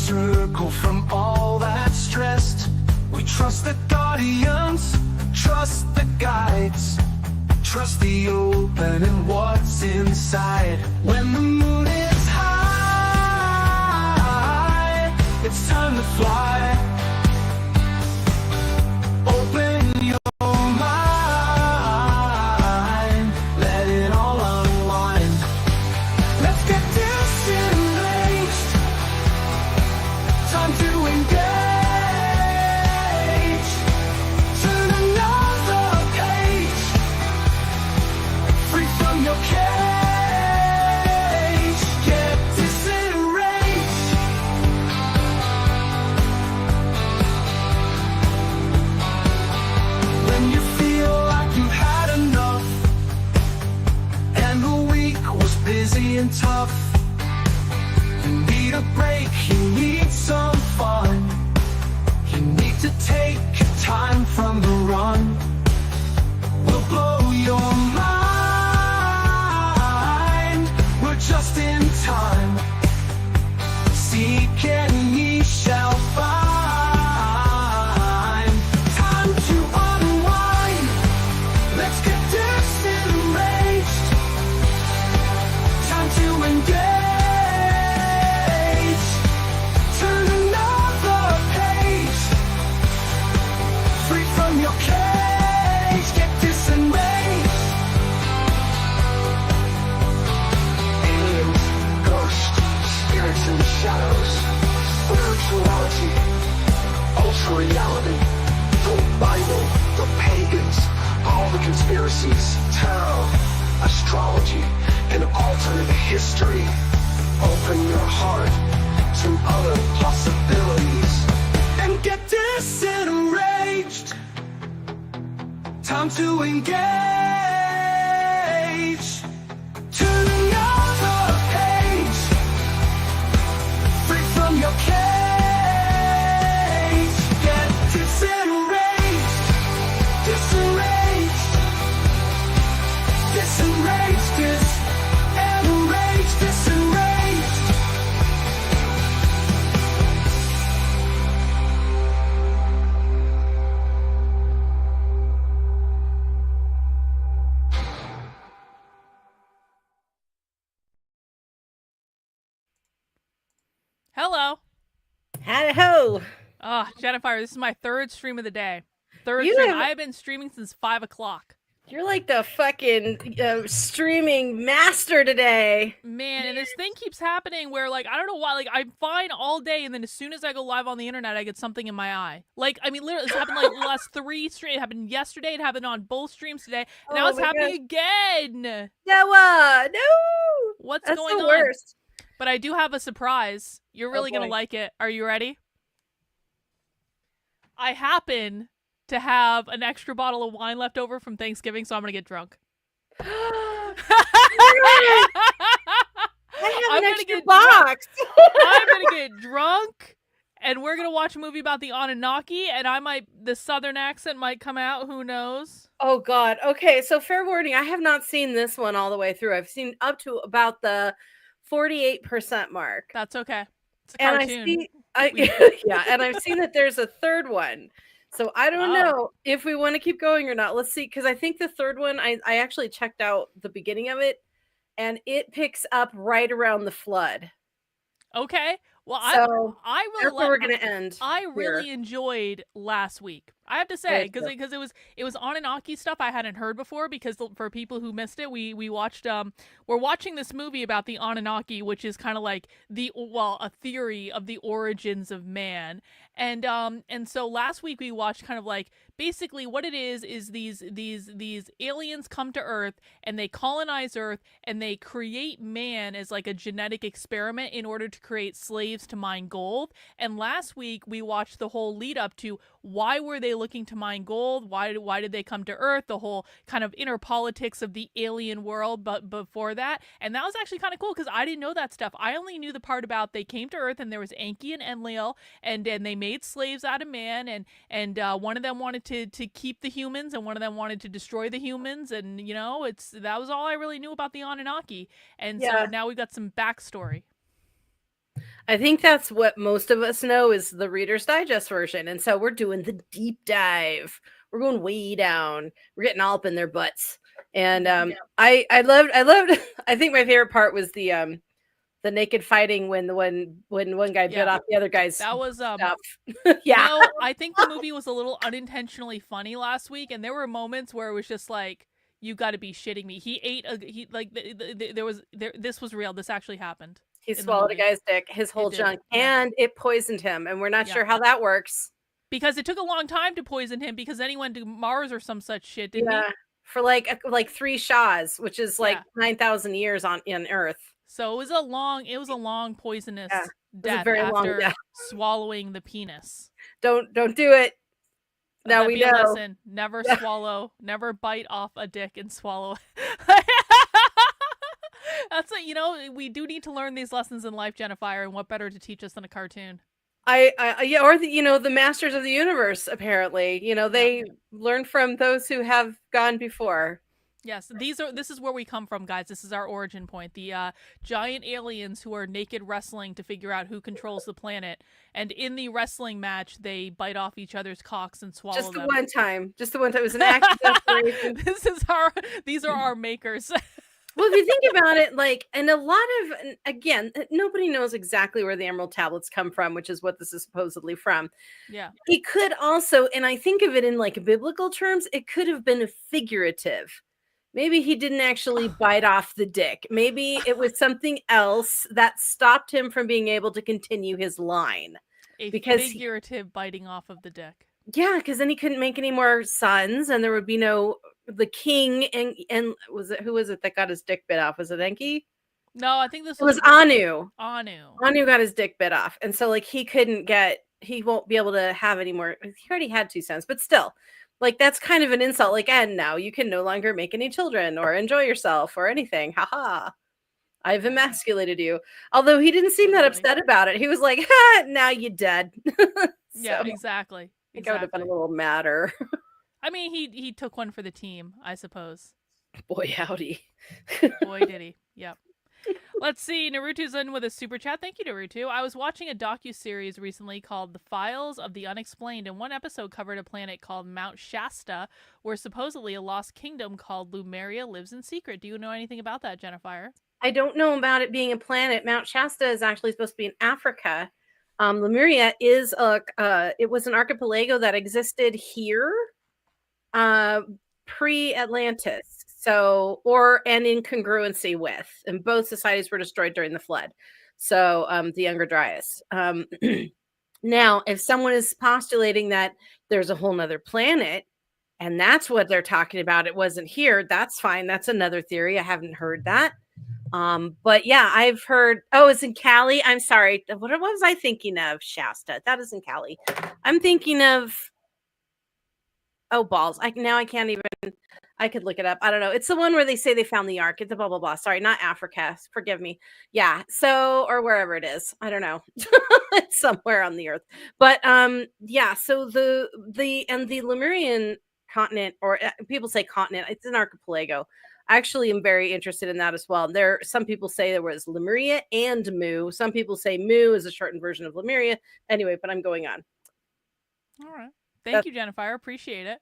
circle from all that's stressed. We trust the guardians, trust the guides, trust the open and what's inside. When the moon is high, it's time to fly. Open your mind, let it all unwind. Let's get disengaged, time to engage. Turn another page, free from your cage. Get disenraged. When you feel like you've had enough and the week was busy and tough, you need a break, you need some fun. You need to take time from the run. We'll blow your mind. We're just in time. Seek and ye shall find. Time to unwind. Let's get disenraged. Time to engage. Turn another page, free from your cage. Get disenraged. Aliens, ghosts, spirits in the shadows, spirituality, ultra reality, the Bible, the pagans, all the conspiracies, tarot, astrology, and alternate history. Open your heart to other possibilities and get disenraged. Time to engage. Turn another page, free from your cage. Get disenraged, disenraged, disenraged, disenraged, disenraged. Hello. Hello. Jennifer, this is my third stream of the day. Third You stream. have- I've been streaming since 5 o'clock. You're like the fucking streaming master today. Man, and this thing keeps happening where, like, I don't know why, like, I'm fine all day, and then as soon as I go live on the internet, I get something in my eye. Like, I mean, literally, it's happened, like, the last 3 streams. It happened yesterday, it happened on both streams today, and now Oh it's my happening again! Noah, no. What's That's going the on? worst. But I do have a surprise. You're really gonna boy. like it. Are you ready? I happen to have an extra bottle of wine left over from Thanksgiving, so I'm gonna get drunk. I I'm have gonna an extra get box. I'm gonna get drunk, and we're gonna watch a movie about the Anunnaki, and the southern accent might come out, who knows? Oh God. Okay, so fair warning, I have not seen this one all the way through. I've seen up to about the 48% mark. That's okay. It's a And cartoon. yeah, and I've seen that there's a third one. So I don't know if we want to keep going or not. Let's see, because I think the third one, I actually checked out the beginning of it, and it picks up right around the flood. Okay. Well, So I that's really where we're gonna end. I really here. enjoyed last week. I have to say, Thank you. because it was Anunnaki stuff I hadn't heard before. Because for people who missed it, we watched we're watching this movie about the Anunnaki, which is kind of like a theory of the origins of man. And so last week we watched kind of like basically what it is these aliens come to Earth and they colonize Earth and they create man as like a genetic experiment in order to create slaves to mine gold. And last week we watched the whole lead up to why were they looking to mine gold? Why did they come to Earth? The whole kind of inner politics of the alien world, but before that. And that was actually kind of cool because I didn't know that stuff. I only knew the part about they came to Earth and there was Enki and Enlil, and they made slaves out of man, and one of them wanted to keep the humans and one of them wanted to destroy the humans, and you know, that was all I really knew about the Anunnaki. And so now we've got some backstory. I think that's what most of us know is the Reader's Digest version. And so we're doing the deep dive. We're going way down. We're getting all up in their butts. And I loved I think my favorite part was the naked fighting when one guy bit off the other guy's that was stuff. yeah. No, I think the movie was a little unintentionally funny last week, and there were moments where it was just like, you got to be shitting me. He ate this was real. This actually happened. He swallowed a guy's dick, his whole junk, and it poisoned him, and we're not sure how that works. Because it took a long time to poison him, because then he went to Mars or some such shit, didn't he? For like 3 Shahs, which is like 9,000 years on Earth. So it was a long poisonous death after swallowing the penis. Don't do it. Now we know. Lesson. Never swallow. Never bite off a dick and swallow. That's it. We do need to learn these lessons in life, Jennifer, and what better to teach us than a cartoon? Or the masters of the universe, apparently. They learn from those who have gone before. Yes, this is where we come from, guys. This is our origin point. The giant aliens who are naked wrestling to figure out who controls the planet. And in the wrestling match, they bite off each other's cocks and swallow them. Just the one time. It was an act of desperation. These are our makers. Well, if you think about it, and a lot of, again, nobody knows exactly where the Emerald Tablets come from, which is what this is supposedly from. Yeah. It could also, and I think of it in biblical terms, it could have been figurative. Maybe he didn't actually bite off the dick. Maybe it was something else that stopped him from being able to continue his line. Figurative biting off of the dick. Yeah, because then he couldn't make any more sons, and there would be the king and who was it that got his dick bit off? Was it Enki? No, I think it was Anu. Anu got his dick bit off, and so he won't be able to have any more. He already had 2 sons, but still, that's kind of an insult. And now you can no longer make any children or enjoy yourself or anything. Haha. I've emasculated you. Although he didn't seem that upset about it. He was like, ha, now you're dead. Yeah, exactly. I think I would have been a little madder. I mean, he took one for the team, I suppose. Boy, howdy. Boy, did he. Yep. Let's see. Naruto's in with a super chat. Thank you, Naruto. I was watching a docu-series recently called The Files of the Unexplained, and one episode covered a planet called Mount Shasta, where supposedly a lost kingdom called Lemuria lives in secret. Do you know anything about that, Jennifer? I don't know about it being a planet. Mount Shasta is actually supposed to be in Africa. Lemuria is it was an archipelago that existed here pre-Atlantis. And in congruency with, and both societies were destroyed during the flood. So the Younger Dryas. Now, if someone is postulating that there's a whole nother planet, and that's what they're talking about, it wasn't here, that's fine. That's another theory. I haven't heard that. But yeah, I've heard, it's in Cali. I'm sorry. What was I thinking of? Shasta. That is in Cali. I'm thinking of, balls. I can't even, I could look it up. I don't know. It's the one where they say they found the ark. It's a blah, blah, blah. Sorry, not Africa. Forgive me. Yeah. So, or wherever it is. I don't know. It's somewhere on the earth. But yeah, so the Lemurian continent, or people say continent, it's an archipelago. I actually am very interested in that as well. Some people say there was Lemuria and Mu. Some people say Mu is a shortened version of Lemuria. Anyway, but I'm going on. All right. Thank you, Jennifer. Appreciate it.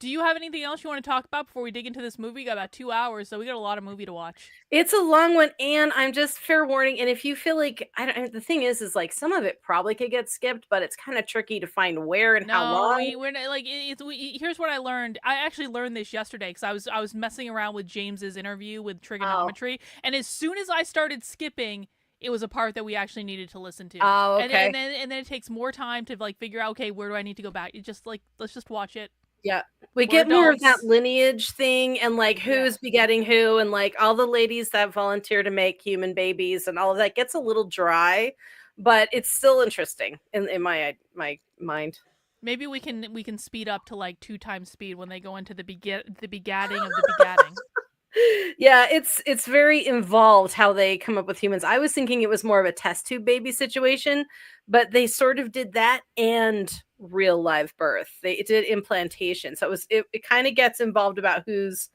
Do you have anything else you want to talk about before we dig into this movie? We got about 2 hours, so we got a lot of movie to watch. It's a long one, and I'm just fair warning. And if you feel like the thing is some of it probably could get skipped, but it's kind of tricky to find where and how long. Here's what I learned. I actually learned this yesterday because I was messing around with James's interview with trigonometry, and as soon as I started skipping, it was a part that we actually needed to listen to. Oh, okay. And then it takes more time to figure out, okay, where do I need to go back? It just let's just watch it. Yeah, we get more of that lineage thing, and who's begetting who, and all the ladies that volunteer to make human babies, and all of that gets a little dry, but it's still interesting in my mind. Maybe we can speed up to 2 times speed when they go into the begatting of the begatting. Yeah, it's very involved how they come up with humans. I was thinking it was more of a test tube baby situation, but they sort of did that and real live birth. They did implantation, so it kind of gets involved about who's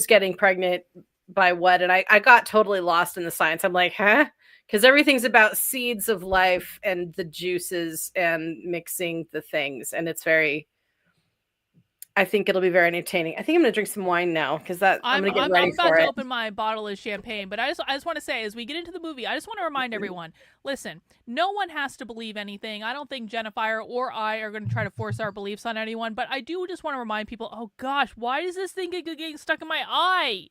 getting pregnant by what. And I got totally lost in the science. I'm like, huh? because everything's about seeds of life and the juices and mixing the things, and it's very. I think it'll be very entertaining. I think I'm gonna drink some wine now because I'm gonna get ready I'm about for to it. open my bottle of champagne, but I just want to say, as we get into the movie, I just want to remind everyone: listen, no one has to believe anything. I don't think Jennifer or I are going to try to force our beliefs on anyone, but I do just want to remind people: oh gosh, why is this thing getting stuck in my eye?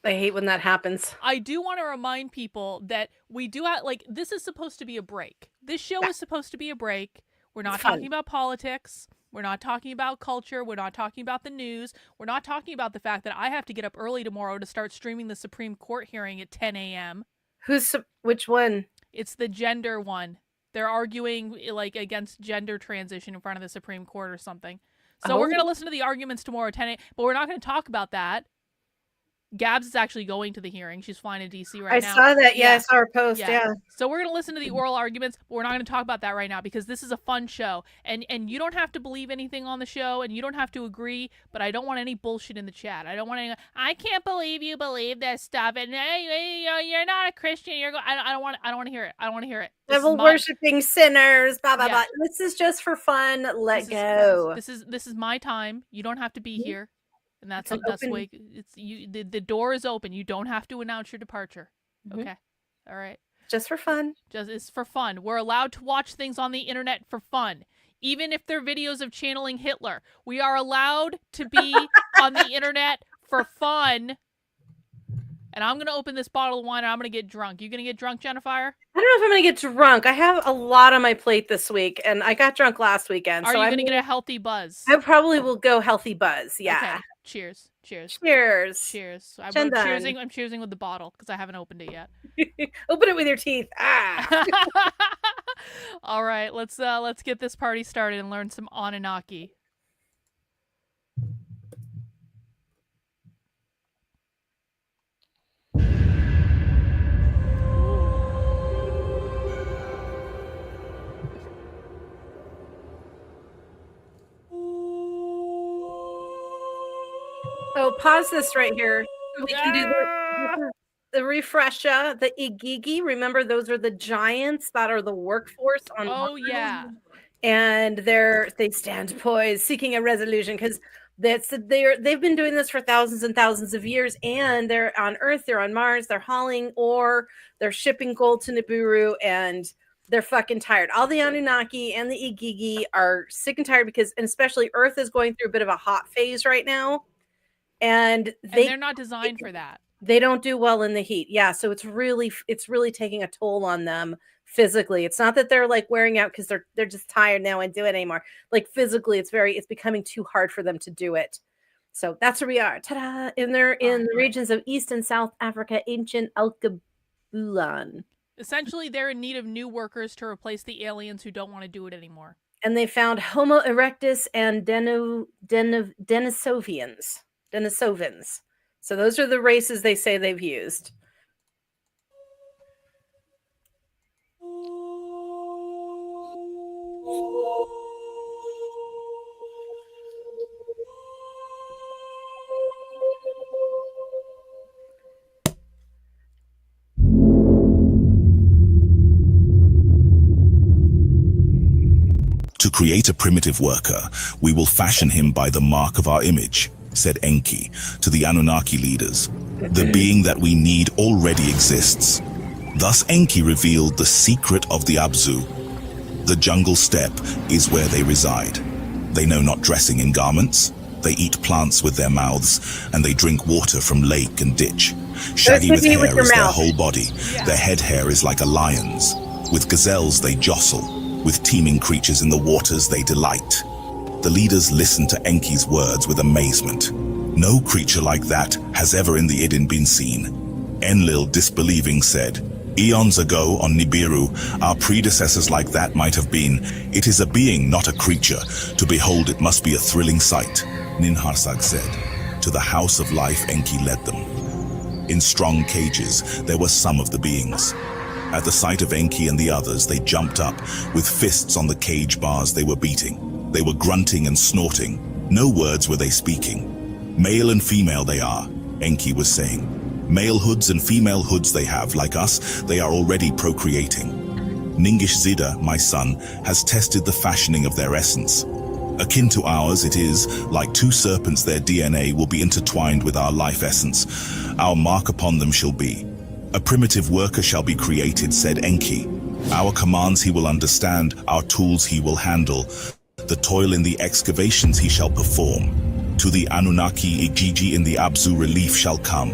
I hate when that happens. I do want to remind people that we do have, like, this is supposed to be a break. This show is supposed to be a break. We're not talking about politics. We're not talking about culture. We're not talking about the news. We're not talking about the fact that I have to get up early tomorrow to start streaming the Supreme Court hearing at 10 a.m. Which one? It's the gender one. They're arguing, like, against gender transition in front of the Supreme Court or something. So we're going to listen to the arguments tomorrow at 10 a.m., but we're not going to talk about that. Gabs is actually going to the hearing. She's flying to DC right now. I saw that. Yeah, I saw her post. Yeah. So we're going to listen to the oral arguments, but we're not going to talk about that right now because this is a fun show. And you don't have to believe anything on the show, and you don't have to agree, but I don't want any bullshit in the chat. I don't want any, I can't believe you believe this stuff, and you're not a Christian. I don't want to hear it. I don't want to hear it. Devil worshipping sinners, blah blah blah. This is just for fun. Let go. This is my time. You don't have to be here. And that's the way it's you. The door is open. You don't have to announce your departure. Okay, all right. Just for fun. It's for fun. We're allowed to watch things on the internet for fun, even if they're videos of channeling Hitler. We are allowed to be on the internet for fun. And I'm gonna open this bottle of wine and I'm gonna get drunk. You gonna get drunk, Jennifer? I don't know if I'm gonna get drunk. I have a lot on my plate this week, and I got drunk last weekend. Are you gonna get a healthy buzz? I probably will go healthy buzz. Yeah. Okay. Cheers. Cheers. Cheers. Cheers. I'm cheersing with the bottle because I haven't opened it yet. Open it with your teeth. Ah. All right, let's get this party started and learn some Anunnaki. Oh, pause this right here. We can do the refresher, the Igigi. Remember, those are the giants that are the workforce on. Oh yeah. And they stand poised, seeking a resolution because they've been doing this for thousands and thousands of years, and they're on Earth, they're on Mars, they're hauling ore, they're shipping gold to Nibiru, and they're fucking tired. All the Anunnaki and the Igigi are sick and tired because, and especially Earth is going through a bit of a hot phase right now. And they're not designed for that. They don't do well in the heat. Yeah. So it's really taking a toll on them physically. It's not that they're like wearing out because they're just tired now and do it anymore. Like physically, it's becoming too hard for them to do it. So that's where we are. Ta-da! In the regions of East and South Africa, ancient Alkebulan. Essentially, they're in need of new workers to replace the aliens who don't want to do it anymore. And they found Homo erectus and Denisovans. So those are the races they say they've used. To create a primitive worker, we will fashion him by the mark of our image, said Enki to the Anunnaki leaders. The being that we need already exists. Thus Enki revealed the secret of the Abzu. The jungle steppe is where they reside. They know not dressing in garments. They eat plants with their mouths, and they drink water from lake and ditch. Shaggy with hair is their whole body. Yeah. Their head hair is like a lion's. With gazelles they jostle. With teeming creatures in the waters they delight. The leaders listened to Enki's words with amazement. No creature like that has ever in the Idin been seen. Enlil, disbelieving, said, "Eons ago on Nibiru, our predecessors like that might have been. It is a being, not a creature. To behold it must be a thrilling sight." Ninharsag said. To the house of life Enki led them. In strong cages there were some of the beings. At the sight of Enki and the others, they jumped up. With fists on the cage bars they were beating. They were grunting and snorting. No words were they speaking. Male and female they are, Enki was saying. Male hoods and female hoods they have, like us, they are already procreating. Ningish Zida, my son, has tested the fashioning of their essence. Akin to ours, it is, like two serpents, their DNA will be intertwined with our life essence. Our mark upon them shall be. A primitive worker shall be created, said Enki. Our commands he will understand, our tools he will handle. The toil in the excavations he shall perform. To the Anunnaki Igigi in the Abzu relief shall come.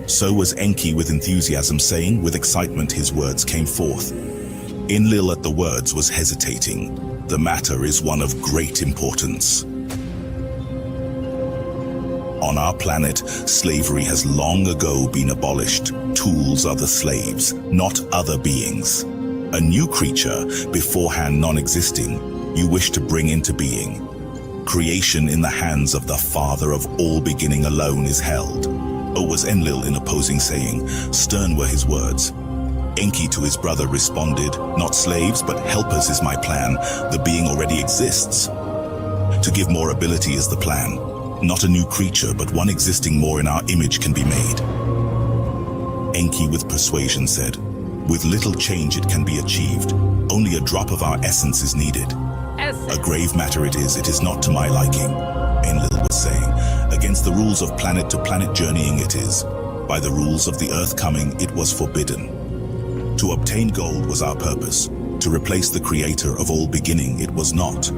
So was Enki with enthusiasm, saying, with excitement his words came forth. Enlil at the words was hesitating. The matter is one of great importance. On our planet, slavery has long ago been abolished. Tools are the slaves, not other beings. A new creature, beforehand non-existing, you wish to bring into being. Creation in the hands of the Father of all beginning alone is held. O was Enlil in opposing saying, stern were his words. Enki to his brother responded, not slaves but helpers is my plan, the being already exists. To give more ability is the plan. Not a new creature, but one existing more in our image can be made. Enki with persuasion said, with little change it can be achieved. Only a drop of our essence is needed. A grave matter it is not to my liking. Enlil was saying, against the rules of planet to planet journeying it is. By the rules of the earth coming, it was forbidden. To obtain gold was our purpose. To replace the creator of all beginning, it was not.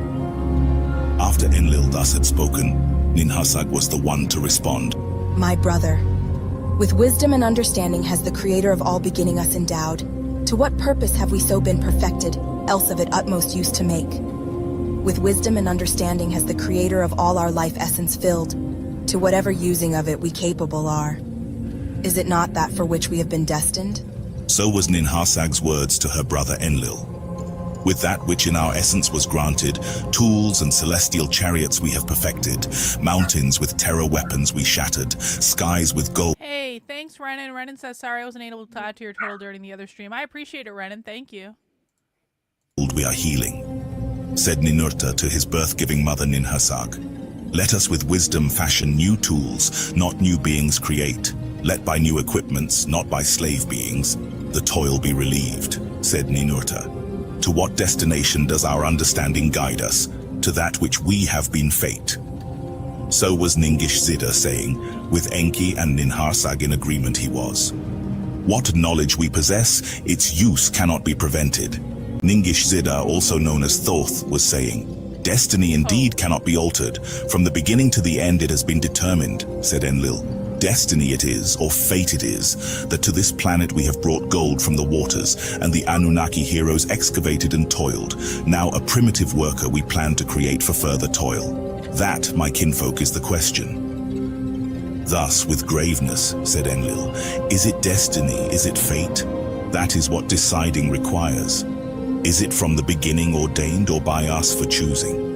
After Enlil thus had spoken, Ninhursag was the one to respond. My brother, with wisdom and understanding has the creator of all beginning us endowed. To what purpose have we so been perfected, else of it utmost use to make? With wisdom and understanding has the creator of all our life essence filled. To whatever using of it we capable are. Is it not that for which we have been destined? So was Ninhursag's words to her brother Enlil. With that which in our essence was granted, tools and celestial chariots we have perfected, mountains with terror weapons we shattered, skies with gold. Hey, thanks, Renan. Renan says, sorry I wasn't able to add to your total during the other stream. I appreciate it, Renan. Thank you. We are healing, said Ninurta to his birth-giving mother Ninhursag. Let us with wisdom fashion new tools, not new beings create. Let by new equipments, not by slave beings, the toil be relieved, said Ninurta. To what destination does our understanding guide us? To that which we have been fate. So was Ningish Zida saying, with Enki and Ninhursag in agreement he was. What knowledge we possess, its use cannot be prevented. Ningish Zida, also known as Thoth, was saying, destiny indeed cannot be altered. From the beginning to the end it has been determined, said Enlil. Destiny it is, or fate it is, that to this planet we have brought gold from the waters, and the Anunnaki heroes excavated and toiled. Now a primitive worker we plan to create for further toil. That, my kinfolk, is the question. Thus, with graveness, said Enlil, is it destiny, is it fate? That is what deciding requires. Is it from the beginning ordained, or by us for choosing?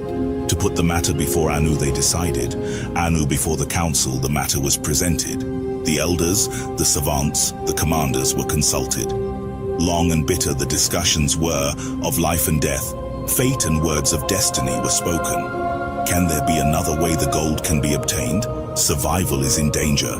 To put the matter before Anu they decided. Anu before the council the matter was presented. The elders, the savants, the commanders were consulted. Long and bitter the discussions were, of life and death. Fate and words of destiny were spoken. Can there be another way the gold can be obtained? Survival is in danger.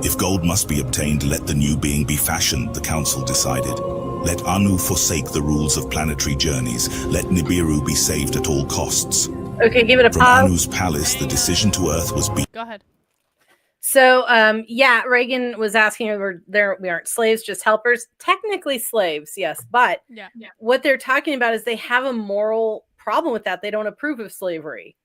If gold must be obtained, let the new being be fashioned, the council decided. Let Anu forsake the rules of planetary journeys. Let Nibiru be saved at all costs. Okay, give it a From pause. Anu's palace, the decision to Earth was Go ahead. So, yeah, Reagan was asking if we aren't slaves, just helpers. Technically slaves, yes. But Yeah. what they're talking about is they have a moral problem with that. They don't approve of slavery.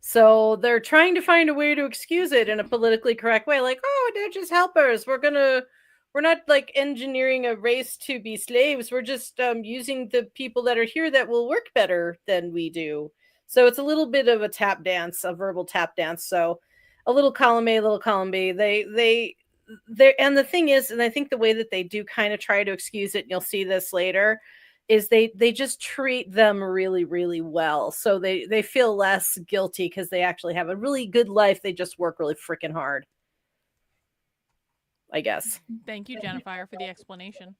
So they're trying to find a way to excuse it in a politically correct way. Like, oh, they're just helpers. We're not like engineering a race to be slaves. We're just using the people that are here that will work better than we do. So it's a little bit of a tap dance, a verbal tap dance. So a little column A, a little column B. They and the thing is, and I think the way that they do kind of try to excuse it, and you'll see this later, is they just treat them really, really well. So they feel less guilty because they actually have a really good life. They just work really freaking hard, I guess. Thank you, Jennifer, for the explanation.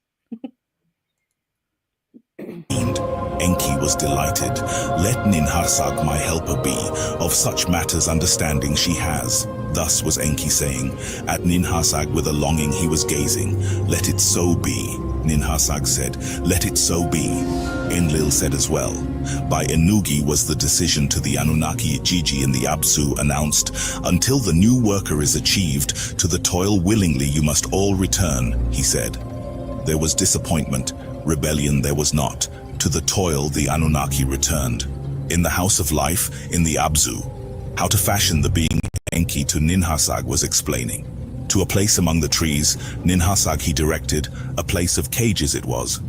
Enki was delighted. Let Ninhursag my helper be, of such matters understanding she has. Thus was Enki saying, at Ninhursag with a longing he was gazing, let it so be. Ninhursag said, let it so be. Enlil said as well. By Enugi was the decision to the Anunnaki Gigi in the Absu announced, until the new worker is achieved, to the toil willingly you must all return, he said. There was disappointment, rebellion there was not. To the toil the Anunnaki returned. In the house of life, in the Absu, how to fashion the being Enki to Ninhursag was explaining. To a place among the trees, Ninhursag he directed, a place of cages it was.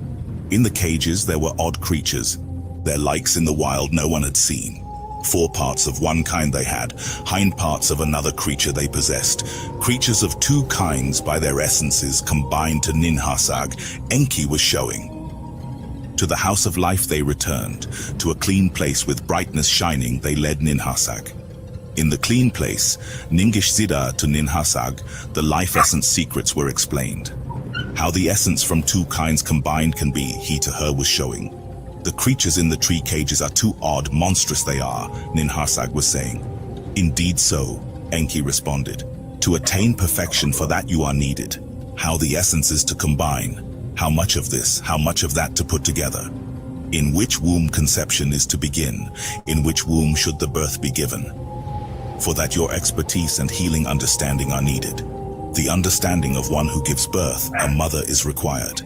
In the cages there were odd creatures, their likes in the wild no one had seen. Foreparts of one kind they had, hind parts of another creature they possessed. Creatures of two kinds by their essences combined to Ninhursag, Enki was showing. To the house of life they returned, to a clean place with brightness shining they led Ninhursag. In the clean place, Ningish Zida to Ninhursag, the life essence secrets were explained. How the essence from two kinds combined can be, he to her was showing. The creatures in the tree cages are too odd, monstrous they are, Ninhursag was saying. Indeed so, Enki responded. To attain perfection for that you are needed. How the essences to combine. How much of this, how much of that to put together. In which womb conception is to begin, in which womb should the birth be given. For that your expertise and healing understanding are needed. The understanding of one who gives birth, a mother, is required.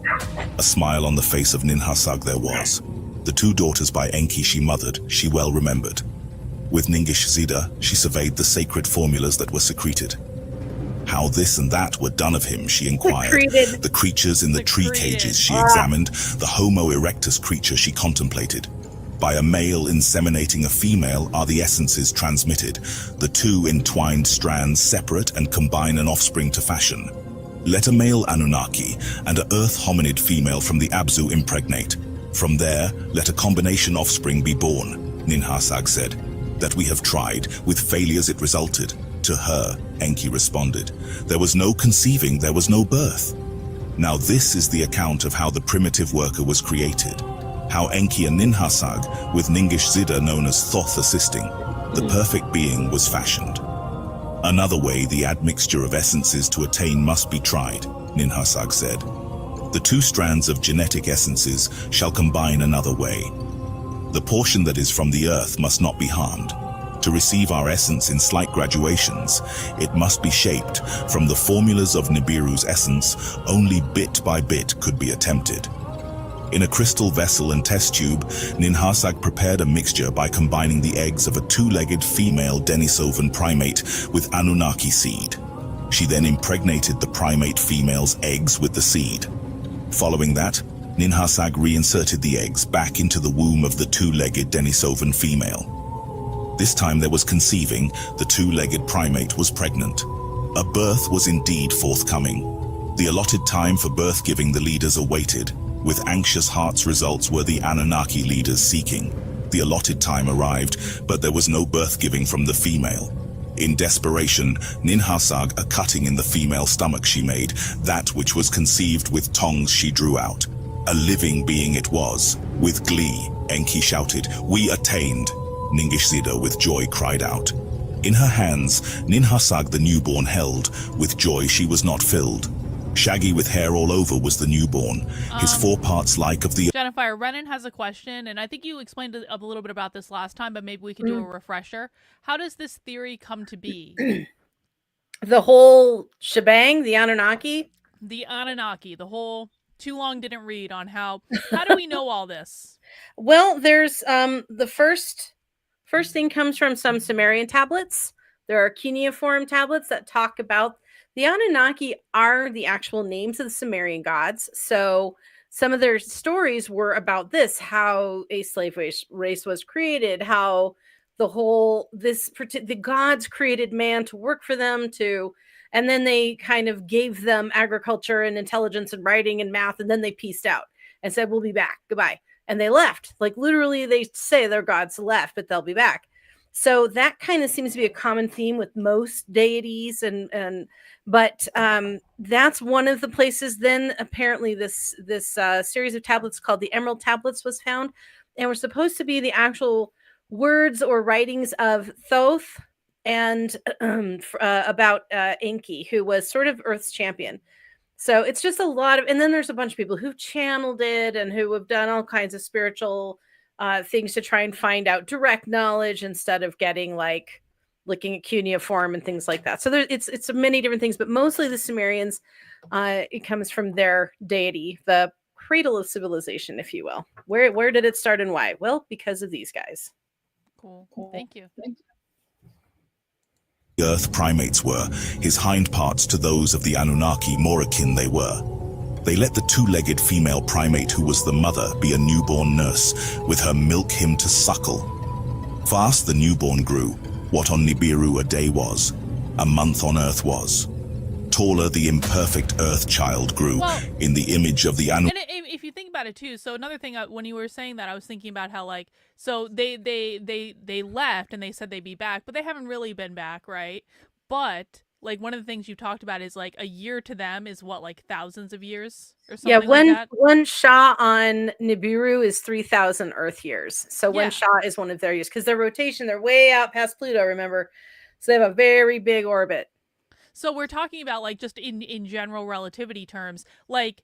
A smile on the face of Ninhursag there was. The two daughters by Enki she mothered, she well remembered. With Ningish Zida, she surveyed the sacred formulas that were secreted. How this and that were done of him, she inquired. The creatures in the tree cages she examined, the Homo erectus creature she contemplated. By a male inseminating a female are the essences transmitted, the two entwined strands separate and combine an offspring to fashion. Let a male Anunnaki and a earth hominid female from the Absu impregnate. From there, let a combination offspring be born, Ninhursag said. That we have tried, with failures it resulted. To her, Enki responded, there was no conceiving, there was no birth. Now this is the account of how the primitive worker was created. How Enki and Ninhursag, with Ningish Zida known as Thoth assisting, the perfect being was fashioned. Another way the admixture of essences to attain must be tried, Ninhursag said. The two strands of genetic essences shall combine another way. The portion that is from the earth must not be harmed. To receive our essence in slight graduations, it must be shaped from the formulas of Nibiru's essence. Only bit by bit could be attempted. In a crystal vessel and test tube, Ninhursag prepared a mixture by combining the eggs of a two-legged female Denisovan primate with Anunnaki seed. She then impregnated the primate female's eggs with the seed. Following that, Ninhursag reinserted the eggs back into the womb of the two-legged Denisovan female. This time there was conceiving, the two-legged primate was pregnant. A birth was indeed forthcoming. The allotted time for birth-giving the leaders awaited. With anxious hearts results were the Anunnaki leaders seeking. The allotted time arrived, but there was no birth-giving from the female. In desperation, Ninhursag a cutting in the female stomach she made, that which was conceived with tongs she drew out. A living being it was. With glee, Enki shouted, we attained. Ningish Zida with joy cried out. In her hands, Ninhursag the newborn held. With joy she was not filled. Shaggy with hair all over was the newborn, his foreparts like of the... Jennifer, Renan has a question, and I think you explained a little bit about this last time, but maybe we can do a refresher. How does this theory come to be? The whole shebang, the Anunnaki? The Anunnaki, the whole... Too long didn't read on how do we know all this? Well, there's the first thing comes from some Sumerian tablets. There are cuneiform tablets that talk about the Anunnaki are the actual names of the Sumerian gods. So some of their stories were about this, how a slave race was created, how the gods created man to work for them, and then they kind of gave them agriculture and intelligence and writing and math, and then they pieced out and said, we'll be back, goodbye. And they left. Like literally they say their gods left, but they'll be back. So that kind of seems to be a common theme with most deities, but that's one of the places. Then apparently this series of tablets called the Emerald Tablets was found, and were supposed to be the actual words or writings of Thoth, and about Enki, who was sort of Earth's champion. So it's just a lot of, and then there's a bunch of people who channeled it and who have done all kinds of spiritual things to try and find out direct knowledge instead of getting like looking at cuneiform and things like that. So it's many different things, but mostly the Sumerians, it comes from their deity, the cradle of civilization, if you will. Where did it start and why? Well, because of these guys. Cool. Thank you. The Earth primates were, his hind parts to those of the Anunnaki more akin they were. They let the two-legged female primate who was the mother be a newborn nurse, with her milk him to suckle. Fast the newborn grew, what on Nibiru a day was, a month on Earth was. Taller the imperfect Earth child grew, in the image of the Anunnaki. And if you think about it too, so another thing, when you were saying that, I was thinking about how like, so they left and they said they'd be back, but they haven't really been back, right? But like one of the things you talked about is like a year to them is what, like thousands of years or something like that? One Shah on Nibiru is 3,000 Earth years. So one Shah is one of their years because their rotation, they're way out past Pluto, remember? So they have a very big orbit. So we're talking about like just in general relativity terms, like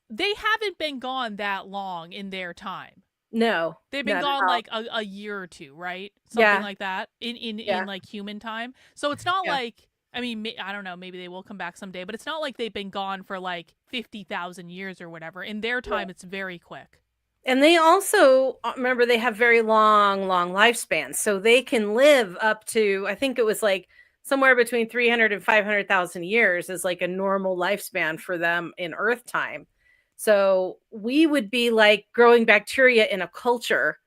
they haven't been gone that long in their time. No. They've been gone like a year or two, right? Something like that in like human time. So it's not like, I mean, I don't know, maybe they will come back someday, but it's not like they've been gone for like 50,000 years or whatever. In their time, it's very quick. And they also, remember, they have very long lifespans. So they can live up to, I think it was like somewhere between 300 and 500,000 years is like a normal lifespan for them in Earth time. So we would be like growing bacteria in a culture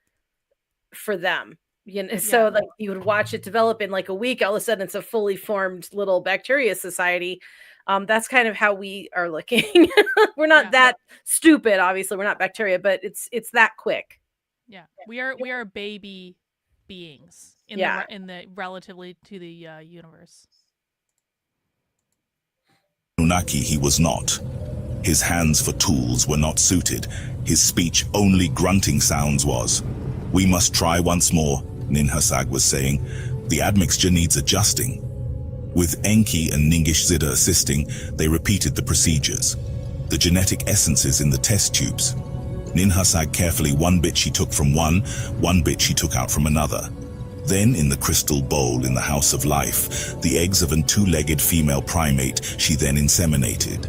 for them. You know, so like you would watch it develop in like a week, all of a sudden it's a fully formed little bacteria society. That's kind of how we are looking. We're not that stupid, obviously. We're not bacteria, but it's that quick. Yeah, we are baby beings in the relatively to the universe. Anunnaki he was not. His hands for tools were not suited. His speech only grunting sounds was. We must try once more, Ninhursag was saying. The admixture needs adjusting. With Enki and Ningishzida assisting, they repeated the procedures. The genetic essences in the test tubes. Ninhursag carefully, one bit she took from one bit she took out from another. Then in the crystal bowl in the house of life, the eggs of a two-legged female primate she then inseminated.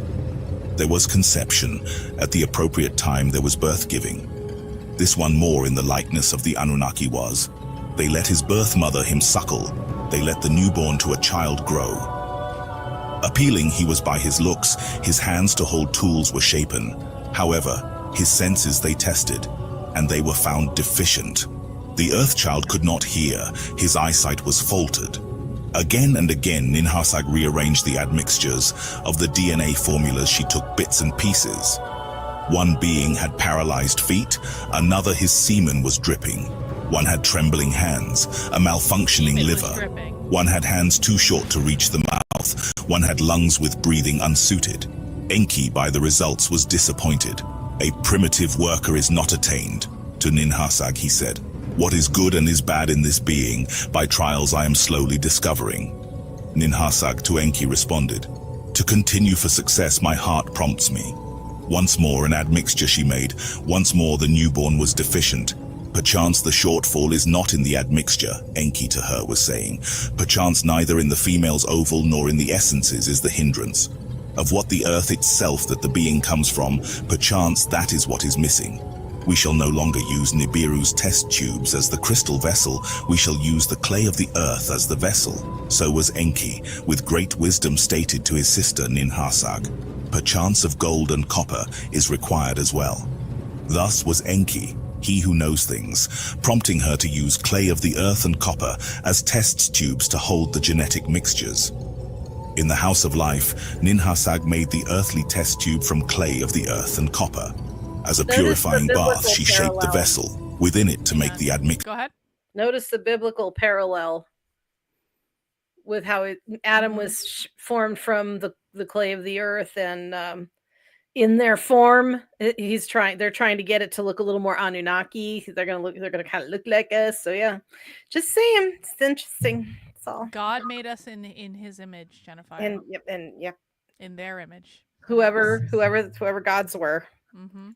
There was conception. At the appropriate time there was birth-giving. This one more in the likeness of the Anunnaki was. They let his birth mother him suckle. They let the newborn to a child grow. Appealing he was by his looks, his hands to hold tools were shapen. However, his senses they tested, and they were found deficient. The Earthchild could not hear, his eyesight was faltered. Again and again, Ninhursag rearranged the admixtures of the DNA formulas. She took bits and pieces. One being had paralyzed feet, another his semen was dripping. One had trembling hands, a malfunctioning liver. One had hands too short to reach the mouth. One had lungs with breathing unsuited. Enki, by the results, was disappointed. A primitive worker is not attained. To Ninhursag he said, what is good and is bad in this being, by trials I am slowly discovering. Ninhursag to Enki responded, to continue for success my heart prompts me. Once more an admixture she made, once more the newborn was deficient. Perchance the shortfall is not in the admixture, Enki to her was saying. Perchance neither in the female's oval nor in the essences is the hindrance. Of what the earth itself that the being comes from, perchance that is what is missing. We shall no longer use Nibiru's test tubes as the crystal vessel, we shall use the clay of the earth as the vessel. So was Enki, with great wisdom stated to his sister Ninhursag. Perchance of gold and copper is required as well. Thus was Enki, he who knows things, prompting her to use clay of the earth and copper as test tubes to hold the genetic mixtures. In the house of life, Ninhursag made the earthly test tube from clay of the earth and copper. As a purifying bath, she shaped the vessel within it to make the admixture. Go ahead. Notice the biblical parallel with how Adam was formed from the clay of the earth, and in their form, they're trying to get it to look a little more Anunnaki. They're gonna kind of look like us. So yeah, just saying, it's interesting. That's all. God made us in his image, Jennifer. And yep. In their image. Whoever gods were. Mm-hmm.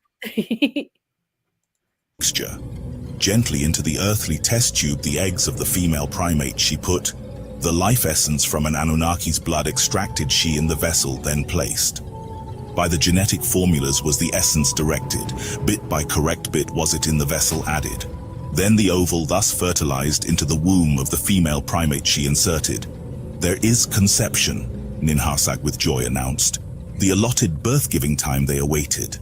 Mixture. Gently into the earthly test tube the eggs of the female primate she put. The life essence from an Anunnaki's blood extracted she in the vessel then placed. By the genetic formulas was the essence directed, bit by correct bit was it in the vessel added. Then the oval thus fertilized into the womb of the female primate she inserted. There is conception, Ninharsag with joy announced. The allotted birth-giving time they awaited.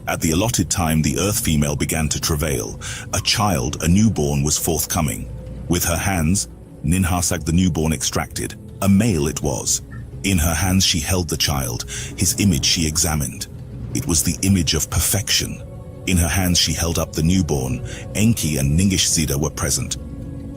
At the allotted time the earth female began to travail. A child, a newborn, was forthcoming. With her hands, Ninharsag the newborn extracted. A male it was. In her hands she held the child. His image she examined. It was the image of perfection. In her hands she held up the newborn. Enki and Ningish Zida were present.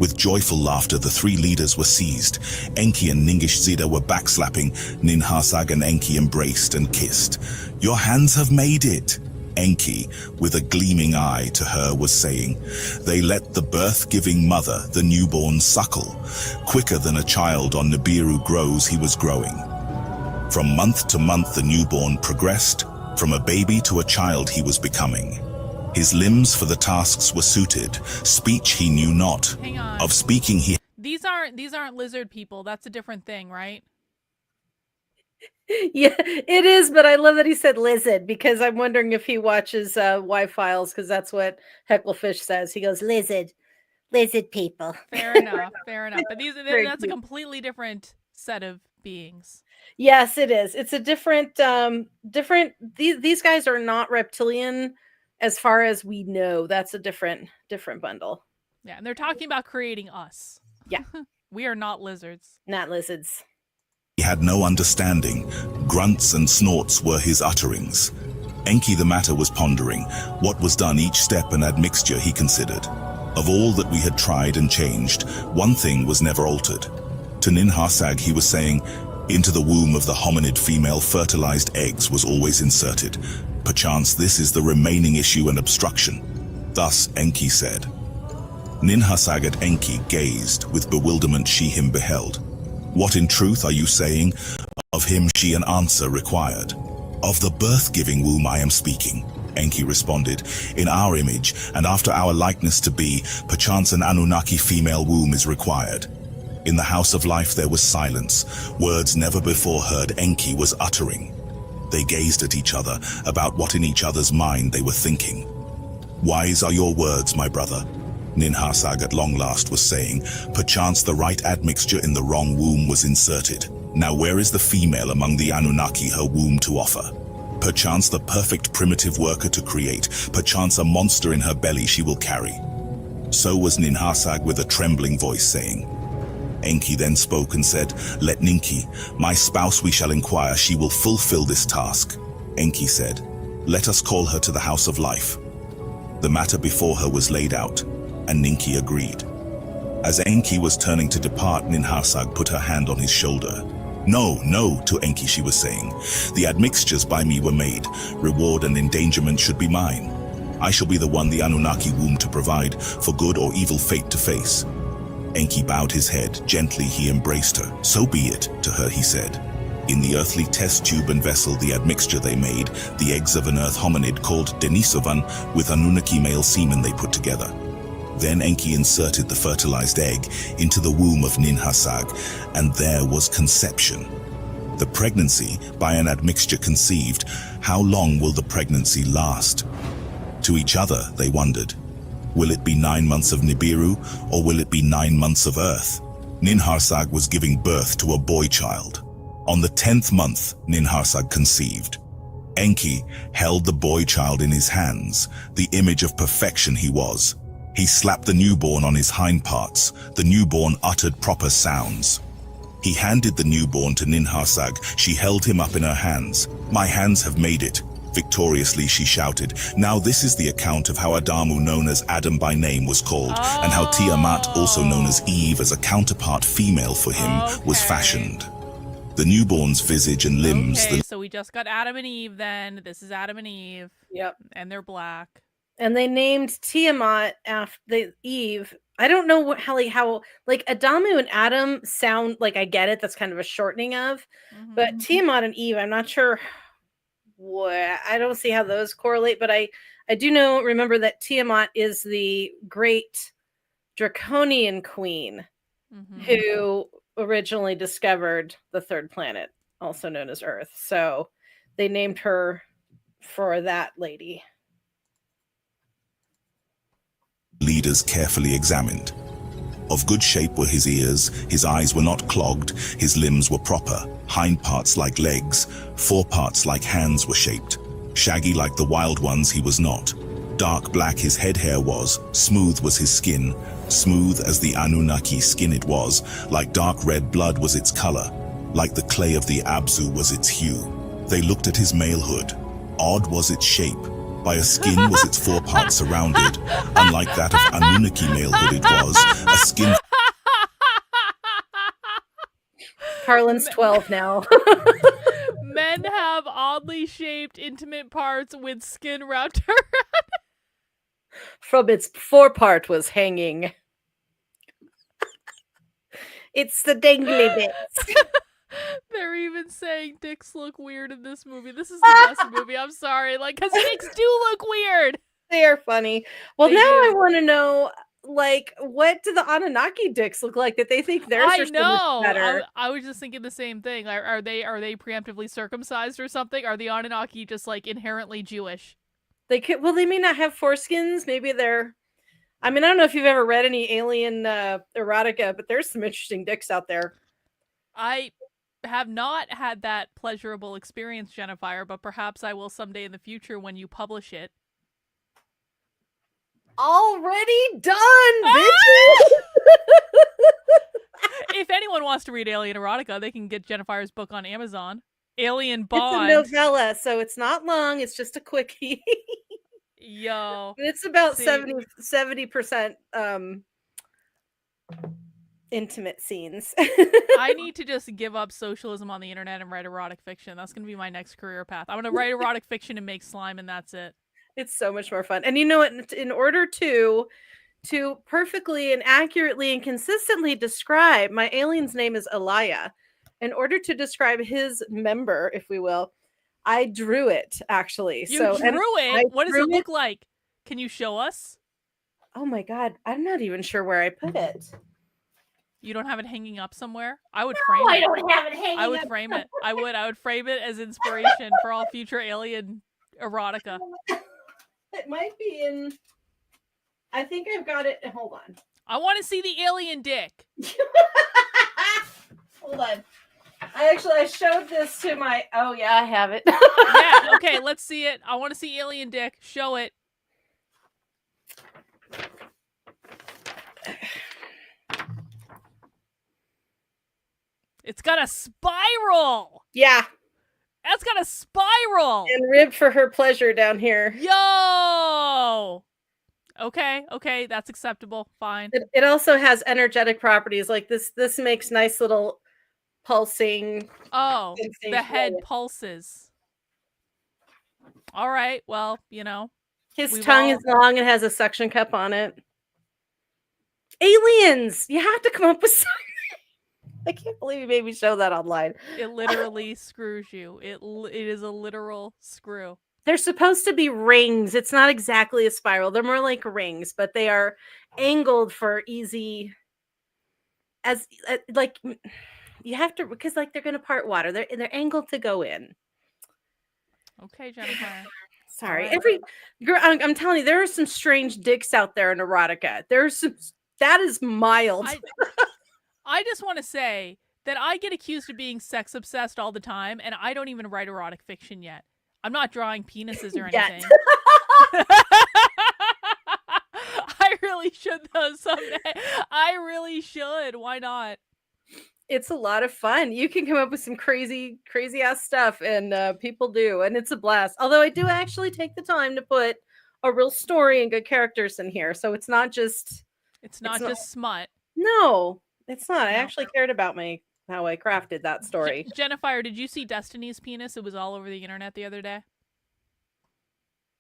With joyful laughter the three leaders were seized. Enki and Ningish Zida were backslapping. Ninharsag and Enki embraced and kissed. Your hands have made it. Enki, with a gleaming eye to her, was saying, they let the birth-giving mother, the newborn, suckle. Quicker than a child on Nibiru grows, he was growing. From month to month the newborn progressed. From a baby to a child he was becoming. His limbs for the tasks were suited. Speech he knew not. Hang on. Of speaking he... These aren't lizard people. That's a different thing, right? Yeah, it is, but I love that he said lizard because I'm wondering if he watches Y-Files because that's what Hecklefish says. He goes, lizard people. Fair enough, fair enough. But that's a cute. completely different set of beings. Yes, it is. It's a different. These guys are not reptilian, as far as we know. That's a different bundle. Yeah, and they're talking about creating us. Yeah, we are not lizards. not lizards. He had no understanding. Grunts and snorts were his utterings. Enki the matter was pondering. What was done each step and admixture he considered. Of all that we had tried and changed, one thing was never altered. To Ninharsag he was saying, into the womb of the hominid female fertilized eggs was always inserted. Perchance this is the remaining issue and obstruction. Thus Enki said. Ninharsag at Enki gazed, with bewilderment she him beheld. What in truth are you saying? Of him she an answer required. Of the birth-giving womb I am speaking, Enki responded. In our image, and after our likeness to be, perchance an Anunnaki female womb is required. In the house of life there was silence. Words never before heard Enki was uttering. They gazed at each other, about what in each other's mind they were thinking. Wise are your words, my brother. Ninharsag at long last was saying, perchance the right admixture in the wrong womb was inserted. Now where is the female among the Anunnaki her womb to offer? Perchance the perfect primitive worker to create, perchance a monster in her belly she will carry. So was Ninharsag with a trembling voice saying. Enki then spoke and said, let Ninki, my spouse we shall inquire, she will fulfill this task. Enki said, let us call her to the house of life. The matter before her was laid out, and Ninki agreed. As Enki was turning to depart, Ninharsag put her hand on his shoulder. No, no, to Enki she was saying. The admixtures by me were made. Reward and endangerment should be mine. I shall be the one the Anunnaki womb to provide, for good or evil fate to face. Enki bowed his head. Gently he embraced her. So be it, to her he said. In the earthly test tube and vessel the admixture they made, the eggs of an earth hominid called Denisovan with Anunnaki male semen they put together. Then Enki inserted the fertilized egg into the womb of Ninharsag, and there was conception. The pregnancy, by an admixture conceived, how long will the pregnancy last? To each other they wondered. Will it be 9 months of Nibiru, or will it be 9 months of Earth? Ninharsag was giving birth to a boy child. On the 10th month, Ninharsag conceived. Enki held the boy child in his hands, the image of perfection he was. He slapped the newborn on his hind parts. The newborn uttered proper sounds. He handed the newborn to Ninharsag. She held him up in her hands. My hands have made it. Victoriously she shouted. Now this is the account of how Adamu, known as Adam by name, was called, and how Tiamat, also known as Eve, as a counterpart female for him, was fashioned. The newborn's visage and limbs... Okay, so we just got Adam and Eve then. This is Adam and Eve. Yep. And they're black. And they named Tiamat after Eve. I don't know how like Adamu and Adam sound like, I get it. That's kind of a shortening of, but Tiamat and Eve, I'm not sure what, I don't see how those correlate, but I do remember that Tiamat is the great draconian queen who originally discovered the third planet, also known as Earth. So they named her for that lady. Leaders carefully examined. Of good shape were his ears, his eyes were not clogged, his limbs were proper, hind parts like legs, fore parts like hands were shaped. Shaggy like the wild ones he was not. Dark black his head hair was, smooth was his skin, smooth as the Anunnaki skin it was, like dark red blood was its color, like the clay of the Abzu was its hue. They looked at his malehood. Odd was its shape. By a skin was its foreparts surrounded. Unlike that of Anunnaki malehood it was, a skin... Carlin's 12 now. Men have oddly shaped intimate parts with skin wrapped around. From its forepart was hanging. It's the dangly bits. They're even saying dicks look weird in this movie. This is the best movie. I'm sorry. Like, because dicks do look weird. They are funny. Well, They now do. I want to know, like, what do the Anunnaki dicks look like that they think theirs I are so know. much better? I was just thinking the same thing. Are they preemptively circumcised or something? Are the Anunnaki just like inherently Jewish? They could. Well, they may not have foreskins. Maybe they're. I mean, I don't know if you've ever read any alien erotica, but there's some interesting dicks out there. I have not had that pleasurable experience, Jennifer, but perhaps I will someday in the future when you publish it. Already done, bitches! If anyone wants to read alien erotica, they can get Jennifer's book on Amazon. Alien Bond. It's a novella, so it's not long. It's just a quickie. Yo. It's about See. 70% intimate scenes. I need to just give up socialism on the internet and write erotic fiction. That's going to be my next career path. I'm going to write erotic fiction and make slime, and that's it. It's so much more fun. And you know what? In order to perfectly and accurately and consistently describe, my alien's name is Elia. In order to describe his member, if we will, I drew it, actually. You drew it? What does it look like? Can you show us? Oh my God. I'm not even sure where I put it. You don't have it hanging up somewhere? I would frame it. I don't have it hanging I would up. frame it. I would frame it as inspiration for all future alien erotica. It might be in. I think I've got it. Hold on. I want to see the alien dick. Hold on. I showed this to my. Oh yeah, I have it. Yeah. Okay. Let's see it. I want to see alien dick. Show it. It's got a spiral. Yeah. That's got a spiral. And rib for her pleasure down here. Yo. Okay, that's acceptable. Fine. It also has energetic properties like this. This makes nice little pulsing. Oh, sensation. the head pulses. All right. Well, you know. His tongue is long and has a suction cup on it. Aliens! You have to come up with something. I can't believe you made me show that online. It literally screws you. It is a literal screw. They're supposed to be rings. It's not exactly a spiral. They're more like rings, but they are angled for easy. As like you have to, because like they're going to part water. They're angled to go in. Okay, Jennifer. Sorry, Right. girl. I'm telling you, there are some strange dicks out there in erotica. There's some. That is mild. I just want to say that I get accused of being sex obsessed all the time, and I don't even write erotic fiction yet. I'm not drawing penises or anything. I really should though someday. I really should. Why not? It's a lot of fun. You can come up with some crazy ass stuff, and people do, and it's a blast. Although I do actually take the time to put a real story and good characters in here, so it's not just just smut. No, it's not. I No. actually cared about how I crafted that story. Jennifer, did you see Destiny's penis? It was all over the internet the other day.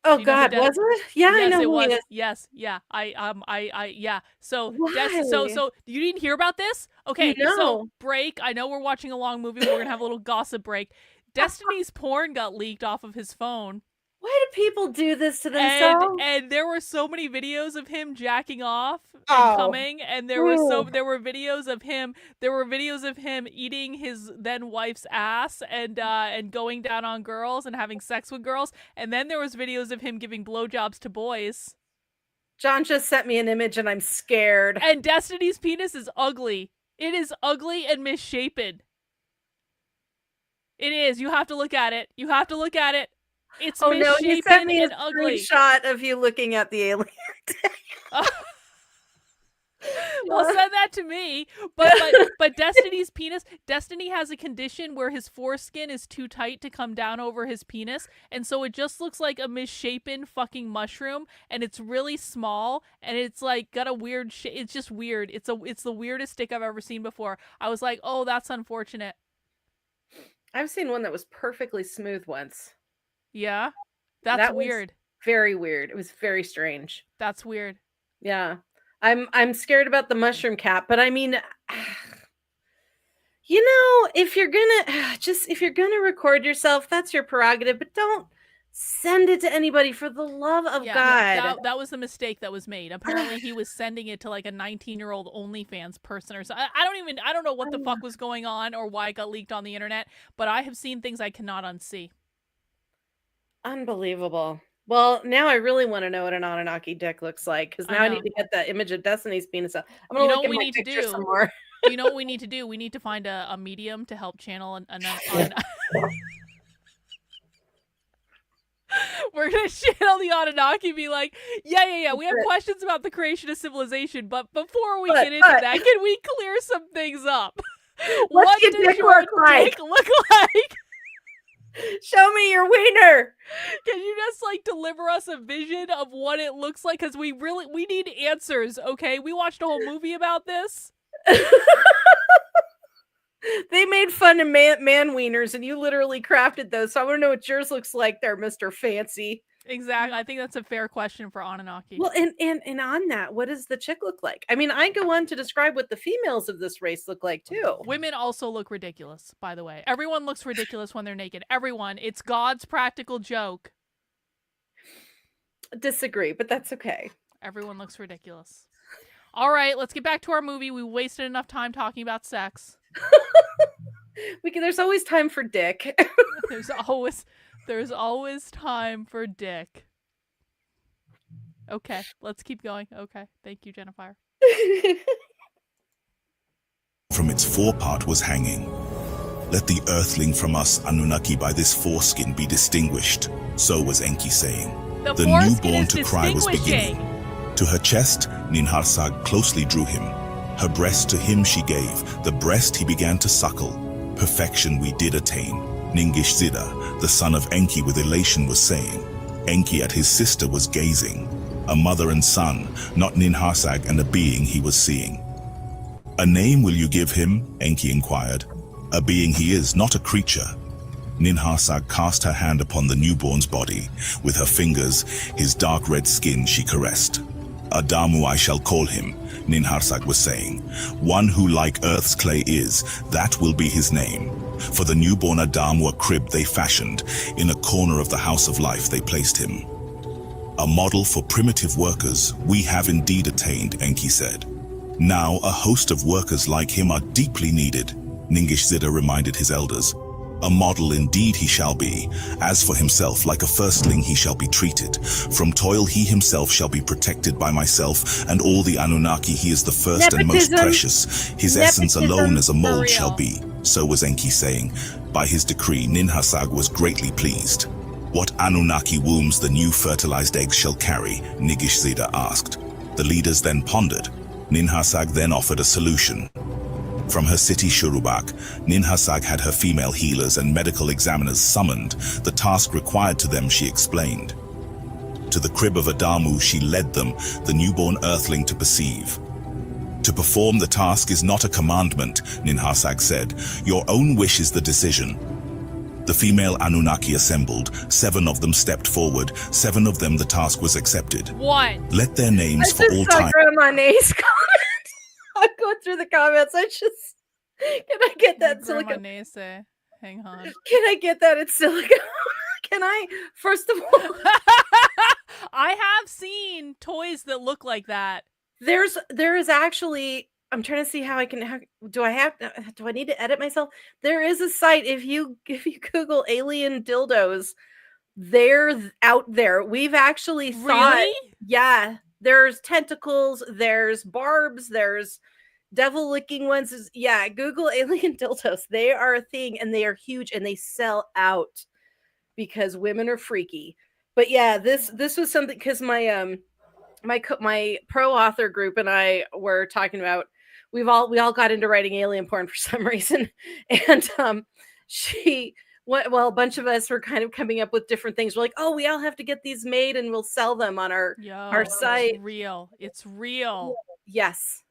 Oh Do you know who God, was it? Yeah, I Yes, know it who was. he is. Yes, yeah. Yeah. So, Why? so you didn't hear about this? Okay, so No. break. I know we're watching a long movie. But we're gonna have a little gossip break. Destiny's porn got leaked off of his phone. Why do people do this to And themselves? and there were so many videos of him jacking off and Oh. coming, and there were videos of him eating his then wife's ass and going down on girls and having sex with girls, and then there was videos of him giving blowjobs to boys. John just sent me an image and I'm scared. And Destiny's penis is ugly. It is ugly and misshapen. It is. You have to look at it. You have to look at it. It's Oh no, you sent me a ugly. screenshot of you looking at the alien. Well, send that to me. But Destiny's penis, Destiny has a condition where his foreskin is too tight to come down over his penis, and so it just looks like a misshapen fucking mushroom, and it's really small, and it's like got a weird it's just weird. It's the weirdest dick I've ever seen before. I was like, "Oh, that's unfortunate." I've seen one that was perfectly smooth once. Yeah. That's weird. Very weird. It was very strange. That's weird. Yeah. I'm scared about the mushroom cap, but I mean, you know, if you're gonna record yourself, that's your prerogative, but don't send it to anybody for the love of God. That was the mistake that was made. Apparently he was sending it to like a 19-year-old OnlyFans person or something. I don't know what the fuck was going on or why it got leaked on the internet, but I have seen things I cannot unsee. Unbelievable. Well, now I really want to know what an Anunnaki dick looks like, because now I need to get that image of Destiny's penis up. I'm gonna look at my picture some more. You know what we need to do? We need to find a medium to help channel We're gonna channel the Anunnaki, be like, yeah. We have questions about the creation of civilization, but before we get into that, can we clear some things up? What does your dick look like? Show me your wiener. Can you just like deliver us a vision of what it looks like? Because we need answers. Okay, we watched a whole movie about this. They made fun of man wieners, and you literally crafted those. So I want to know what yours looks like, there, Mr. Fancy. Exactly. I think that's a fair question for Anunnaki. Well, and on that, what does the chick look like? I mean, I go on to describe what the females of this race look like too. Women also look ridiculous, by the way. Everyone looks ridiculous when they're naked. Everyone. It's God's practical joke. Disagree, but that's okay. Everyone looks ridiculous. All right, let's get back to our movie. We wasted enough time talking about sex. There's always time for dick. There's always time for dick. Okay, let's keep going. Okay, thank you, Jennifer. From its forepart was hanging. Let the earthling from us Anunnaki by this foreskin be distinguished. So was Enki saying. The newborn to cry was beginning. To her chest, Ninharsag closely drew him. Her breast to him she gave. The breast he began to suckle. Perfection we did attain. Ningish Zida, the son of Enki with elation was saying. Enki at his sister was gazing. A mother and son, not Ninharsag and a being he was seeing. A name will you give him? Enki inquired. A being he is, not a creature. Ninharsag cast her hand upon the newborn's body. With her fingers, his dark red skin she caressed. Adamu I shall call him, Ninharsag was saying. One who like earth's clay is, that will be his name. For the newborn Adamu a crib they fashioned. In a corner of the house of life they placed him. A model for primitive workers we have indeed attained, Enki said. Now a host of workers like him are deeply needed, Ningish Zida reminded his elders. A model indeed he shall be. As for himself, like a firstling he shall be treated. From toil he himself shall be protected by myself, and all the Anunnaki he is the first and most precious. His essence alone as a mold shall be. So was Enki saying. By his decree, Ninharsag was greatly pleased. What Anunnaki wombs the new fertilized eggs shall carry? Ningish Zida asked. The leaders then pondered. Ninharsag then offered a solution. From her city Shurubak, Ninharsag had her female healers and medical examiners summoned. The task required to them she explained. To the crib of Adamu she led them, the newborn earthling to perceive. To perform the task is not a commandment, Ninharsag said. Your own wish is the decision. The female Anunnaki assembled. 7 of them stepped forward. 7 of them the task was accepted. What? Let their names I for all just saw time. Grandma Nay's comment. I'm going through the comments. Can I get that Grandma silicone? Nase. Hang on. Can I get that in silicone? Can I? First of all, I have seen toys that look like that. there is actually. I'm trying to see how I can. Do I need to edit myself? There is a site. If you Google alien dildos, they're out there. We've actually thought. Really? Yeah, there's tentacles. There's barbs. There's devil licking ones. Yeah, Google alien dildos. They are a thing, and they are huge, and they sell out because women are freaky. But yeah, this was something because my my pro author group and I were talking about. We all got into writing alien porn for some reason, and a bunch of us were kind of coming up with different things. We're like, oh, we all have to get these made, and we'll sell them on our site. It's real. It's real. Yes.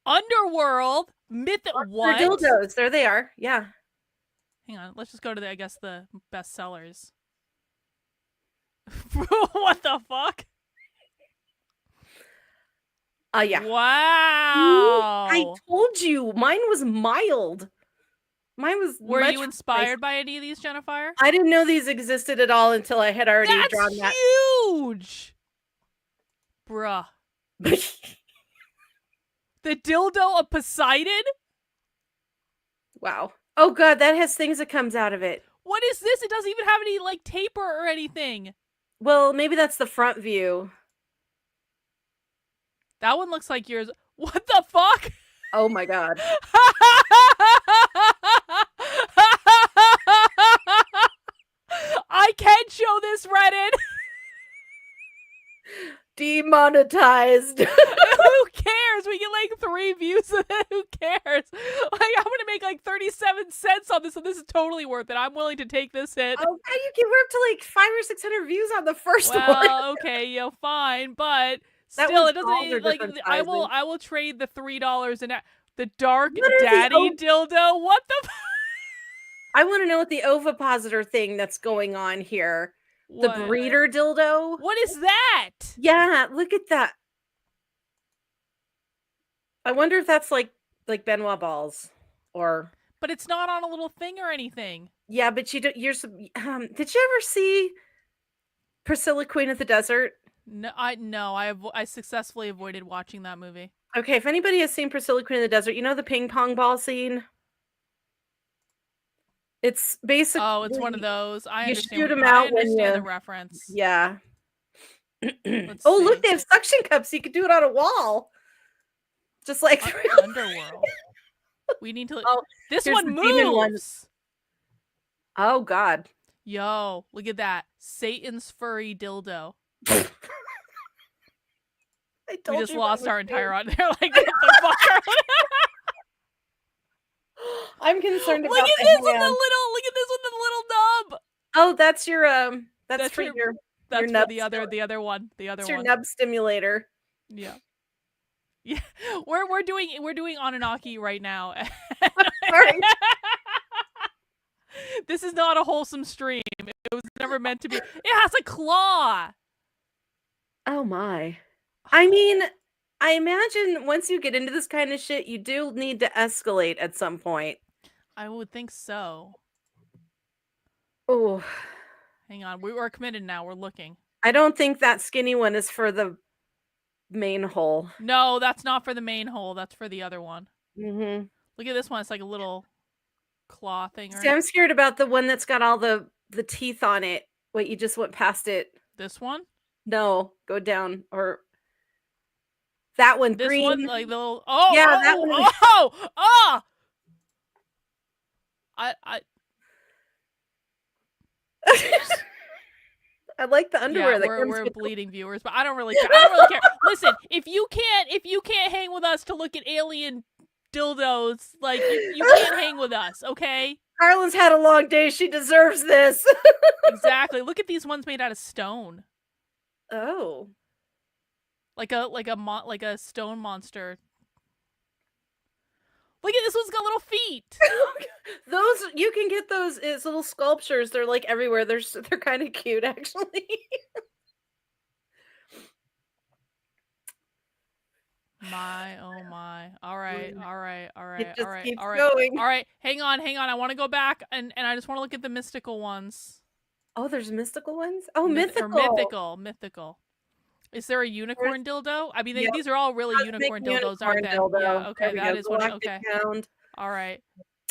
Underworld myth. What? They're dildos. There they are. Yeah. Hang on. Let's just go to the best sellers. What the fuck? Yeah. Wow. I told you, mine was mild. Mine was. Were you inspired by any of these, Jennifer? I didn't know these existed at all until I had already drawn that. Huge, bruh. The dildo of Poseidon? Wow. Oh god, that has things that comes out of it. What is this? It doesn't even have any like taper or anything. Well, maybe that's the front view. That one looks like yours. What the fuck? Oh my god. I can show this, Reddit. Demonetized. Who cares? We get like 3 views of it. Who cares? Like, I'm gonna make like 37 cents on this, so this is totally worth it. I'm willing to take this hit. Oh, God, we're up to like 500 or 600 views on the first one. Well, okay, yeah, fine, but still, it doesn't like. I will trade the $3 and the dark daddy dildo. What the? I want to know what the ovipositor thing that's going on here. The breeder dildo. What is that? Yeah, look at that. I wonder if that's like Benoit balls or. But it's not on a little thing or anything. Yeah, but did you ever see Priscilla, Queen of the Desert? No, I successfully avoided watching that movie. Okay, if anybody has seen Priscilla, Queen of the Desert, you know the ping pong ball scene. It's basically it's one of those. I understand. Shoot them out when the reference. Yeah. Oh, look, they have suction cups. You could do it on a wall, just like Underworld. We need to. Oh, this one moves. Oh God. Yo, look at that. Satan's furry dildo. We just lost our entire on there. Like, what the fuck? I'm concerned about look at this with the little nub. Oh, that's your that's for your nub the other one. It's your nub stimulator. Yeah. Yeah. We're doing Anunnaki right now. Sorry. This is not a wholesome stream. It was never meant to be. It has a claw. Oh my. I mean, I imagine once you get into this kind of shit, you do need to escalate at some point. I would think so. Oh. Hang on. We are committed now. We're looking. I don't think that skinny one is for the main hole. No, that's not for the main hole. That's for the other one. Mm-hmm. Look at this one. It's like a little claw thing. See, I'm scared about the one that's got all the teeth on it. Wait, you just went past it. This one? No, go down. Or that one, this green. One, like the little. Oh, yeah, that one. Oh. I like the underwear. Yeah, that we're bleeding viewers, but I don't really care. I don't really care. Listen, if you can't hang with us to look at alien dildos, like you can't hang with us, okay? Carlin's had a long day. She deserves this. Exactly. Look at these ones made out of stone. Oh. Like a stone monster. Look at this one's got little feet. Those you can get those as little sculptures. They're like everywhere. They're kind of cute, actually. My, oh my. All right, all right, all right, It just all right, keeps all right. going. All right, hang on. I want to go back and I just want to look at the mystical ones. Oh, there's mystical ones. Oh, Or mythical. mythical. Is there a unicorn dildo? I mean, Yep. these are all really Cosmic unicorn dildos, aren't they? dildo. Yeah, There okay, we that go. is what. Galactic Okay, Hound. all right.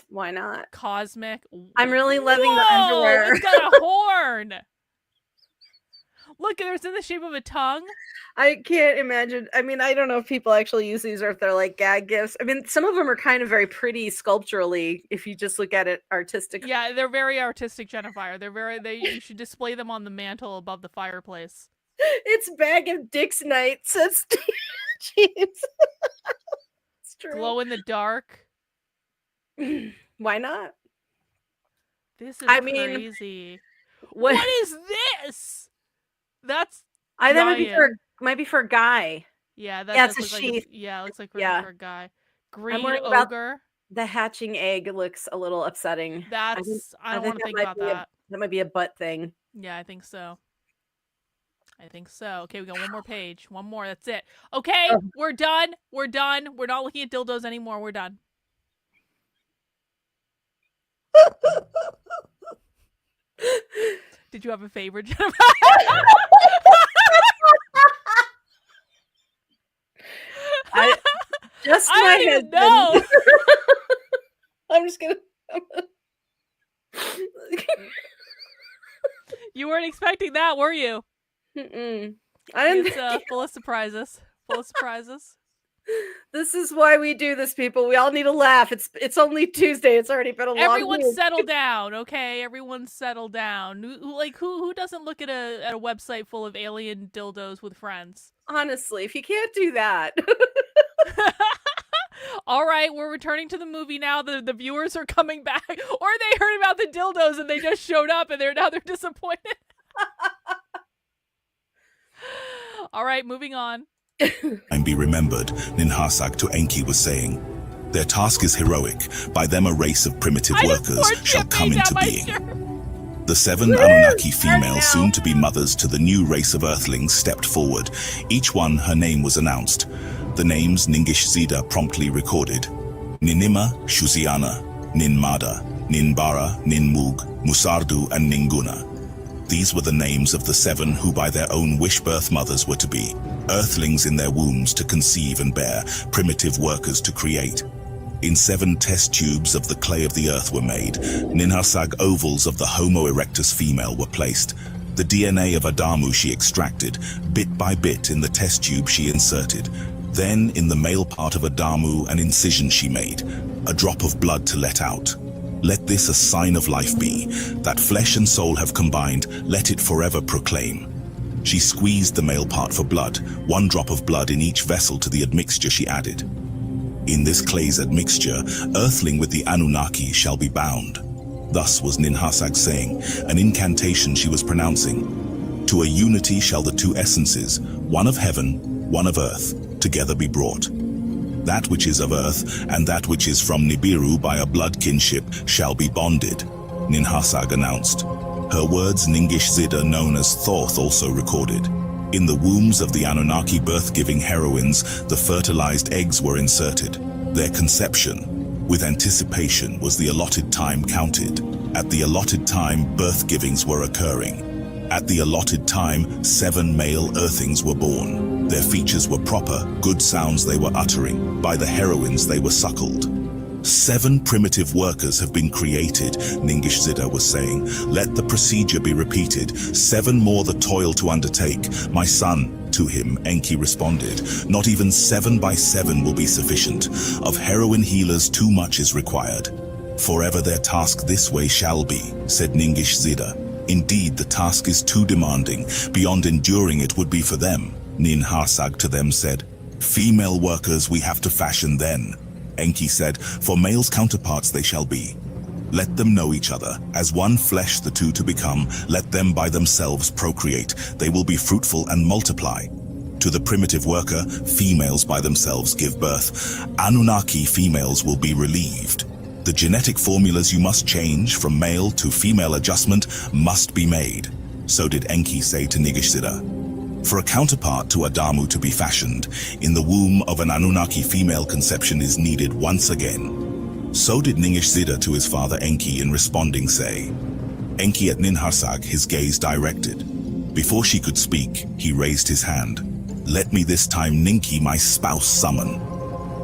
Why not? Cosmic. I'm really loving the Whoa, underwear. it's got a horn. Look, there's in the shape of a tongue. I can't imagine. I mean, I don't know if people actually use these or if they're like gag gifts. I mean, some of them are kind of very pretty sculpturally if you just look at it artistically. Yeah, they're very artistic, Jennifer. You should display them on the mantle above the fireplace. It's Bag of Dicks Night, says Jeez. It's true. Glow in the dark. Why not? This is crazy. What is this? That might be for a guy. Yeah, It's a looks like sheath. it looks like Yeah. for a guy. Green worried about ogre. The hatching egg looks a little upsetting. I don't want to think about that. That might be a butt thing. Yeah, I think so. Okay, we got one more page. One more. That's it. Okay, we're done. We're not looking at dildos anymore. We're done. Did you have a favorite, Jennifer? I don't even know. I'm just gonna. You weren't expecting that, were you? Mm-mm. I didn't. It's full of surprises. This is why we do this, people. We all need a laugh. It's only Tuesday. It's already been a long Everyone week. settle down, okay? Everyone settle down. Who doesn't look at a website full of alien dildos with friends? Honestly, if you can't do that. All right, we're returning to the movie now. The viewers are coming back, or they heard about the dildos and they just showed up and they're disappointed. All right, moving on. And be remembered, Ninharsag to Enki was saying, their task is heroic. By them a race of primitive workers shall come into being. The 7 Anunnaki females, soon to be mothers to the new race of Earthlings, stepped forward. Each one, her name was announced. The names Ningish Zida promptly recorded. Ninima, Shuziana, Ninmada, Ninbara, Ninmug, Musardu, and Ninguna. These were the names of the 7 who by their own wish-birth mothers were to be. Earthlings in their wombs to conceive and bear, primitive workers to create. In 7 test tubes of the clay of the earth were made. Ninharsag ovals of the Homo erectus female were placed. The DNA of Adamu she extracted, bit by bit in the test tube she inserted. Then in the male part of Adamu an incision she made, a drop of blood to let out. Let this a sign of life be, that flesh and soul have combined, let it forever proclaim. She squeezed the male part for blood, 1 drop of blood in each vessel to the admixture she added. In this clay's admixture, Earthling with the Anunnaki shall be bound. Thus was Ninharsag saying, an incantation she was pronouncing. To a unity shall the 2 essences, one of heaven, one of earth, together be brought. That which is of earth, and that which is from Nibiru by a blood kinship, shall be bonded, Ninharsag announced. Her words Ningish Zida, known as Thoth, also recorded. In the wombs of the Anunnaki birth-giving heroines, the fertilized eggs were inserted. Their conception, with anticipation, was the allotted time counted. At the allotted time, birth-givings were occurring. At the allotted time, 7 male earthlings were born. Their features were proper, good sounds they were uttering. By the heroines they were suckled. 7 primitive workers have been created, Ningish Zida was saying. Let the procedure be repeated. 7 more the toil to undertake. My son, to him, Enki responded. Not even 7 by 7 will be sufficient. Of heroine healers too much is required. Forever their task this way shall be, said Ningish Zida. Indeed, the task is too demanding. Beyond enduring it would be for them. Ninharsag to them said, female workers we have to fashion then. Enki said, for males counterparts they shall be. Let them know each other. As one flesh the 2 to become, let them by themselves procreate. They will be fruitful and multiply. To the primitive worker, females by themselves give birth. Anunnaki females will be relieved. The genetic formulas you must change from male to female adjustment must be made. So did Enki say to Ningishzida. For a counterpart to Adamu to be fashioned, in the womb of an Anunnaki female conception is needed once again. So did Ningishzida to his father Enki in responding say. Enki at Ninhursag his gaze directed. Before she could speak, he raised his hand. Let me this time Ninki my spouse summon.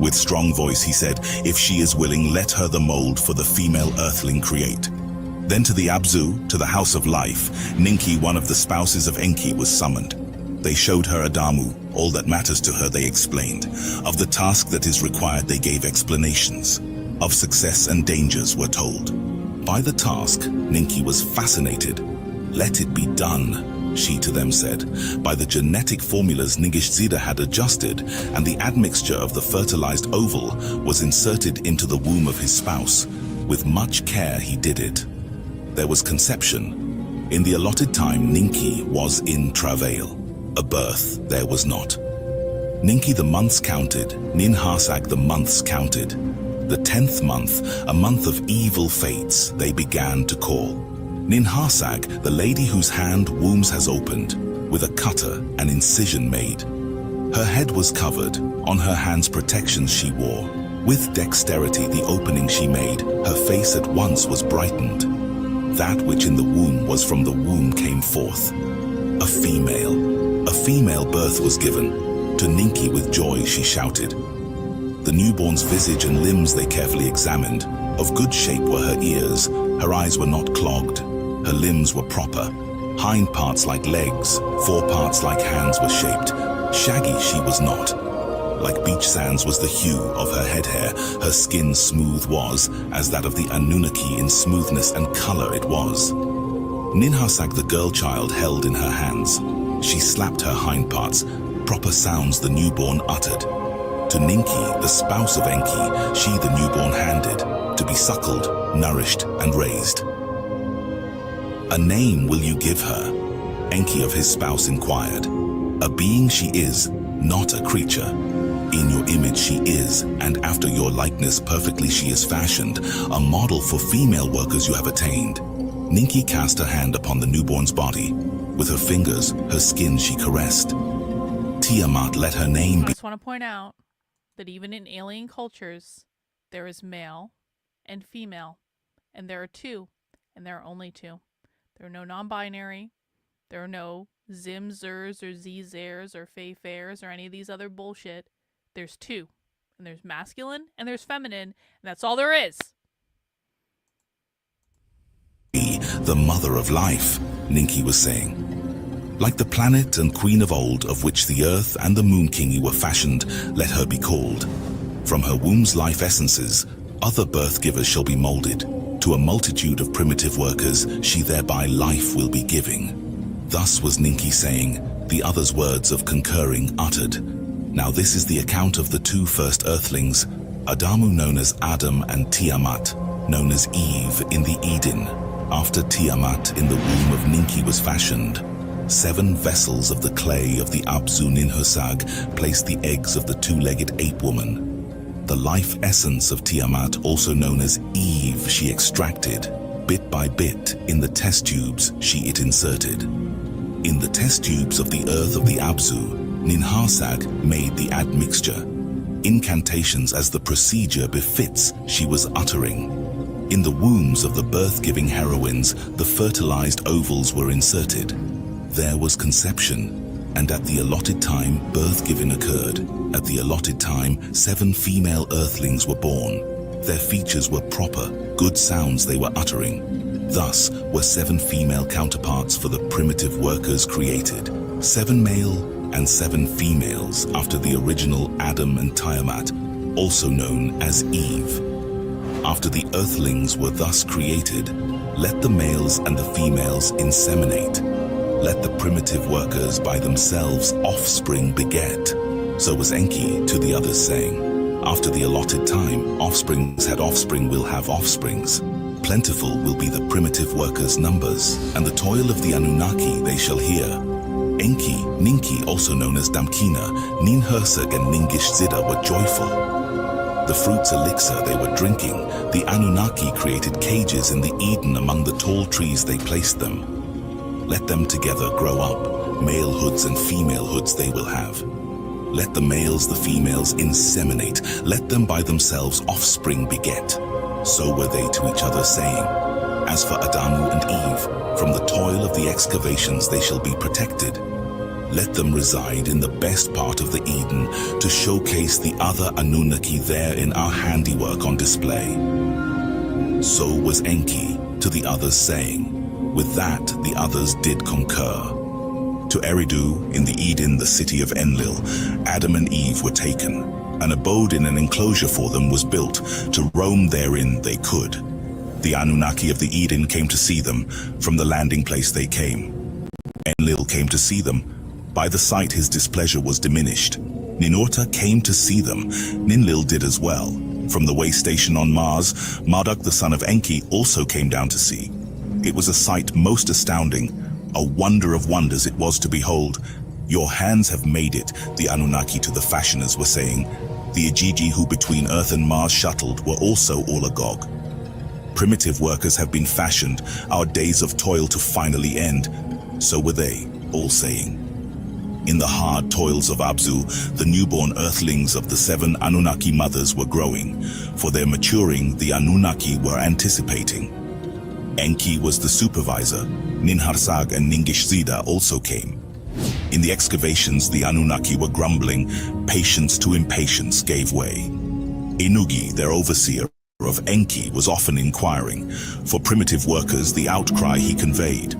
With strong voice he said, if she is willing, let her the mold for the female earthling create. Then to the Abzu, to the house of life, Ninki, one of the spouses of Enki, was summoned. They showed her Adamu, all that matters to her they explained. Of the task that is required they gave explanations. Of success and dangers were told. By the task, Ninki was fascinated. Let it be done, she to them said. By the genetic formulas Ningishzida had adjusted, and the admixture of the fertilized oval was inserted into the womb of his spouse. With much care he did it. There was conception. In the allotted time, Ninki was in travail. A birth there was not. Ninki the months counted, Ninhursag the months counted. The 10th month, a month of evil fates, they began to call. Ninhursag, the lady whose hand wombs has opened, with a cutter and incision made. Her head was covered, on her hands protections she wore. With dexterity the opening she made, her face at once was brightened. That which in the womb was from the womb came forth. A female birth was given. To Ninki with joy she shouted. The newborn's visage and limbs they carefully examined. Of good shape were her ears, her eyes were not clogged, her limbs were proper. Hind parts like legs, fore parts like hands were shaped. Shaggy she was not. Like beach sands was the hue of her head hair, her skin smooth was, as that of the Anunnaki in smoothness and color it was. Ninhursag the girl child held in her hands. She slapped her hind parts, proper sounds the newborn uttered. To Ninki, the spouse of Enki, she the newborn handed, to be suckled, nourished, and raised. A name will you give her? Enki of his spouse inquired. A being she is, not a creature. In your image she is, and after your likeness perfectly she is fashioned, a model for female workers you have attained. Ninki cast her hand upon the newborn's body. With her fingers, her skin she caressed. Tiamat let her name I be. just want to point out that even in alien cultures, there is male and female, and there are two, and there are only two. There are no non-binary, there are no Zim-Zers or Z-Zers or Fey-Fairs or any of these other bullshit. There's two, and there's masculine and there's feminine, and that's all there is. The mother of life, Ninki was saying. Like the planet and queen of old, of which the earth and the moon kingi were fashioned, let her be called. From her womb's life essences, other birth givers shall be molded. To a multitude of primitive workers, she thereby life will be giving. Thus was Ninki saying, the other's words of concurring uttered. Now this is the account of the two first earthlings, Adamu known as Adam and Tiamat, known as Eve in the Eden. After Tiamat in the womb of Ninki was fashioned, 7 vessels of the clay of the Abzu Ninhursag placed the eggs of the two-legged ape woman. The life essence of Tiamat, also known as Eve, she extracted. Bit by bit, in the test tubes she it inserted. In the test tubes of the earth of the Abzu, Ninhursag made the admixture. Incantations as the procedure befits she was uttering. In the wombs of the birth-giving heroines, the fertilized ovals were inserted. There was conception, and at the allotted time, birth-giving occurred. At the allotted time, 7 female earthlings were born. Their features were proper, good sounds they were uttering. Thus were 7 female counterparts for the primitive workers created. 7 male and 7 females after the original Adam and Tiamat, also known as Eve. After the earthlings were thus created, let the males and the females inseminate. Let the primitive workers by themselves offspring beget. So was Enki to the others saying, after the allotted time, offsprings had offspring will have offsprings. Plentiful will be the primitive workers' numbers, and the toil of the Anunnaki they shall hear. Enki, Ninki, also known as Damkina, Ninhursag and Ningishzida were joyful. The fruit's elixir they were drinking, the Anunnaki created cages in the Eden among the tall trees they placed them. Let them together grow up, malehoods and femalehoods they will have. Let the males the females inseminate, let them by themselves offspring beget. So were they to each other saying, as for Adamu and Eve, from the toil of the excavations they shall be protected. Let them reside in the best part of the Eden to showcase the other Anunnaki there in our handiwork on display. So was Enki to the others saying, with that the others did concur. To Eridu, in the Eden, the city of Enlil, Adam and Eve were taken. An abode in an enclosure for them was built, to roam therein they could. The Anunnaki of the Eden came to see them, from the landing place they came. Enlil came to see them. By the sight his displeasure was diminished. Ninurta came to see them. Ninlil did as well. From the waystation on Mars, Marduk the son of Enki also came down to see. It was a sight most astounding. A wonder of wonders it was to behold. Your hands have made it, the Anunnaki to the fashioners were saying. The Igigi who between Earth and Mars shuttled were also all agog. Primitive workers have been fashioned, our days of toil to finally end. So were they, all saying. In the hard toils of Abzu, the newborn earthlings of the 7 Anunnaki mothers were growing. For their maturing, the Anunnaki were anticipating. Enki was the supervisor. Ninharsag and Ningishzida also came. In the excavations, the Anunnaki were grumbling. Patience to impatience gave way. Inugi, their overseer of Enki, was often inquiring. For primitive workers, the outcry he conveyed.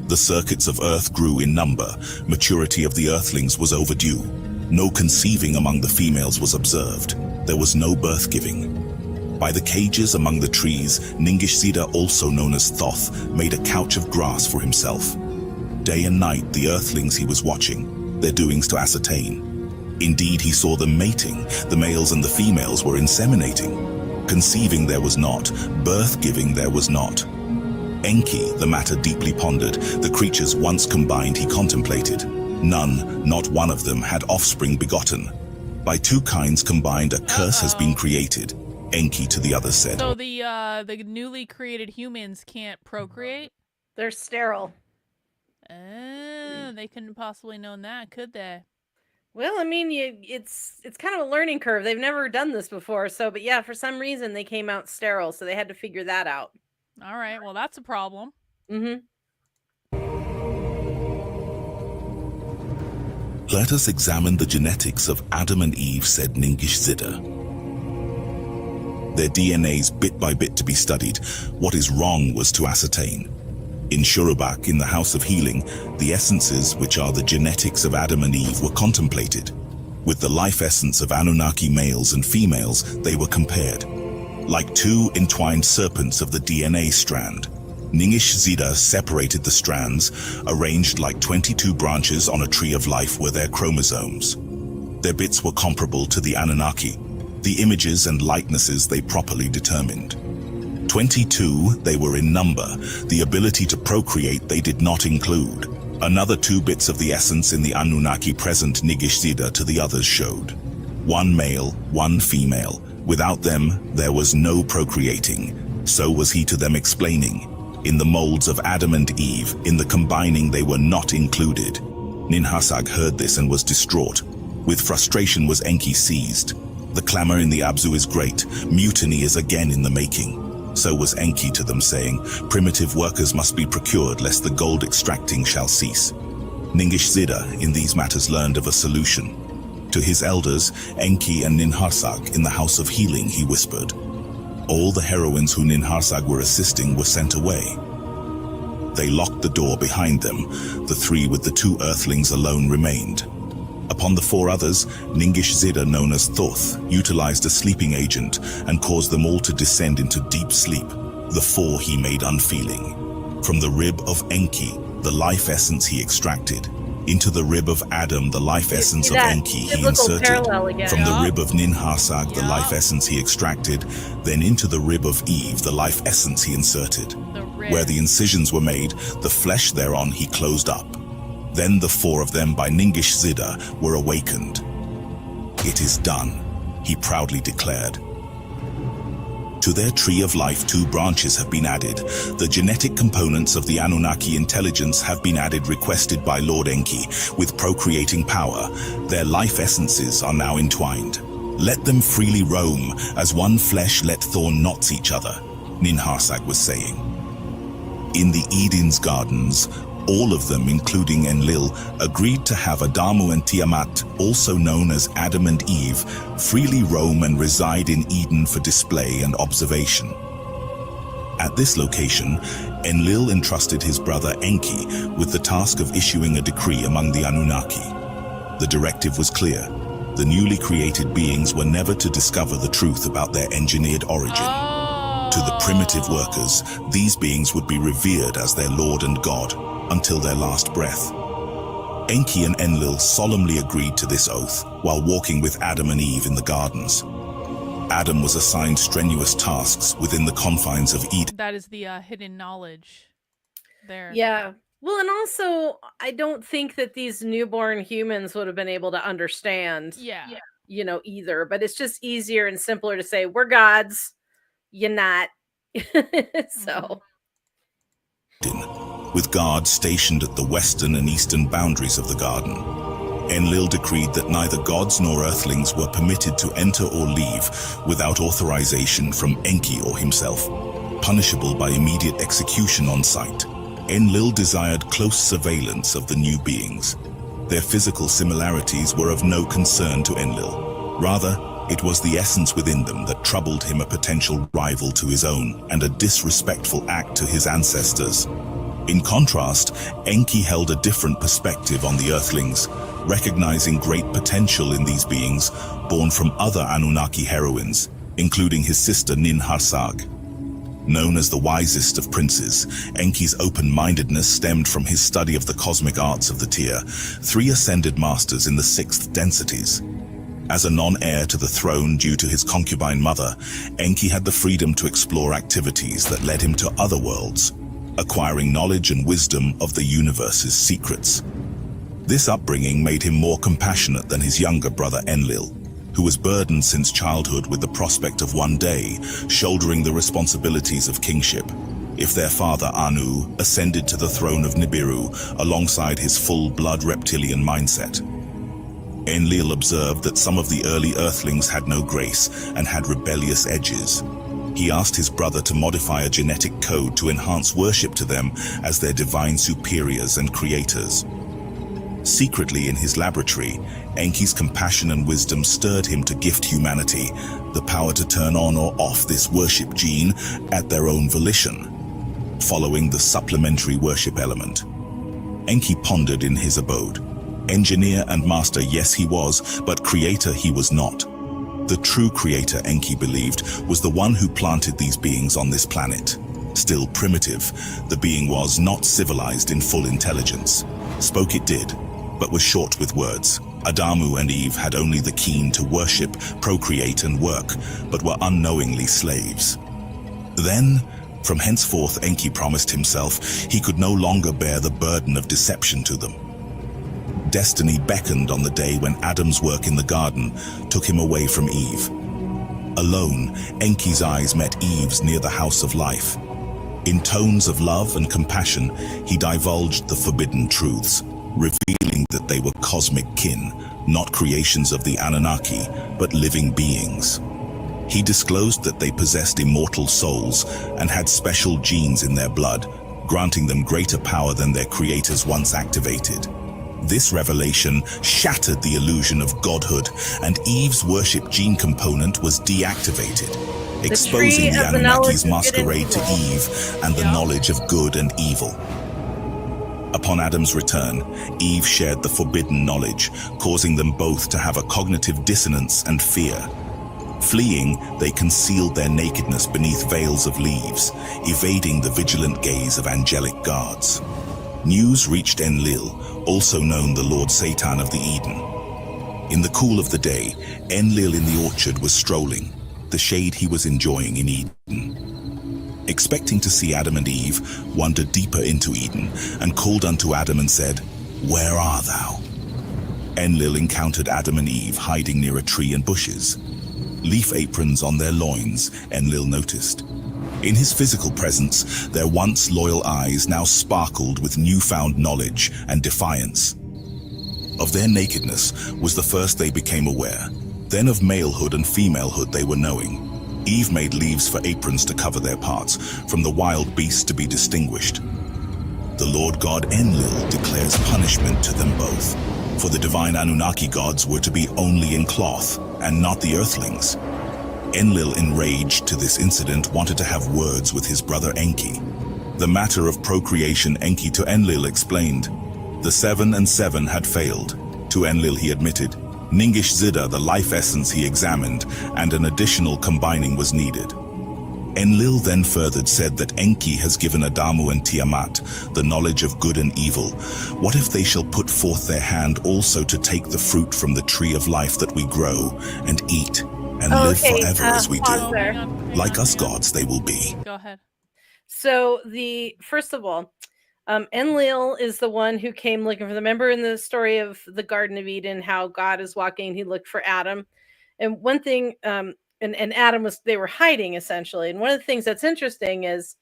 The circuits of Earth grew in number. Maturity of the earthlings was overdue. No conceiving among the females was observed. There was no birth-giving. By the cages among the trees, Ningishzida, also known as Thoth, made a couch of grass for himself. Day and night, the earthlings he was watching, their doings to ascertain. Indeed, he saw them mating. The males and the females were inseminating. Conceiving there was not. Birth-giving there was not. Enki, the matter deeply pondered. The creatures once combined he contemplated. None, not one of them, had offspring begotten. By 2 kinds combined, a curse has been created. Enki to the others said. So the newly created humans can't procreate? They're sterile. Oh, they couldn't possibly known that, could they? Well, I mean, it's kind of a learning curve. They've never done this before. So, but yeah, for some reason they came out sterile. So they had to figure that out. All right, well, that's a problem. Mm-hmm. Let us examine the genetics of Adam and Eve, said Ningishzida. Their DNAs bit by bit to be studied. What is wrong was to ascertain. In Shurubak, in the House of Healing, the essences, which are the genetics of Adam and Eve, were contemplated. With the life essence of Anunnaki males and females, they were compared. Like 2 entwined serpents of the DNA strand, Ningishzida separated the strands. Arranged like 22 branches on a tree of life were their chromosomes. Their bits were comparable to the Anunnaki, the images and likenesses they properly determined. 22 they were in number. The ability to procreate they did not include. Another 2 bits of the essence in the Anunnaki present Ningishzida to the others showed. 1 male, 1 female. Without them, there was no procreating. So was he to them explaining. In the molds of Adam and Eve, in the combining they were not included. Ninharsag heard this and was distraught. With frustration was Enki seized. The clamor in the Abzu is great. Mutiny is again in the making. So was Enki to them saying, primitive workers must be procured lest the gold extracting shall cease. Ningishzida in these matters learned of a solution. To his elders, Enki and Ninharsag, in the House of Healing, he whispered. All the heroines who Ninharsag were assisting were sent away. They locked the door behind them. The 3 with the 2 earthlings alone remained. Upon the 4 others, Ningishzida, known as Thoth, utilized a sleeping agent and caused them all to descend into deep sleep. The 4 he made unfeeling. From the rib of Enki, the life essence he extracted. Into the rib of Adam, the life essence of Enki he inserted. From the rib of Ninharsag, the life essence he extracted. Then into the rib of Eve, the life essence he inserted. Where the incisions were made, the flesh thereon he closed up. Then the 4 of them by Ningishzida were awakened. It is done, he proudly declared. To their tree of life, 2 branches have been added. The genetic components of the Anunnaki intelligence have been added, requested by Lord Enki, with procreating power. Their life essences are now entwined. Let them freely roam, as one flesh let thorn knots each other, Ninharsag was saying. In the Eden's gardens, all of them, including Enlil, agreed to have Adamu and Tiamat, also known as Adam and Eve, freely roam and reside in Eden for display and observation. At this location, Enlil entrusted his brother Enki with the task of issuing a decree among the Anunnaki. The directive was clear. The newly created beings were never to discover the truth about their engineered origin. To the primitive workers, these beings would be revered as their Lord and God until their last breath. Enki and Enlil solemnly agreed to this oath while walking with Adam and Eve in the gardens. Adam was assigned strenuous tasks within the confines of Eden. That is the hidden knowledge there. Yeah. Well, and also, I don't think that these newborn humans would have been able to understand, either. But it's just easier and simpler to say, we're gods, you're not. So. With guards stationed at the western and eastern boundaries of the garden. Enlil decreed that neither gods nor earthlings were permitted to enter or leave without authorization from Enki or himself, punishable by immediate execution on sight. Enlil desired close surveillance of the new beings. Their physical similarities were of no concern to Enlil. Rather, it was the essence within them that troubled him, a potential rival to his own and a disrespectful act to his ancestors. In contrast, Enki held a different perspective on the Earthlings, recognizing great potential in these beings born from other Anunnaki heroines, including his sister Ninharsag. Known as the wisest of princes, Enki's open-mindedness stemmed from his study of the cosmic arts of the Tier, 3 ascended masters in the 6th densities. As a non-heir to the throne due to his concubine mother, Enki had the freedom to explore activities that led him to other worlds, acquiring knowledge and wisdom of the universe's secrets. This upbringing made him more compassionate than his younger brother Enlil, who was burdened since childhood with the prospect of one day shouldering the responsibilities of kingship, if their father Anu ascended to the throne of Nibiru alongside his full-blood reptilian mindset. Enlil observed that some of the early Earthlings had no grace and had rebellious edges. He asked his brother to modify a genetic code to enhance worship to them as their divine superiors and creators. Secretly in his laboratory, Enki's compassion and wisdom stirred him to gift humanity the power to turn on or off this worship gene at their own volition, following the supplementary worship element. Enki pondered in his abode. Engineer and master, yes he was, but creator he was not. The true creator, Enki believed, was the one who planted these beings on this planet. Still primitive, the being was not civilized in full intelligence. Spoke it did, but was short with words. Adamu and Eve had only the keen to worship, procreate and work, but were unknowingly slaves. Then, from henceforth, Enki promised himself he could no longer bear the burden of deception to them. Destiny beckoned on the day when Adam's work in the garden took him away from Eve. Alone, Enki's eyes met Eve's near the House of Life. In tones of love and compassion, he divulged the forbidden truths, revealing that they were cosmic kin, not creations of the Anunnaki, but living beings. He disclosed that they possessed immortal souls and had special genes in their blood, granting them greater power than their creators once activated. This revelation shattered the illusion of godhood, and Eve's worship gene component was deactivated, exposing the Anunnaki's masquerade to Eve and the knowledge of good and evil. Upon Adam's return, Eve shared the forbidden knowledge, causing them both to have a cognitive dissonance and fear. Fleeing, they concealed their nakedness beneath veils of leaves, evading the vigilant gaze of angelic guards. News reached Enlil, also known the Lord Satan of the Eden. In the cool of the day, Enlil in the orchard was strolling, the shade he was enjoying in Eden. Expecting to see Adam and Eve, wandered deeper into Eden and called unto Adam and said, "Where art thou?" Enlil encountered Adam and Eve hiding near a tree and bushes. leaf aprons on their loins, Enlil noticed. In his physical presence, their once loyal eyes now sparkled with newfound knowledge and defiance. Of their nakedness was the first they became aware. Then of malehood and femalehood they were knowing. Eve made leaves for aprons to cover their parts, from the wild beasts to be distinguished. The Lord God Enlil declares punishment to them both, for the divine Anunnaki gods were to be only in cloth, and not the earthlings. Enlil, enraged to this incident, wanted to have words with his brother Enki. The matter of procreation Enki to Enlil explained. The 7 and 7 had failed. To Enlil he admitted. Ningish Zida, the life essence he examined, and an additional combining was needed. Enlil then furthered said that Enki has given Adamu and Tiamat the knowledge of good and evil. What if they shall put forth their hand also to take the fruit from the tree of life that we grow and eat and live forever as we do? Like us gods they will be. Go ahead. So first of all, Enlil is the one who came looking for them. Remember in the story of the Garden of Eden, how God is walking, he looked for Adam. And one thing, and Adam they were hiding essentially. And one of the things that's interesting is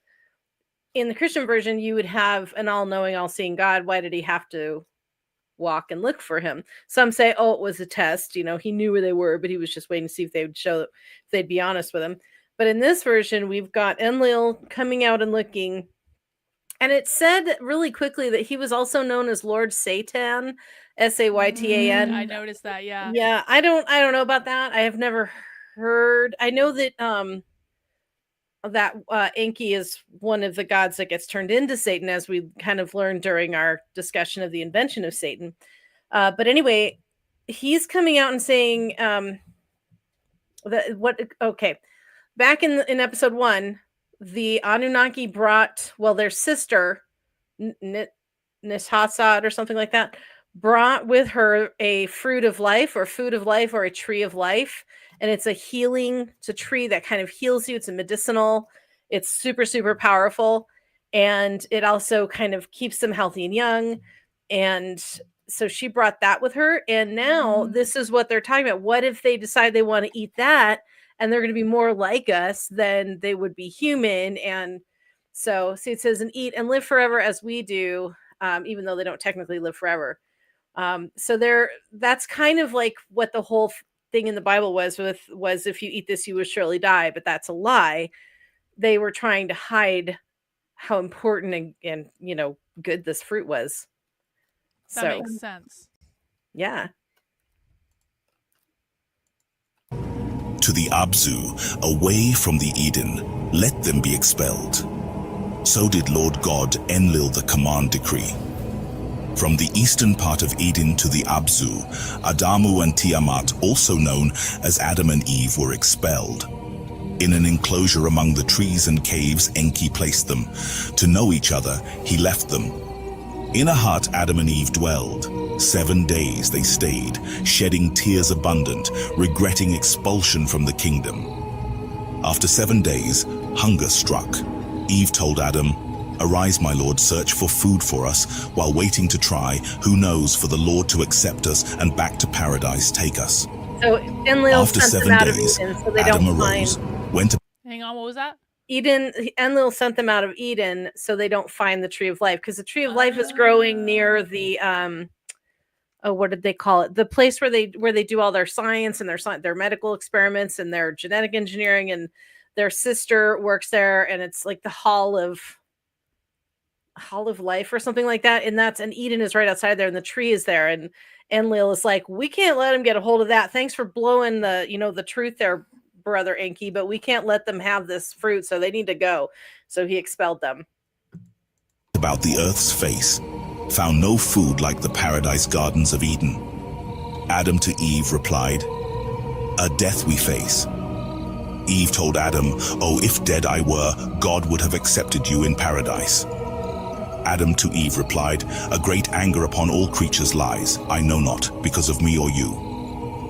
in the Christian version, you would have an all-knowing, all-seeing God. Why did he have to walk and look for him? Some say, oh, it was a test. You know, he knew where they were, but he was just waiting to see if they would if they'd be honest with him. But in this version, we've got Enlil coming out and looking. And it said really quickly that he was also known as Lord Satan, Satan. I noticed that, yeah. Yeah, I don't know about that. I have never heard. I know that Enki is one of the gods that gets turned into Satan, as we kind of learned during our discussion of the invention of Satan. But anyway, he's coming out and saying back in episode 1, the Anunnaki brought, their sister, Nishatsat or something like that, brought with her a fruit of life or food of life or a tree of life. And it's a tree that kind of heals you. It's a medicinal. It's super, super powerful. And it also kind of keeps them healthy and young. And so she brought that with her. And now this is what they're talking about. What if they decide they want to eat that and they're going to be more like us than they would be human? And so, see, it says, and eat and live forever as we do, even though they don't technically live forever. So that's kind of like what the whole thing in the Bible was if you eat this, you will surely die. But that's a lie. They were trying to hide how important and good this fruit was. That makes sense. Yeah. To the Abzu, away from the Eden, let them be expelled. So did Lord God Enlil the command decree. From the eastern part of Eden to the Abzu, Adamu and Tiamat, also known as Adam and Eve, were expelled. In an enclosure among the trees and caves, Enki placed them. To know each other, he left them. In a hut Adam and Eve dwelled. 7 days they stayed, shedding tears abundant, regretting expulsion from the kingdom. After 7 days, hunger struck. Eve told Adam, "Arise, my lord, search for food for us, while waiting to try, who knows, for the Lord to accept us and back to paradise take us." So Enlil After sent 7 them out of days, Eden, so they Adam don't arose, find went to Hang on, what was that? Enlil sent them out of Eden so they don't find the tree of life, because the tree of life is growing near the what did they call it? The place where they do all their science and their medical experiments and their genetic engineering, and their sister works there, and it's like the Hall of Life or something like that. And Eden is right outside there, and the tree is there. And Enlil is like, we can't let him get a hold of that. Thanks for blowing the truth there, brother Enki, but we can't let them have this fruit, so they need to go. So he expelled them. about the earth's face, found no food like the paradise gardens of Eden. Adam to Eve replied, "A death we face." Eve told Adam, "Oh, if dead I were, God would have accepted you in paradise." Adam to Eve replied, "A great anger upon all creatures lies. I know not, because of me or you."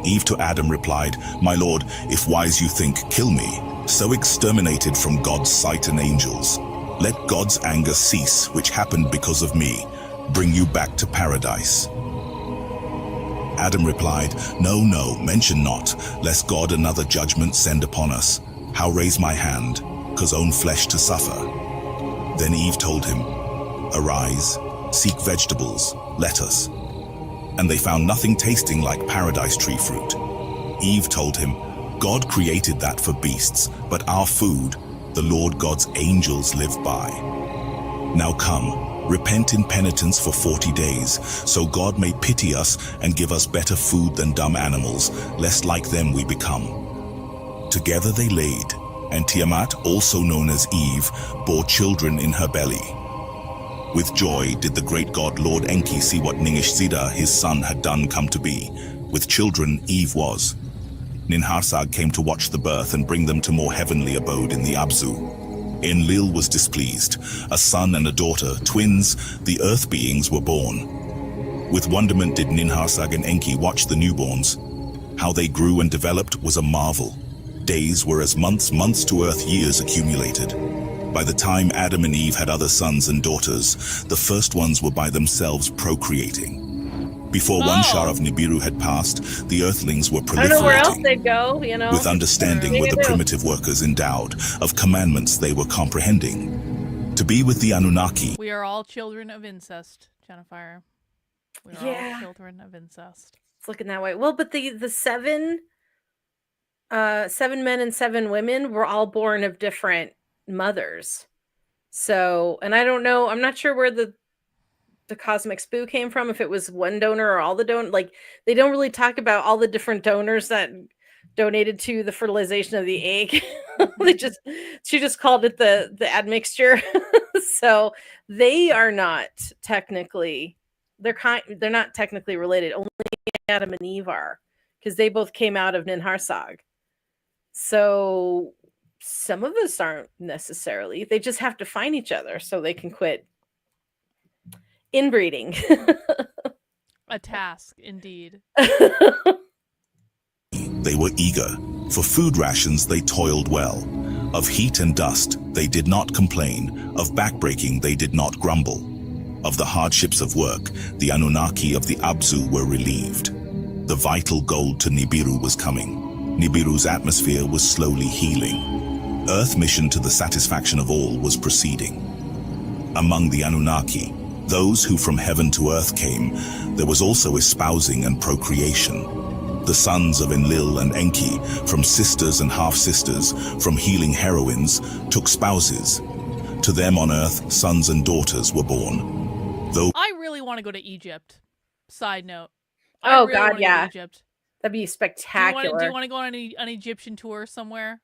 Eve to Adam replied, "My lord, if wise you think, kill me, so exterminated from God's sight and angels. Let God's anger cease, which happened because of me. Bring you back to paradise." Adam replied, No, no, mention not, lest God another judgment send upon us. How raise my hand, 'cause own flesh to suffer? Then Eve told him, Arise, seek vegetables, lettuce. And they found nothing tasting like paradise tree fruit. Eve told him, God created that for beasts, but our food, the Lord God's angels live by. Now come, repent in penitence for 40 days, so God may pity us and give us better food than dumb animals, lest like them we become. Together they laid, and Tiamat, also known as Eve, bore children in her belly. With joy did the great god Lord Enki see what Ningishzida, his son, had done come to be. With children Eve was. Ninharsag came to watch the birth and bring them to more heavenly abode in the Abzu. Enlil was displeased. A son and a daughter, twins, the earth beings, were born. With wonderment did Ninharsag and Enki watch the newborns. How they grew and developed was a marvel. Days were as months, months to earth years accumulated. By the time Adam and Eve had other sons and daughters, the first ones were by themselves procreating. Before one Shar of Nibiru had passed, the earthlings were proliferating. I don't know where else they'd go, you know. With understanding were the primitive workers endowed, of commandments they were comprehending. To be with the Anunnaki. We are all children of incest, Jennifer. We are all children of incest. It's looking that way. Well, but the seven men and 7 women were all born of different mothers. So, and I don't know, I'm not sure where the cosmic spoo came from, if it was one donor or all the like they don't really talk about all the different donors that donated to the fertilization of the egg. She just called it the admixture. So they are not technically, they're not technically related. Only Adam and Eve are, because they both came out of Ninharsag. So some of us aren't necessarily. They just have to find each other so they can quit inbreeding. A task, indeed. They were eager. For food rations they toiled well. Of heat and dust they did not complain. Of backbreaking they did not grumble. Of the hardships of work, the Anunnaki of the Abzu were relieved. The vital gold to Nibiru was coming. Nibiru's atmosphere was slowly healing. Earth mission to the satisfaction of all was proceeding. Among the Anunnaki, those who from heaven to earth came, there was also espousing and procreation. The sons of Enlil and Enki, from sisters and half-sisters, from healing heroines, took spouses. To them on earth, sons and daughters were born. Though I really want to go to Egypt. Side note. Oh, really God, yeah. Egypt. That'd be spectacular. Do you want to go on an Egyptian tour somewhere?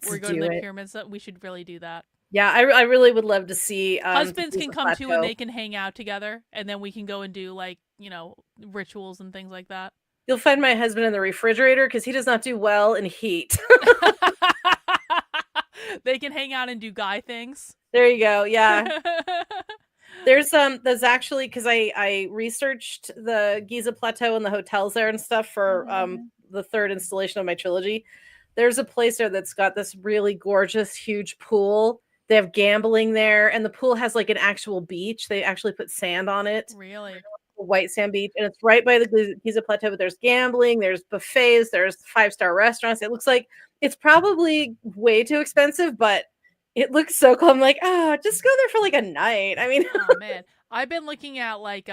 We're going to the pyramids. We should really do that. Yeah, I really would love to see. Husbands can come too, and they can hang out together, and then we can go and do, like, you know, rituals and things like that. You'll find my husband in the refrigerator because he does not do well in heat. They can hang out and do guy things. There you go. Yeah. There's actually, because I researched the Giza Plateau and the hotels there and stuff for the 3rd installation of my trilogy. There's a place there that's got this really gorgeous, huge pool. They have gambling there, and the pool has like an actual beach. They actually put sand on it. Really? A white sand beach, and it's right by the Giza Plateau. But there's gambling, there's buffets, there's 5-star restaurants. It looks like it's probably way too expensive, but it looks so cool. I'm like, just go there for like a night. I mean, oh man, I've been looking at like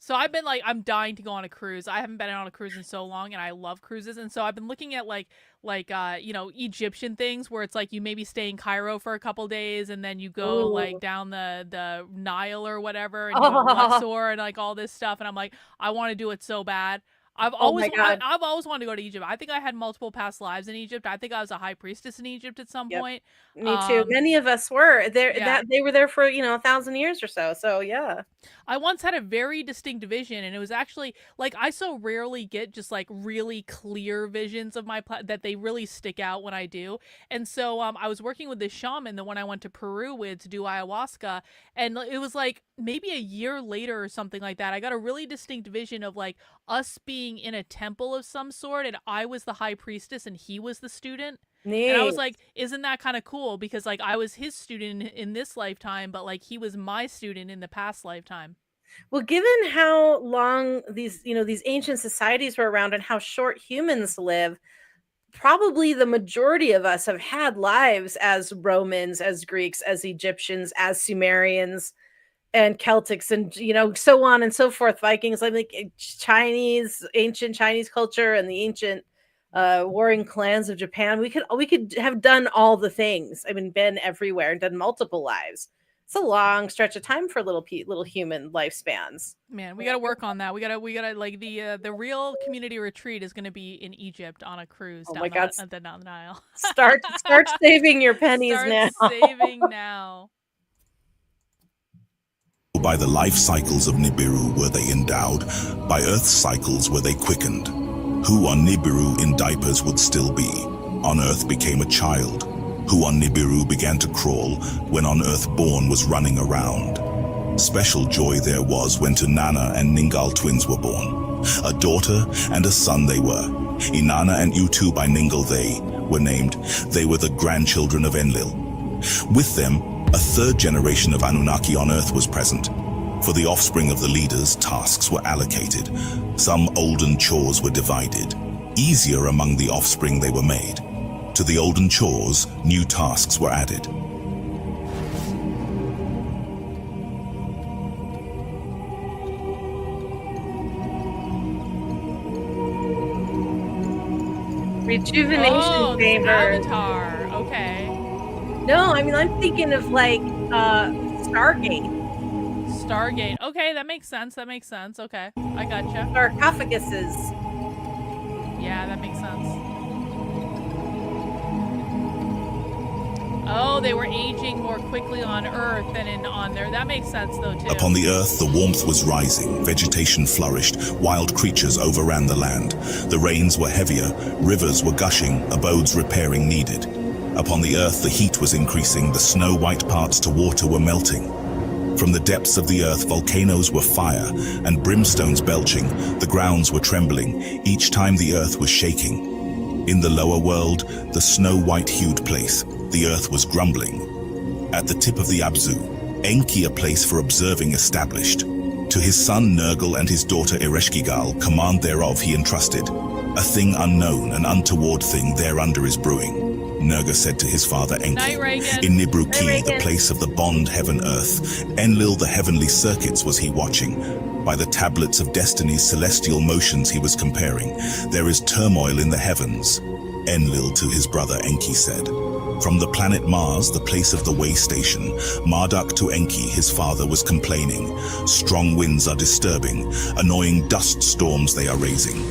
so I've been like, I'm dying to go on a cruise. I haven't been on a cruise in so long, and I love cruises. And so I've been looking at like you know, Egyptian things where it's like you maybe stay in Cairo for a couple days, and then you go like down the Nile or whatever, and do Luxor and like all this stuff. And I'm like, I want to do it so bad. I've always wanted to go to Egypt. I think I had multiple past lives in Egypt. I think I was a high priestess in Egypt at some point. Me too. Many of us were there. Yeah. They were there for 1,000 years or so. So yeah. I once had a very distinct vision, and it was actually like, I so rarely get just like really clear visions of my that they really stick out when I do. And so I was working with this shaman, the one I went to Peru with to do ayahuasca, and it was like maybe a year later or something like that, I got a really distinct vision of like us being in a temple of some sort, and I was the high priestess and he was the student. Neat. And I was like, isn't that kind of cool? Because like I was his student in this lifetime, but like he was my student in the past lifetime. Well, given how long these ancient societies were around and how short humans live, probably the majority of us have had lives as Romans, as Greeks, as Egyptians, as Sumerians and Celtics, and so on and so forth. Vikings, like Chinese, ancient Chinese culture, and the ancient warring clans of Japan. We could have done all the things. I mean, been everywhere and done multiple lives. It's a long stretch of time for little human lifespans. Man, we got to work on that. We got to like the real community retreat is going to be in Egypt on a cruise down the Nile. Start saving your pennies now. Saving now. By the life cycles of Nibiru were they endowed, by Earth cycles were they quickened. Who on Nibiru in diapers would still be, on Earth became a child. Who on Nibiru began to crawl, when on Earth born was running around. Special joy there was when Tunana and Ningal twins were born. A daughter and a son they were. Inanna and Utu by Ningal they were named. They were the grandchildren of Enlil. With them, a third generation of Anunnaki on Earth was present. For the offspring of the leaders, tasks were allocated. Some olden chores were divided. Easier among the offspring they were made. To the olden chores, new tasks were added. Rejuvenation favor. Avatar. Okay. No, I mean I'm thinking of like Stargate. Stargate. Okay, that makes sense. Okay, I gotcha. Sarcophaguses. Yeah, that makes sense. Oh, they were aging more quickly on Earth than on there. That makes sense, though, too. Upon the Earth, the warmth was rising, vegetation flourished, wild creatures overran the land. The rains were heavier, rivers were gushing, abodes repairing needed. Upon the Earth, the heat was increasing, the snow-white parts to water were melting. From the depths of the Earth, volcanoes were fire, and brimstones belching, the grounds were trembling, each time the Earth was shaking. In the lower world, the snow-white-hued place, the Earth was grumbling. At the tip of the Abzu, Enki a place for observing established. To his son Nergal and his daughter Ereshkigal, command thereof he entrusted. A thing unknown, an untoward thing thereunder is brewing. Nergal said to his father Enki, in Nibru-Ki, the place of the bond heaven-earth, Enlil the heavenly circuits was he watching. By the tablets of destiny's celestial motions he was comparing. There is turmoil in the heavens. Enlil to his brother Enki said. From the planet Mars, the place of the waystation, Marduk to Enki, his father, was complaining. Strong winds are disturbing, annoying dust storms they are raising.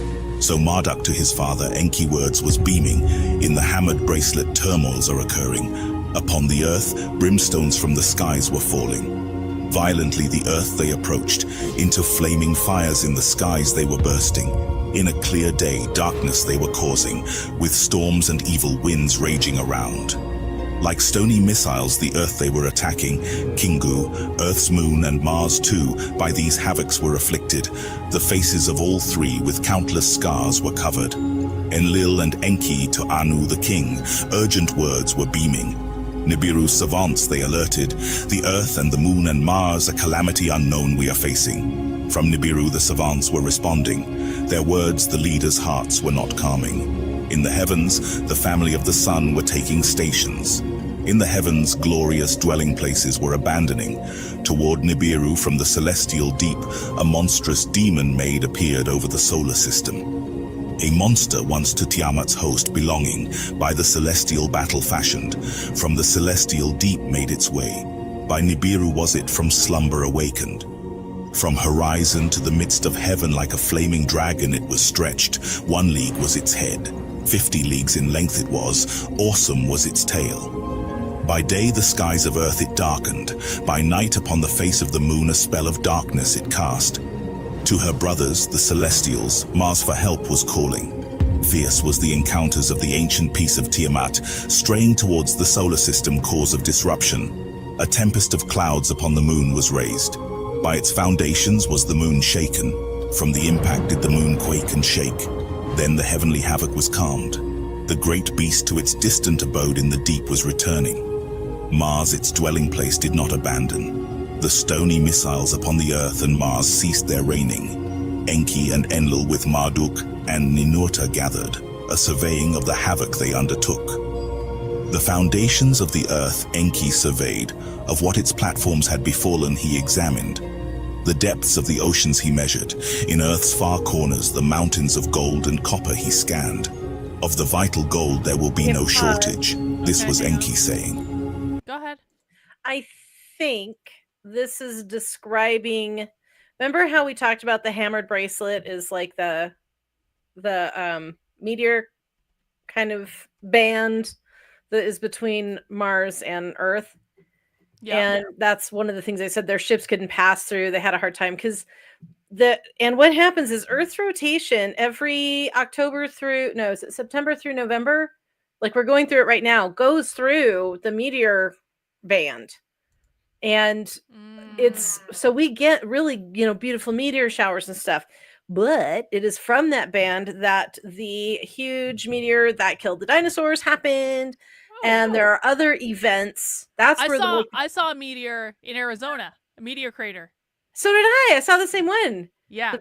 So Marduk to his father, Enki words was beaming. In the hammered bracelet, turmoils are occurring. Upon the earth, brimstones from the skies were falling. Violently the earth they approached. Into flaming fires in the skies they were bursting. In a clear day, darkness they were causing, with storms and evil winds raging around. Like stony missiles, the earth they were attacking. Kingu, Earth's moon, and Mars too, by these havocs were afflicted. The faces of all three with countless scars were covered. Enlil and Enki to Anu the king, urgent words were beaming. Nibiru's savants they alerted, the earth and the moon and Mars, a calamity unknown we are facing. From Nibiru the savants were responding, their words the leaders' hearts were not calming. In the heavens, the family of the sun were taking stations. In the heavens, glorious dwelling places were abandoning. Toward Nibiru from the celestial deep, a monstrous demon maid appeared over the solar system. A monster once to Tiamat's host belonging, by the celestial battle fashioned, from the celestial deep made its way. By Nibiru was it from slumber awakened. From horizon to the midst of heaven like a flaming dragon it was stretched. 1 league was its head, 50 leagues in length it was, awesome was its tail. By day the skies of earth it darkened, by night upon the face of the moon a spell of darkness it cast. To her brothers, the celestials, Mars for help was calling. Fierce was the encounters of the ancient piece of Tiamat, straying towards the solar system cause of disruption. A tempest of clouds upon the moon was raised. By its foundations was the moon shaken. From the impact did the moon quake and shake. Then the heavenly havoc was calmed. The great beast to its distant abode in the deep was returning. Mars its dwelling place did not abandon. The stony missiles upon the Earth and Mars ceased their raining. Enki and Enlil with Marduk and Ninurta gathered, a surveying of the havoc they undertook. The foundations of the Earth Enki surveyed, of what its platforms had befallen he examined. The depths of the oceans he measured, in Earth's far corners the mountains of gold and copper he scanned. Of the vital gold there will be no shortage, this was Enki saying. Go ahead. I think this is describing, remember how we talked about the hammered bracelet is like the meteor kind of band that is between Mars and Earth? Yeah. And that's one of the things they said their ships couldn't pass through. They had a hard time because and what happens is Earth's rotation every September through November, like we're going through it right now, goes through the meteor band. And it's so we get really, beautiful meteor showers and stuff. But it is from that band that the huge meteor that killed the dinosaurs happened. And there are other events. That's where I saw a meteor in Arizona, a meteor crater. So did I. I saw the same one. Yeah.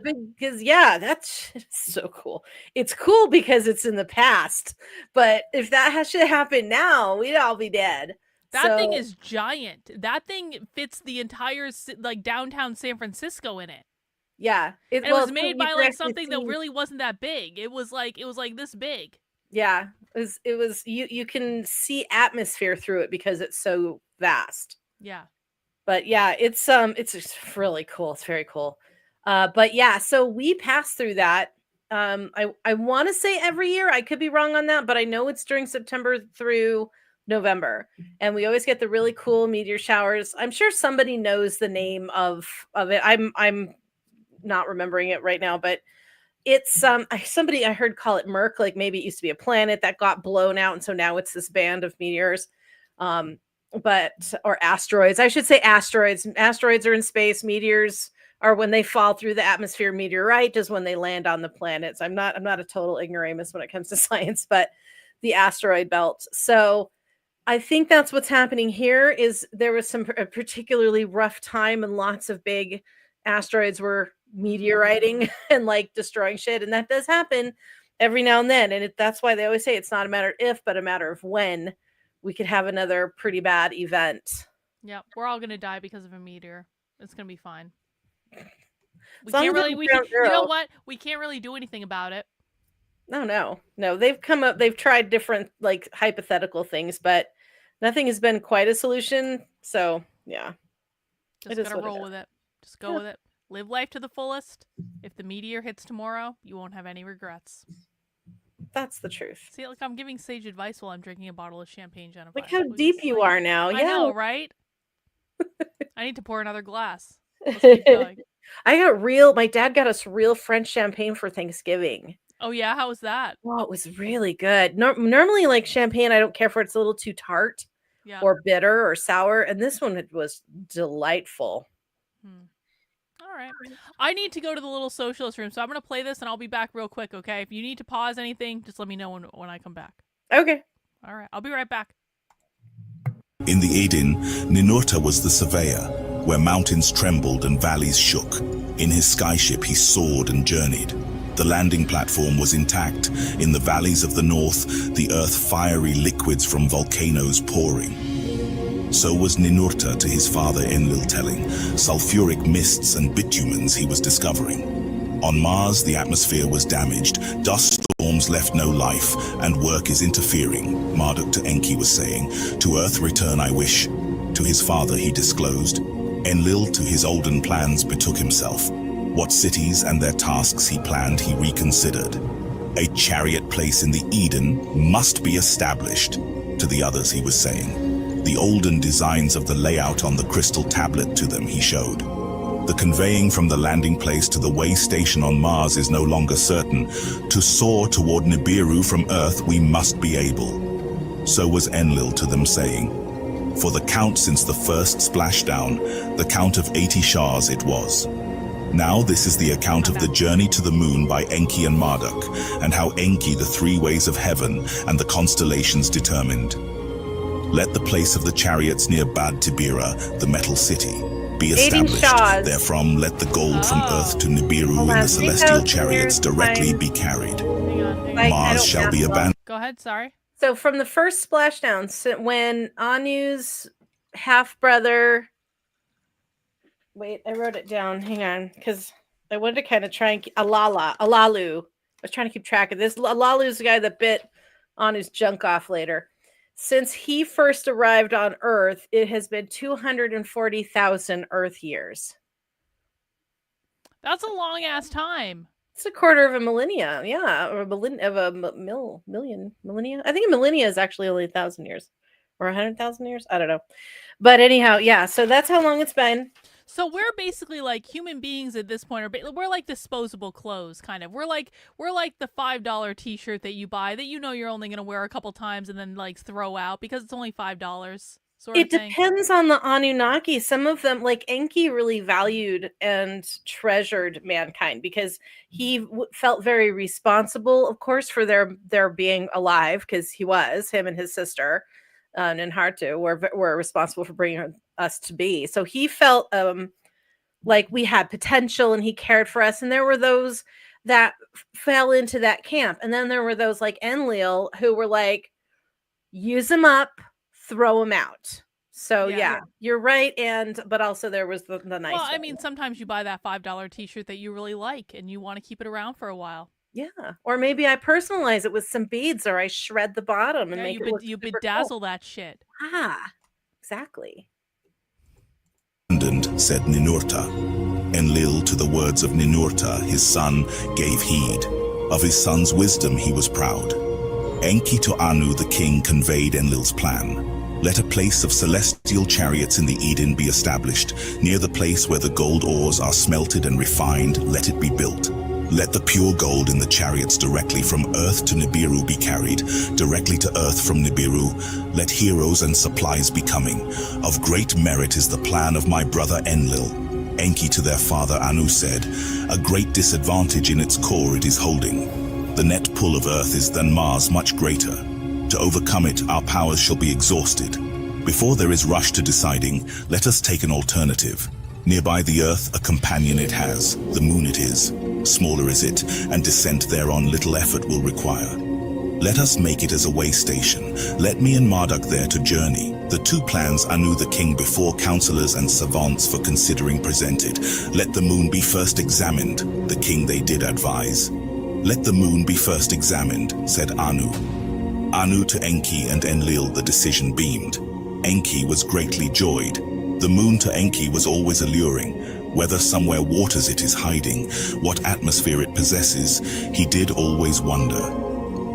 That's so cool. It's cool because it's in the past. But if that should happen now, we'd all be dead. That thing is giant. That thing fits the entire downtown San Francisco in it. Yeah. It was made by something that really wasn't that big. It was like this big. Yeah, it was you can see atmosphere through it because it's so vast. Yeah. But yeah, it's just really cool. It's very cool. But yeah, so we pass through that. I want to say every year. I could be wrong on that, but I know it's during September through November. And we always get the really cool meteor showers. I'm sure somebody knows the name of it. I'm not remembering it right now, but it's somebody I heard call it Merc, like maybe it used to be a planet that got blown out, and so now it's this band of meteors, or asteroids. I should say asteroids. Asteroids are in space. Meteors are when they fall through the atmosphere. Meteorite is when they land on the planets. I'm not a total ignoramus when it comes to science, but the asteroid belt. So I think that's what's happening here. Is there was a particularly rough time, and lots of big asteroids were meteoriting and destroying shit, and that does happen every now and then, and that's why they always say it's not a matter of if but a matter of when we could have another pretty bad event. Yeah, we're all gonna die because of a meteor. It's gonna be fine. We can't really do anything about it. No, they've tried different hypothetical things, but nothing has been quite a solution. So yeah, just gotta roll with it. Just go with it. Live life to the fullest. If the meteor hits tomorrow, you won't have any regrets. That's the truth. See, I'm giving sage advice while I'm drinking a bottle of champagne, Jennifer. Look how deep you are now. I know, right? I need to pour another glass. Let's keep going. My dad got us real French champagne for Thanksgiving. Oh yeah? How was that? Oh, it was really good. Normally, champagne, I don't care for it's a little too tart or bitter or sour. And this one, it was delightful. All right. I need to go to the little socialist room, so I'm going to play this and I'll be back real quick, okay? If you need to pause anything, just let me know when I come back. Okay. All right. I'll be right back. In the Eden, Ninurta was the surveyor, where mountains trembled and valleys shook. In his skyship he soared and journeyed. The landing platform was intact. In the valleys of the north, the earth fiery liquids from volcanoes pouring. So was Ninurta to his father Enlil telling, sulfuric mists and bitumens he was discovering. On Mars, the atmosphere was damaged, dust storms left no life, and work is interfering, Marduk to Enki was saying. To Earth return I wish. To his father he disclosed. Enlil to his olden plans betook himself. What cities and their tasks he planned he reconsidered. A chariot place in the Eden must be established. To the others he was saying. The olden designs of the layout on the crystal tablet to them he showed. The conveying from the landing place to the way station on Mars is no longer certain. To soar toward Nibiru from Earth we must be able. So was Enlil to them saying. For the count since the first splashdown, the count of 80 Shahs it was. Now this is the account of the journey to the moon by Enki and Marduk, and how Enki the three ways of heaven and the constellations determined. Let the place of the chariots near Bad Tibira, the metal city. be established. Therefrom, let the gold from Earth to Nibiru in the celestial chariots directly be carried. Mars shall be abandoned. Go ahead, sorry. So from the first splashdown, when Anu's half-brother... Wait, I wrote it down. Hang on, because I wanted to kind of try and... Alalu. I was trying to keep track of this. Alalu's the guy that bit Anu's junk off later. Since he first arrived on Earth, it has been 240,000 Earth years. That's a long-ass time. It's a quarter of a millennia, yeah, or million millennia. I think a millennia is actually only 1,000 years, or 100,000 years. I don't know, but anyhow, yeah. So that's how long it's been. So we're basically like human beings at this point. We're like disposable clothes, kind of. We're like the $5 T-shirt that you buy that you know you're only gonna wear a couple times and then like throw out because it's only $5. It depends on the Anunnaki. Some of them, like Enki, really valued and treasured mankind because he felt very responsible, of course, for their being alive, because him and his sister, Ninhartu, were responsible for bringing us to be. So he felt like we had potential and he cared for us. And there were those that fell into that camp. And then there were those like Enlil who were like, use them up, throw them out. So yeah, you're right. But also there was the nice. Well, I mean, sometimes you buy that $5 T-shirt that you really like and you want to keep it around for a while. Yeah, or maybe I personalize it with some beads, or I shred the bottom and make it. You bedazzle that shit. Ah, exactly. Said Ninurta. Enlil, to the words of Ninurta, his son, gave heed. Of his son's wisdom he was proud. Enki to Anu the king conveyed Enlil's plan. Let a place of celestial chariots in the Eden be established. Near the place where the gold ores are smelted and refined, let it be built. Let the pure gold in the chariots directly from Earth to Nibiru be carried, directly to Earth from Nibiru. Let heroes and supplies be coming. Of great merit is the plan of my brother Enlil. Enki to their father Anu said, a great disadvantage in its core it is holding. The net pull of Earth is than Mars much greater. To overcome it, our powers shall be exhausted. Before there is rush to deciding, let us take an alternative. Nearby the Earth, a companion it has, the moon it is. Smaller is it, and descent thereon little effort will require. Let us make it as a way station. Let me and Marduk there to journey. The two plans Anu the king before counselors and savants for considering presented. Let the moon be first examined, the king they did advise. Let the moon be first examined, said Anu. Anu to Enki and Enlil the decision beamed. Enki was greatly joyed. The moon to Enki was always alluring. Whether somewhere waters it is hiding, what atmosphere it possesses, he did always wonder.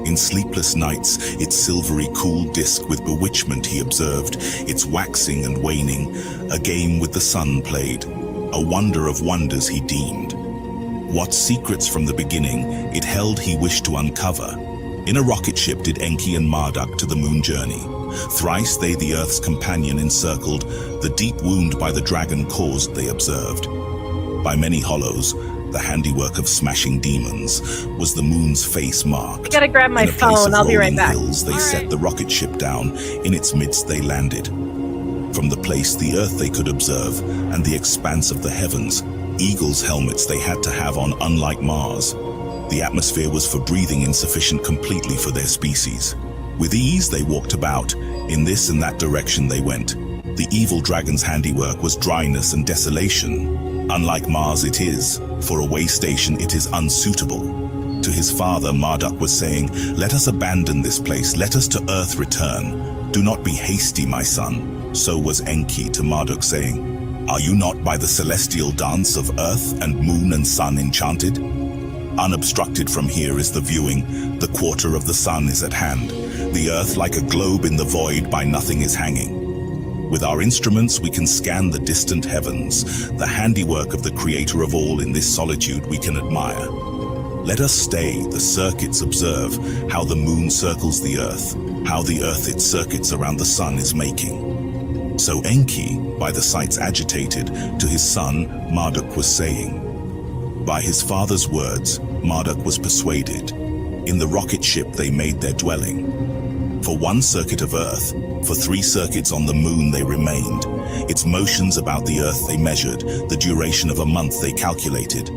In sleepless nights, its silvery cool disk with bewitchment he observed, its waxing and waning, a game with the sun played, a wonder of wonders he deemed. What secrets from the beginning it held he wished to uncover. In a rocket ship did Enki and Marduk to the moon journey. Thrice they the Earth's companion encircled, the deep wound by the dragon caused they observed. By many hollows, the handiwork of smashing demons, was the moon's face marked. I gotta grab my phone, I'll be right back. Hills, they set the rocket ship down, in its midst they landed. From the place the Earth they could observe, and the expanse of the heavens, eagles' helmets they had to have on, unlike Mars. The atmosphere was for breathing insufficient completely for their species. With ease they walked about, in this and that direction they went. The evil dragon's handiwork was dryness and desolation. Unlike Mars it is, for a way station it is unsuitable. To his father Marduk was saying, let us abandon this place, let us to Earth return. Do not be hasty, my son. So was Enki to Marduk saying, are you not by the celestial dance of Earth and moon and sun enchanted? Unobstructed from here is the viewing, the quarter of the sun is at hand. The Earth like a globe in the void by nothing is hanging. With our instruments we can scan the distant heavens, the handiwork of the creator of all in this solitude we can admire. Let us stay, the circuits observe, how the moon circles the Earth, how the Earth its circuits around the sun is making. So Enki, by the sights agitated, to his son Marduk was saying. By his father's words, Marduk was persuaded. In the rocket ship they made their dwelling. For one circuit of Earth, for 3 circuits on the moon they remained. its motions about the Earth they measured, the duration of a month they calculated.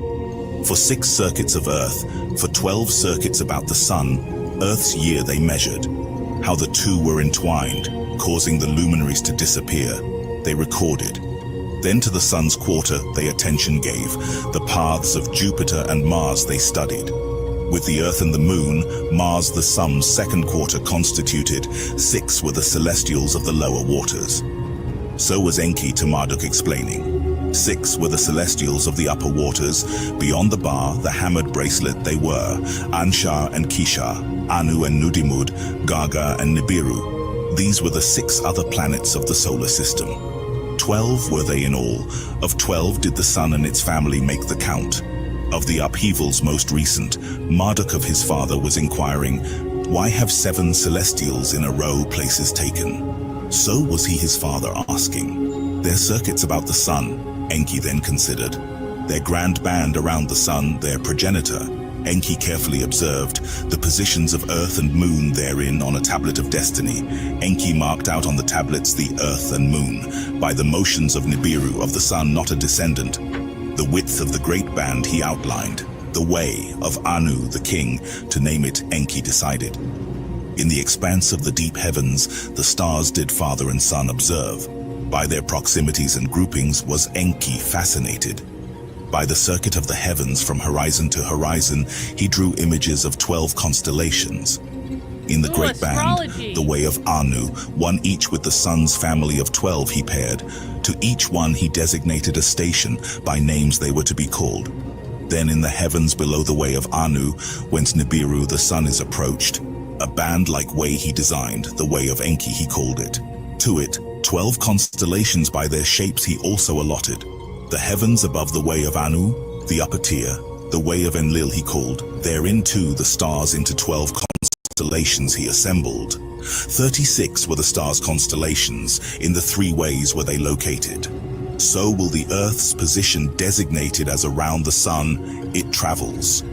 For 6 circuits of Earth, for 12 circuits about the Sun, Earth's year they measured. How the two were entwined, causing the luminaries to disappear, they recorded. Then to the Sun's quarter they attention gave, the paths of Jupiter and Mars they studied. With the Earth and the Moon, Mars the Sun's second quarter constituted, 6 were the celestials of the lower waters. So was Enki to Marduk explaining. 6 were the celestials of the upper waters, beyond the bar, the hammered bracelet they were, Anshar and Kishar, Anu and Nudimud, Gaga and Nibiru. These were the 6 other planets of the solar system. 12 were they in all. Of 12 did the Sun and its family make the count. Of the upheavals most recent, Marduk of his father was inquiring, why have 7 celestials in a row places taken? So was he his father asking. Their circuits about the Sun, Enki then considered. Their grand band around the Sun, their progenitor. Enki carefully observed the positions of Earth and Moon therein on a tablet of destiny. Enki marked out on the tablets the Earth and Moon, by the motions of Nibiru of the Sun, not a descendant. The width of the great band he outlined, the way of Anu the king, to name it Enki decided. In the expanse of the deep heavens, the stars did father and son observe. By their proximities and groupings was Enki fascinated. By the circuit of the heavens from horizon to horizon, he drew images of 12 constellations. In the great astrology. band, the way of Anu, one each with the sun's family of 12 he paired. To each one he designated a station, by names they were to be called. Then in the heavens below the way of Anu, whence Nibiru the sun is approached, a band-like way he designed, the way of Enki he called it. To it, 12 constellations by their shapes he also allotted. The heavens above the way of Anu, the upper tier, the way of Enlil he called, therein too the stars into 12 constellations he assembled. 36 were the stars' constellations, in the 3 ways were they located. So will the Earth's position designated as around the sun, it travels.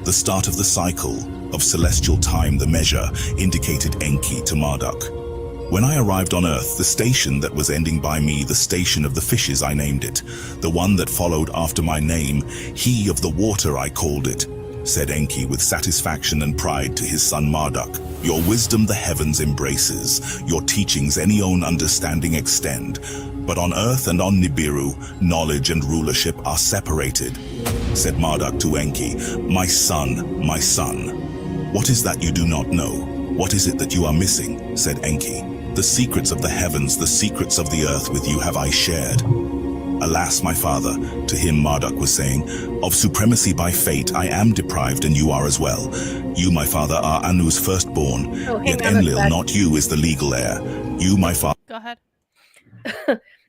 The start of the cycle, of celestial time the measure, indicated Enki to Marduk. When I arrived on Earth, the station that was ending by me, the station of the fishes I named it, the one that followed after my name, he of the water I called it, said Enki with satisfaction and pride to his son Marduk. Your wisdom the heavens embraces, your teachings any own understanding extend. But on Earth and on Nibiru, knowledge and rulership are separated, said Marduk to Enki. My son, what is that you do not know? What is it that you are missing? Said Enki. The secrets of the heavens, the secrets of the earth with you have I shared. Alas, my father, to him Marduk was saying, of supremacy by fate I am deprived and you are as well. You, my father, are Anu's firstborn, yet Enlil, not you, is the legal heir. You, my father... Go ahead.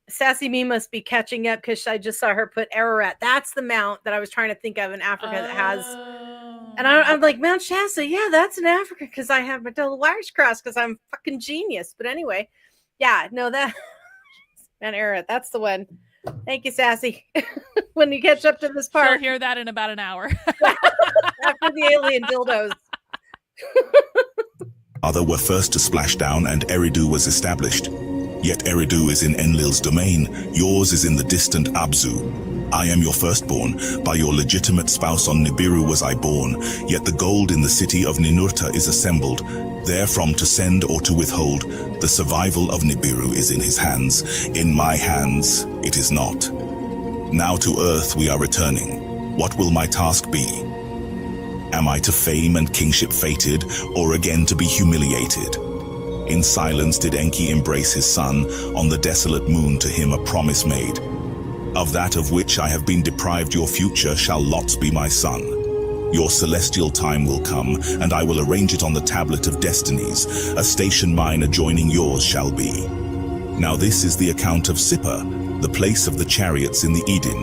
Sassy Me must be catching up because I just saw her put Ararat. That's the mount that I was trying to think of in Africa that has... And I'm like, Mount Shasta, yeah, that's in Africa because I have my double wires crossed because I'm fucking genius. But anyway, yeah, no, that... Mount Ararat, that's the one. Thank you, Sassy. When you catch up to this part. You'll hear that in about an hour. After the alien dildos. Other were first to splash down and Eridu was established. Yet Eridu is in Enlil's domain, yours is in the distant Abzu. I am your firstborn, by your legitimate spouse on Nibiru was I born, yet the gold in the city of Ninurta is assembled. Therefrom to send or to withhold, the survival of Nibiru is in his hands. In my hands, it is not. Now to earth we are returning. What will my task be? Am I to fame and kingship fated, or again to be humiliated? In silence did Enki embrace his son, on the desolate moon to him a promise made. Of that of which I have been deprived your future shall lots be my son. Your celestial time will come, and I will arrange it on the tablet of destinies. A station mine adjoining yours shall be. Now this is the account of Sippa, the place of the chariots in the Eden,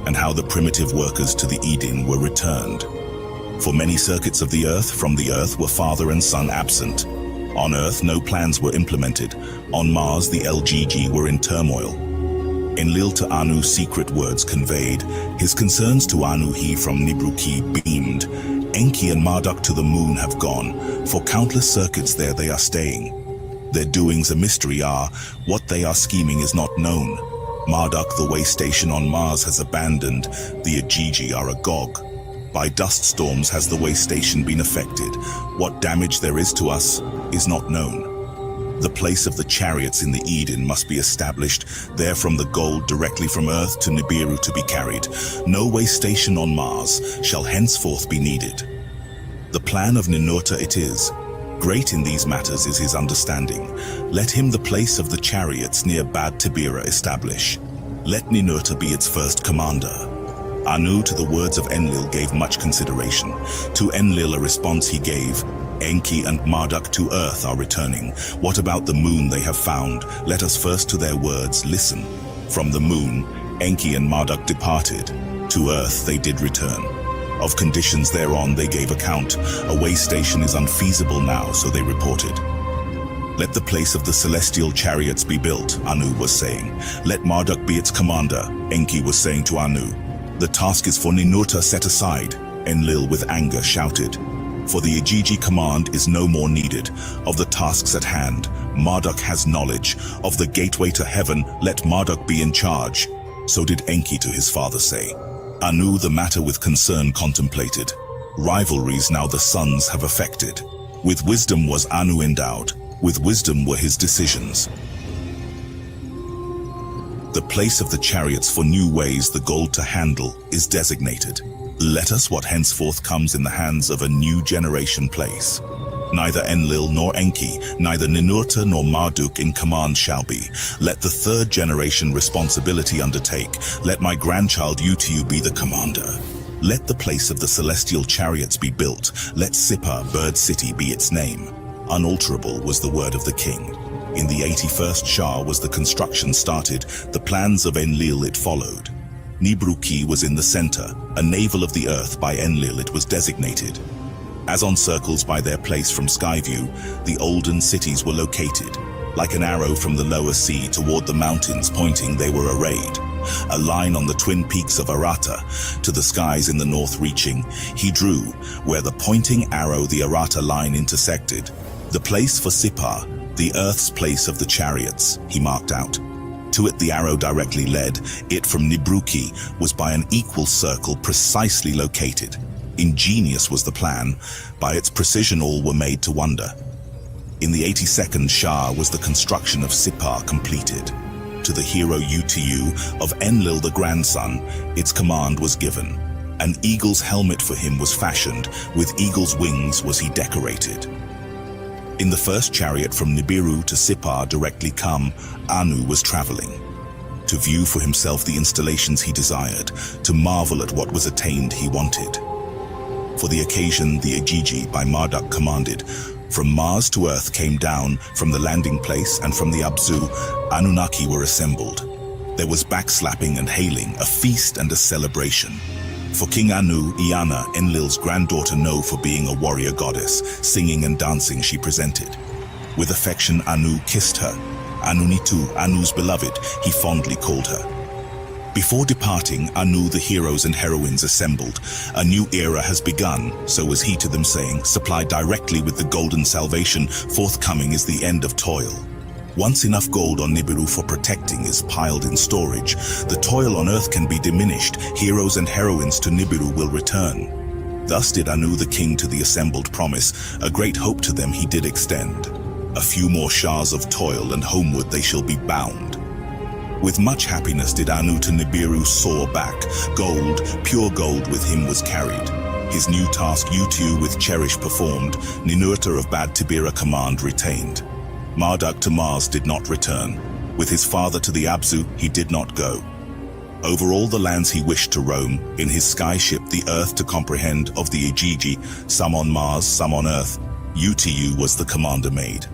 and how the primitive workers to the Eden were returned. For many circuits of the earth from the earth were father and son absent. On Earth no plans were implemented. On Mars the LGG were in turmoil. Enlil to Anu secret words conveyed. His concerns to Anu he from Nibruki beamed. Enki and Marduk to the moon have gone. For countless circuits there they are staying. Their doings a mystery are, what they are scheming is not known. Marduk, the waystation on Mars, has abandoned, the Igigi are agog. By dust storms has the waystation been affected. What damage there is to us is not known. The place of the chariots in the Eden must be established, there from the gold directly from Earth to Nibiru to be carried. No waystation on Mars shall henceforth be needed. The plan of Ninurta it is. Great in these matters is his understanding. Let him the place of the chariots near Bad Tibira establish. Let Ninurta be its first commander. Anu to the words of Enlil gave much consideration. To Enlil a response he gave. Enki and Marduk to Earth are returning. What about the moon they have found? Let us first to their words listen. From the moon, Enki and Marduk departed. To Earth they did return. Of conditions thereon they gave account. A waystation is unfeasible now, so they reported. Let the place of the celestial chariots be built, Anu was saying. Let Marduk be its commander, Enki was saying to Anu. The task is for Ninurta set aside, Enlil with anger shouted. For the Igigi command is no more needed. Of the tasks at hand, Marduk has knowledge. Of the gateway to heaven, let Marduk be in charge. So did Enki to his father say. Anu the matter with concern contemplated. Rivalries now the sons have affected. With wisdom was Anu endowed. With wisdom were his decisions. The place of the chariots for new ways the gold to handle is designated. Let us what henceforth comes in the hands of a new generation place. Neither Enlil nor Enki, neither Ninurta nor Marduk in command shall be. Let the third generation responsibility undertake. Let my grandchild Utu be the commander. Let the place of the celestial chariots be built. Let Sippar, Bird City, be its name. Unalterable was the word of the king. In the 81st Shah was the construction started. The plans of Enlil it followed. Nibruki was in the center, a navel of the earth by Enlil it was designated. As on circles by their place from Skyview, the olden cities were located. Like an arrow from the lower sea toward the mountains pointing they were arrayed. A line on the twin peaks of Arata, to the skies in the north reaching, he drew, where the pointing arrow the Arata line intersected. The place for Sippar, the earth's place of the chariots, he marked out. To it the arrow directly led. It from Nibruki was by an equal circle precisely located. Ingenious was the plan. By its precision all were made to wonder. In the 82nd Shah was the construction of Sippar completed. To the hero Utu of Enlil the grandson, its command was given. An eagle's helmet for him was fashioned. With eagle's wings was he decorated. In the first chariot from Nibiru to Sippar directly come, Anu was traveling. To view for himself the installations he desired, to marvel at what was attained he wanted. For the occasion the Igigi by Marduk commanded. From Mars to Earth came down, from the landing place and from the Abzu, Anunnaki were assembled. There was backslapping and hailing, a feast and a celebration. For King Anu, Iana, Enlil's granddaughter known for being a warrior goddess, singing and dancing she presented. With affection Anu kissed her. Anunitu, Anu's beloved, he fondly called her. Before departing, Anu the heroes and heroines assembled. A new era has begun, so was he to them saying, supplied directly with the golden salvation, forthcoming is the end of toil. Once enough gold on Nibiru for protecting is piled in storage, the toil on earth can be diminished, heroes and heroines to Nibiru will return. Thus did Anu the king to the assembled promise, a great hope to them he did extend. A few more shahs of toil and homeward they shall be bound. With much happiness did Anu to Nibiru soar back, gold, pure gold with him was carried. His new task Utu with cherish performed, Ninurta of Bad Tibira command retained. Marduk to Mars did not return. With his father to the Abzu, he did not go. Over all the lands he wished to roam, in his skyship the earth to comprehend of the Igigi, some on Mars, some on Earth, Utu was the commander made.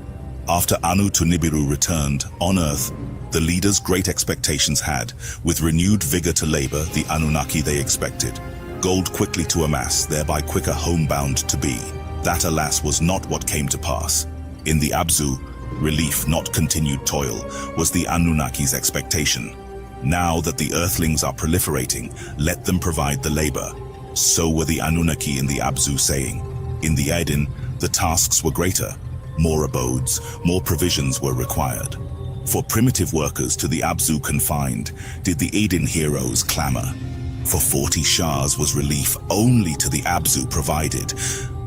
After Anu to Nibiru returned, on Earth, the leaders great expectations had. With renewed vigor to labor, the Anunnaki they expected. Gold quickly to amass, thereby quicker homebound to be. That alas was not what came to pass. In the Abzu, relief, not continued toil, was the Anunnaki's expectation. Now that the earthlings are proliferating, let them provide the labor. So were the Anunnaki in the Abzu saying. In the Eden, the tasks were greater. More abodes, more provisions were required. For primitive workers to the Abzu confined, did the Eden heroes clamor. For 40 Shahs was relief only to the Abzu provided.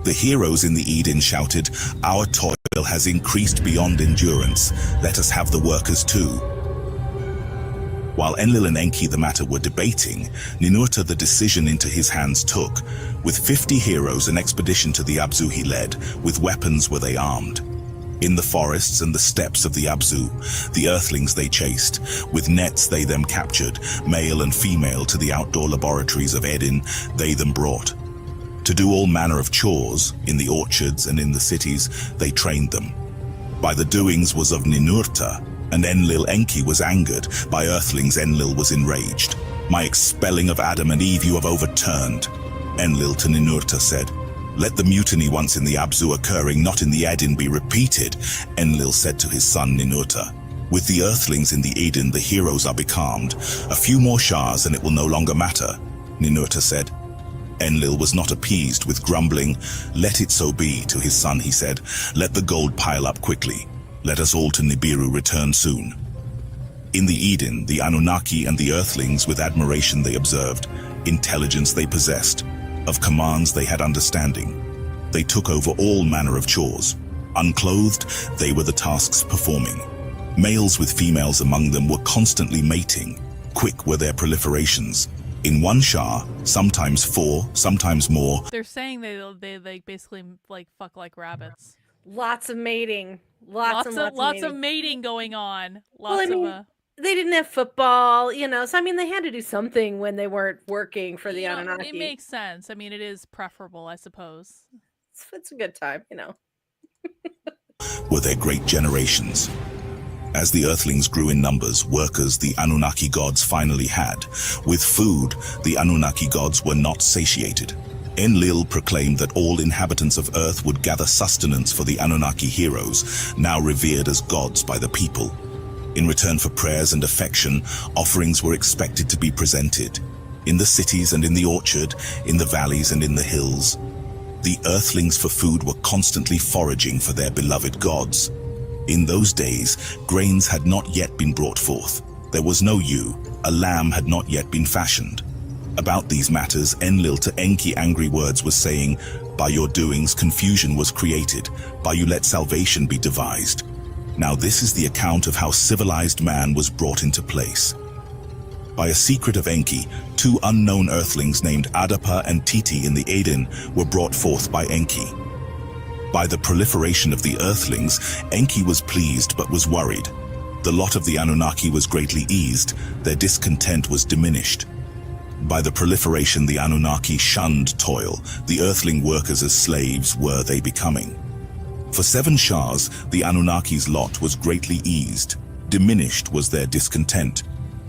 The heroes in the Eden shouted, "Our toil has increased beyond endurance. Let us have the workers too." While Enlil and Enki the matter were debating, Ninurta the decision into his hands took. With 50 heroes an expedition to the Abzu he led, with weapons were they armed. In the forests and the steppes of the Abzu, the earthlings they chased. With nets they them captured, male and female to the outdoor laboratories of Eden they them brought. To do all manner of chores, in the orchards and in the cities, they trained them. By the doings was of Ninurta, and Enlil Enki was angered. By earthlings Enlil was enraged. "My expelling of Adam and Eve you have overturned." Enlil to Ninurta said, "Let the mutiny once in the Abzu occurring, not in the Eden, be repeated." Enlil said to his son Ninurta, "With the earthlings in the Eden the heroes are becalmed. A few more Shahs and it will no longer matter." Ninurta said. Enlil was not appeased with grumbling. "Let it so be," to his son he said. "Let the gold pile up quickly. Let us all to Nibiru return soon." In the Eden, the Anunnaki and the earthlings with admiration they observed. Intelligence they possessed. Of commands they had understanding. They took over all manner of chores. Unclothed, they were the tasks performing. Males with females among them were constantly mating. Quick were their proliferations. In one Shah, sometimes 4, sometimes more. They're saying they basically like fuck like rabbits. Lots of mating. Lots of mating going on. They didn't have football, so they had to do something when they weren't working for the Anunnaki. It makes sense. I mean, it is preferable, I suppose. It's a good time, Were their great generations. As the earthlings grew in numbers, workers the Anunnaki gods finally had. With food, the Anunnaki gods were not satiated. Enlil proclaimed that all inhabitants of Earth would gather sustenance for the Anunnaki heroes, now revered as gods by the people. In return for prayers and affection, offerings were expected to be presented. In the cities and in the orchard, in the valleys and in the hills. The earthlings for food were constantly foraging for their beloved gods. In those days, grains had not yet been brought forth. There was no ewe, a lamb had not yet been fashioned. About these matters, Enlil to Enki angry words was saying, "By your doings confusion was created, by you let salvation be devised." Now this is the account of how civilized man was brought into place. By a secret of Enki, 2 unknown earthlings named Adapa and Titi in the Eden were brought forth by Enki. By the proliferation of the earthlings, Enki was pleased but was worried. The lot of the Anunnaki was greatly eased, their discontent was diminished. By the proliferation the Anunnaki shunned toil, the earthling workers as slaves were they becoming. For 7 Shahs, the Anunnaki's lot was greatly eased, diminished was their discontent.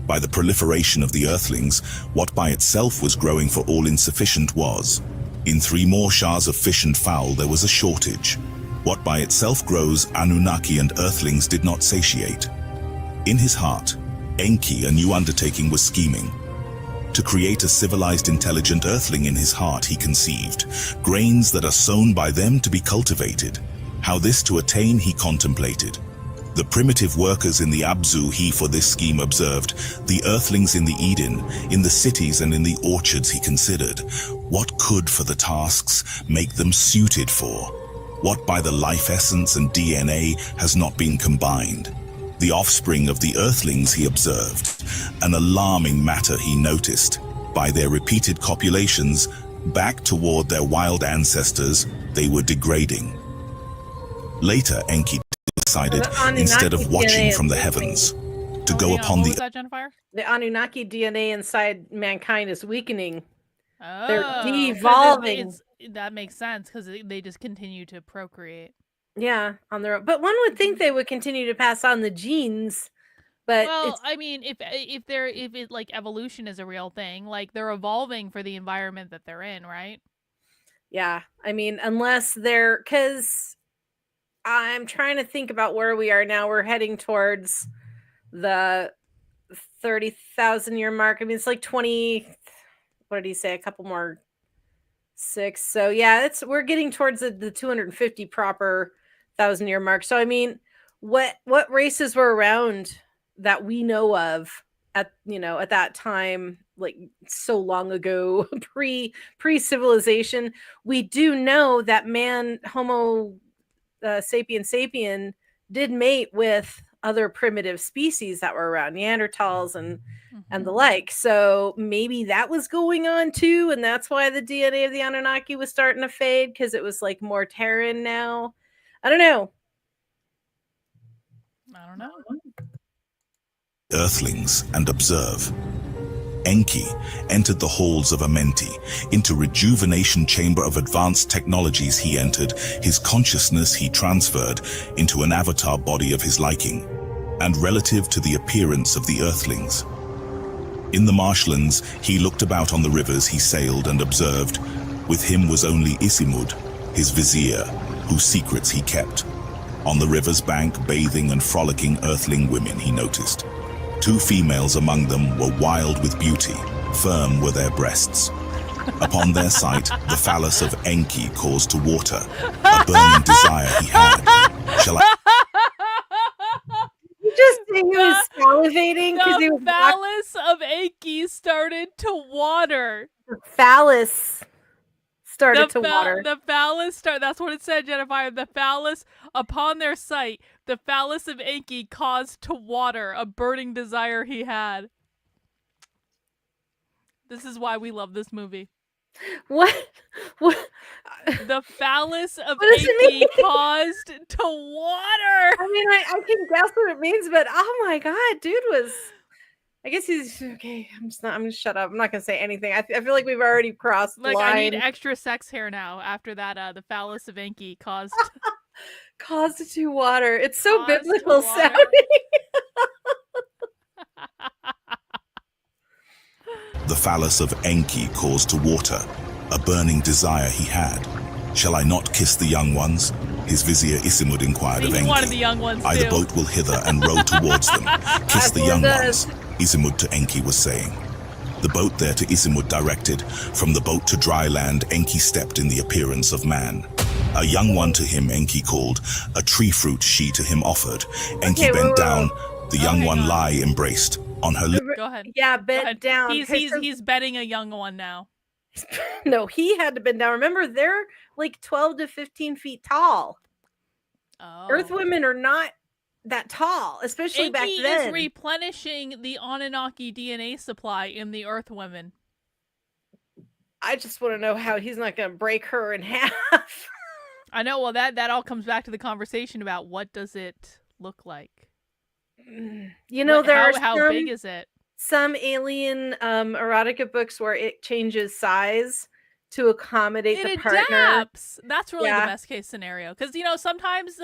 By the proliferation of the earthlings, what by itself was growing for all insufficient was. In 3 more Shahs of fish and fowl there was a shortage. What by itself grows, Anunnaki and earthlings did not satiate. In his heart, Enki, a new undertaking, was scheming. To create a civilized, intelligent earthling in his heart he conceived, grains that are sown by them to be cultivated. How this to attain he contemplated. The primitive workers in the Abzu he for this scheme observed, the earthlings in the Eden, in the cities and in the orchards he considered. What could for the tasks make them suited for? What by the life essence and DNA has not been combined? The offspring of the earthlings he observed. An alarming matter he noticed. By their repeated copulations, back toward their wild ancestors, they were degrading. Later, Enki decided, instead of watching from the heavens, to go upon what the... was that, Jennifer? The Anunnaki DNA inside mankind is weakening. Oh, They're devolving. That makes sense because they just continue to procreate. Yeah, on their own. But one would think they would continue to pass on the genes. But well, I mean, if it like evolution is a real thing, like they're evolving for the environment that they're in, right? Yeah, I mean, unless they're, because I'm trying to think about where we are now. We're heading towards the 30,000 year mark. I mean, it's like 20. What did he say? A couple more 6. So yeah, we're getting towards the 250 proper 1,000-year mark. So I mean, what races were around that we know of at that time, like so long ago, pre-civilization? We do know that man, Homo sapien did mate with other primitive species that were around, Neanderthals and the like. So maybe that was going on too, and that's why the DNA of the Anunnaki was starting to fade, because it was like more Terran now. I don't know. Earthlings and observe. Enki entered the halls of Amenti. Into rejuvenation chamber of advanced technologies he entered. His consciousness he transferred into an avatar body of his liking, and relative to the appearance of the earthlings. In the marshlands, he looked about on the rivers he sailed and observed. With him was only Isimud, his vizier, whose secrets he kept. On the river's bank, bathing and frolicking earthling women he noticed. 2 females among them were wild with beauty, firm were their breasts. Upon their sight, the phallus of Enki caused to water, a burning desire he had. Shall I? You just say he was salivating because he was The phallus of Enki started to water. The phallus started to water. The phallus that's what it said, Jennifer. The phallus, upon their sight, the phallus of Enki caused to water, a burning desire he had. This is why we love this movie. What? The phallus of Enki caused to water. I mean, I can guess what it means, but oh my god, dude was. I guess he's okay. I'm gonna shut up. I'm not gonna say anything. I feel like we've already crossed the line. I need extra sex hair now. After that, the phallus of Enki caused to water. It's so biblical sounding. The phallus of Enki caused to water, a burning desire he had. Shall I not kiss the young ones? His vizier Isimud inquired of Enki. He wanted the young ones I, too. the boat will hither and row towards them. Kiss the young ones, Isimud to Enki was saying. The boat there to Isimud directed. From the boat to dry land, Enki stepped in the appearance of man. A young one to him Enki called, a tree fruit she to him offered. Enki bent down, the young one lie embraced. On her lip. Go ahead. Yeah, bent down. He's betting a young one now. No, he had to bend down. Remember, they're like 12 to 15 feet tall. Oh. Earth women are not that tall, especially back then. Enki is replenishing the Anunnaki DNA supply in the Earth women. I just want to know how he's not going to break her in half. I know. Well, that all comes back to the conversation about what does it look like. You know, how big is it? Some alien erotica books where it changes size to accommodate the partner. Adapts. That's really the best case scenario, because sometimes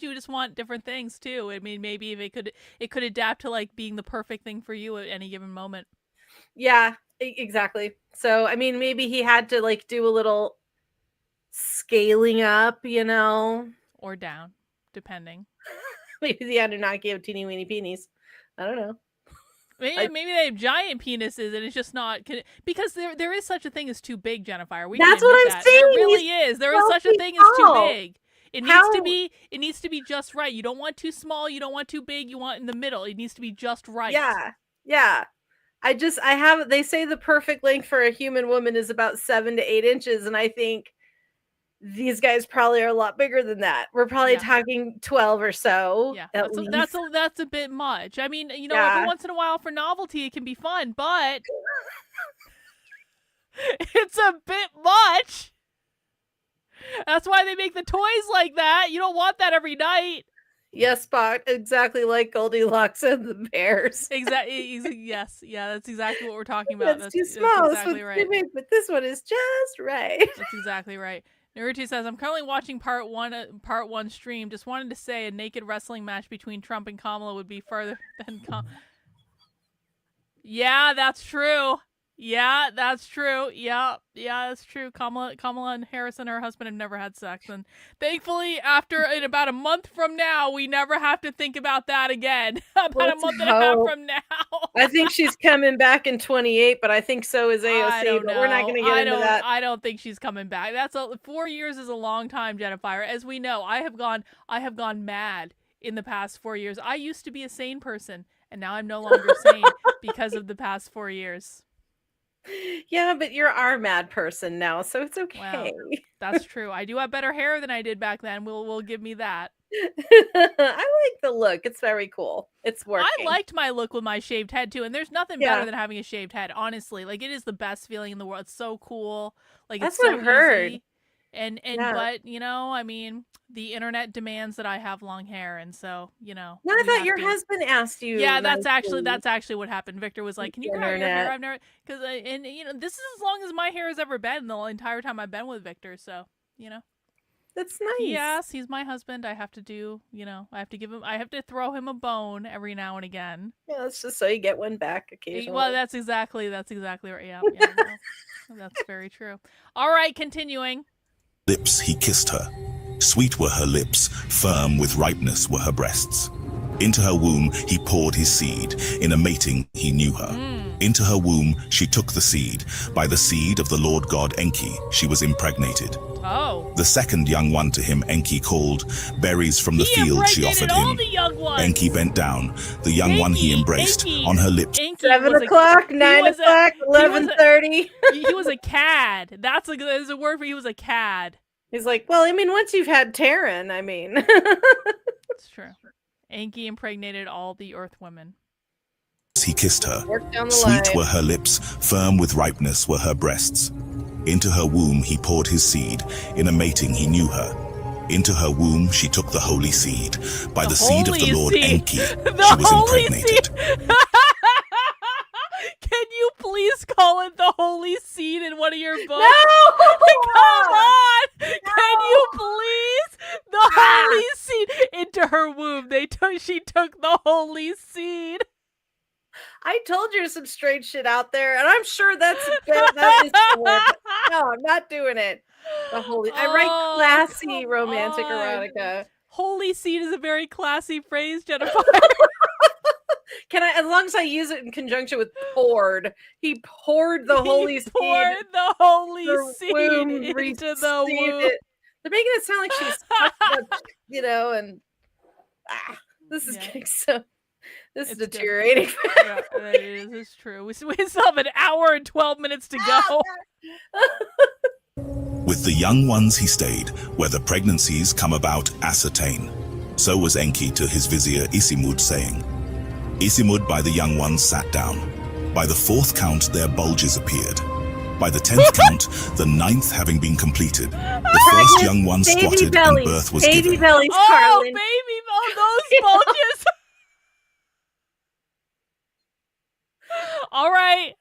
you just want different things too. I mean, maybe if it could adapt to like being the perfect thing for you at any given moment. Yeah, exactly. So I mean, maybe he had to like do a little scaling up, or down, depending. Maybe the Anunnaki have teeny weeny peenies. I don't know. Maybe they have giant penises and it's just not, because there is such a thing as too big, Jennifer. That's what I'm saying. There really is. There is such a thing as too big. It needs to be just right. You don't want too small. You don't want too big. You want in the middle. It needs to be just right. Yeah. They say the perfect length for a human woman is about 7 to 8 inches, and I think these guys probably are a lot bigger than that. We're probably talking 12 or so. Yeah, that's a bit much. I mean, every once in a while for novelty, it can be fun, but it's a bit much. That's why they make the toys like that. You don't want that every night. Yes, Spock. Exactly like Goldilocks and the bears. Exactly. Yes. Yeah, that's exactly what we're talking about. That's too small. That's exactly right. Big, but this one is just right. That's exactly right. Naruto says, I'm currently watching part one stream. Just wanted to say a naked wrestling match between Trump and Kamala would be further than Yeah, that's true. Yeah, that's true. Yeah, that's true. Kamala and Harrison, her husband, have never had sex. And thankfully, in about a month from now, we never have to think about that again. A month and a half from now. I think she's coming back in 28, but I think so is AOC. But we're not going to get into that. I don't think she's coming back. 4 years is a long time, Jennifer. As we know, I have gone mad in the past 4 years. I used to be a sane person, and now I'm no longer sane because of the past 4 years. Yeah, but you're our mad person now, so it's okay. Well, that's true. I do have better hair than I did back then. We'll give me that. I like the look. It's very cool. It's working. I liked my look with my shaved head too, and there's nothing better than having a shaved head. Honestly, like it is the best feeling in the world. It's so cool. Like That's it's so what I've heard. easy. And but you know, I mean, the internet demands that I have long hair, and so you know. No, I thought your husband asked you. Yeah, that's actually what happened. Victor was like, "Can you grow your hair?" I've never, because and you know, this is as long as my hair has ever been the entire time I've been with Victor. So you know. That's nice. Yes, he's my husband. I have to do, you know, I have to throw him a bone every now and again. Yeah, that's just so you get one back occasionally. Well, that's exactly right. Yeah, no, that's very true. All right, continuing. Lips he kissed her. Sweet were her lips, firm with ripeness were her breasts. Into her womb he poured his seed, in a mating he knew her. Into her womb she took the seed, by the seed of the Lord God Enki she was impregnated. Oh. The second young one to him Enki called, berries from the field she offered him. Enki bent down, the young one he embraced, on her lips. 7 o'clock, 9 o'clock, 11:30. He was a cad. That's a word for he was a cad. He's like, well, I mean, once you've had Terran, I mean. It's true. Enki impregnated all the Earth women. He kissed her. Sweet were her lips, firm with ripeness were her breasts. Into her womb he poured his seed, in a mating he knew her. Into her womb she took the holy seed, by the seed of the Lord Enki she was impregnated. Can you please call it the holy seed in one of your books? No! Come on! No! Can you please? The holy seed into her womb. She took the holy seed. I told you some strange shit out there, and I'm sure that is the word. No, I'm not doing it. The holy. I write classy romantic erotica. Holy seed is a very classy phrase, Jennifer. Can I, as long as I use it in conjunction with poured? He poured the holy seed. Poured the holy seed into the womb. They're making it sound like she's, you know, and this is getting so. This is deteriorating. Yeah, it is. It's true. We still have an hour and 12 minutes to go. With the young ones he stayed, whether pregnancies come about ascertain. So was Enki to his vizier Isimud, saying, Isimud by the young ones sat down. By the 4th count their bulges appeared. By the 10th count, the 9th having been completed, the first young one squatted and birth was given. Baby bellies, oh, those bulges. All right.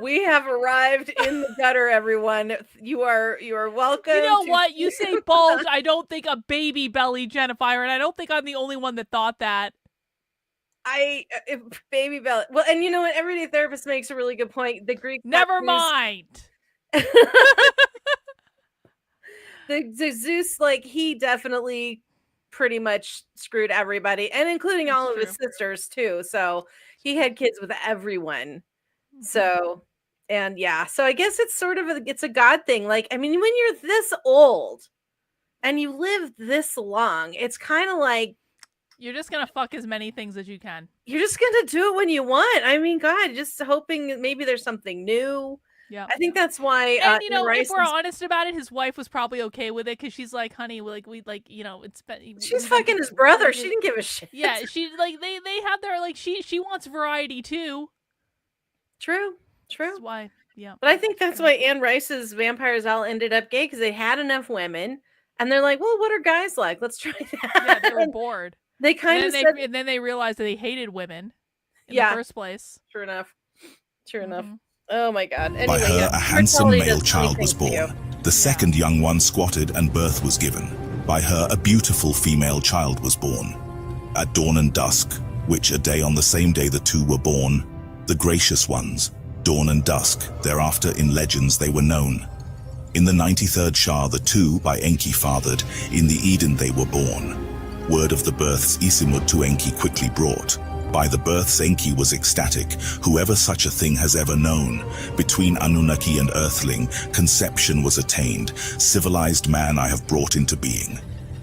We have arrived in the gutter, everyone. You are welcome. You know what? You say bulge, I don't think a baby belly, Jennifer, and I don't think I'm the only one that thought that. Baby belly. Well, and you know what? Everyday Therapist makes a really good point. The Greek. Never mind. the Zeus, like, he definitely pretty much screwed everybody, and including all of his sisters too. So he had kids with everyone. So, and yeah, so I guess it's sort of it's a God thing. Like, I mean, when you're this old and you live this long, it's kind of like you're just gonna fuck as many things as you can. You're just gonna do it when you want. I mean, God, just hoping maybe there's something new. Yeah, I think that's why. And you know, if we're honest about it, his wife was probably okay with it because she's like, "Honey, you know, she's fucking his brother. She didn't give a shit." Yeah, she like they have their like she wants variety too. True. That's why, yeah. But I think that's why Anne Rice's vampires all ended up gay, because they had enough women, and they're like, "Well, what are guys like? Let's try that." Yeah, they were bored. They kind of and then they realized that they hated women in the first place. True enough. Oh my God. Anyway, by her a handsome male child was born. The second young one squatted and birth was given. By her a beautiful female child was born. At dawn and dusk, which a day on the same day the two were born, the gracious ones, dawn and dusk, thereafter in legends they were known. In the 93rd Shah the two by Enki fathered, in the Eden they were born. Word of the births Isimud to Enki quickly brought. By the births Enki was ecstatic, whoever such a thing has ever known. Between Anunnaki and Earthling, conception was attained. Civilized man I have brought into being.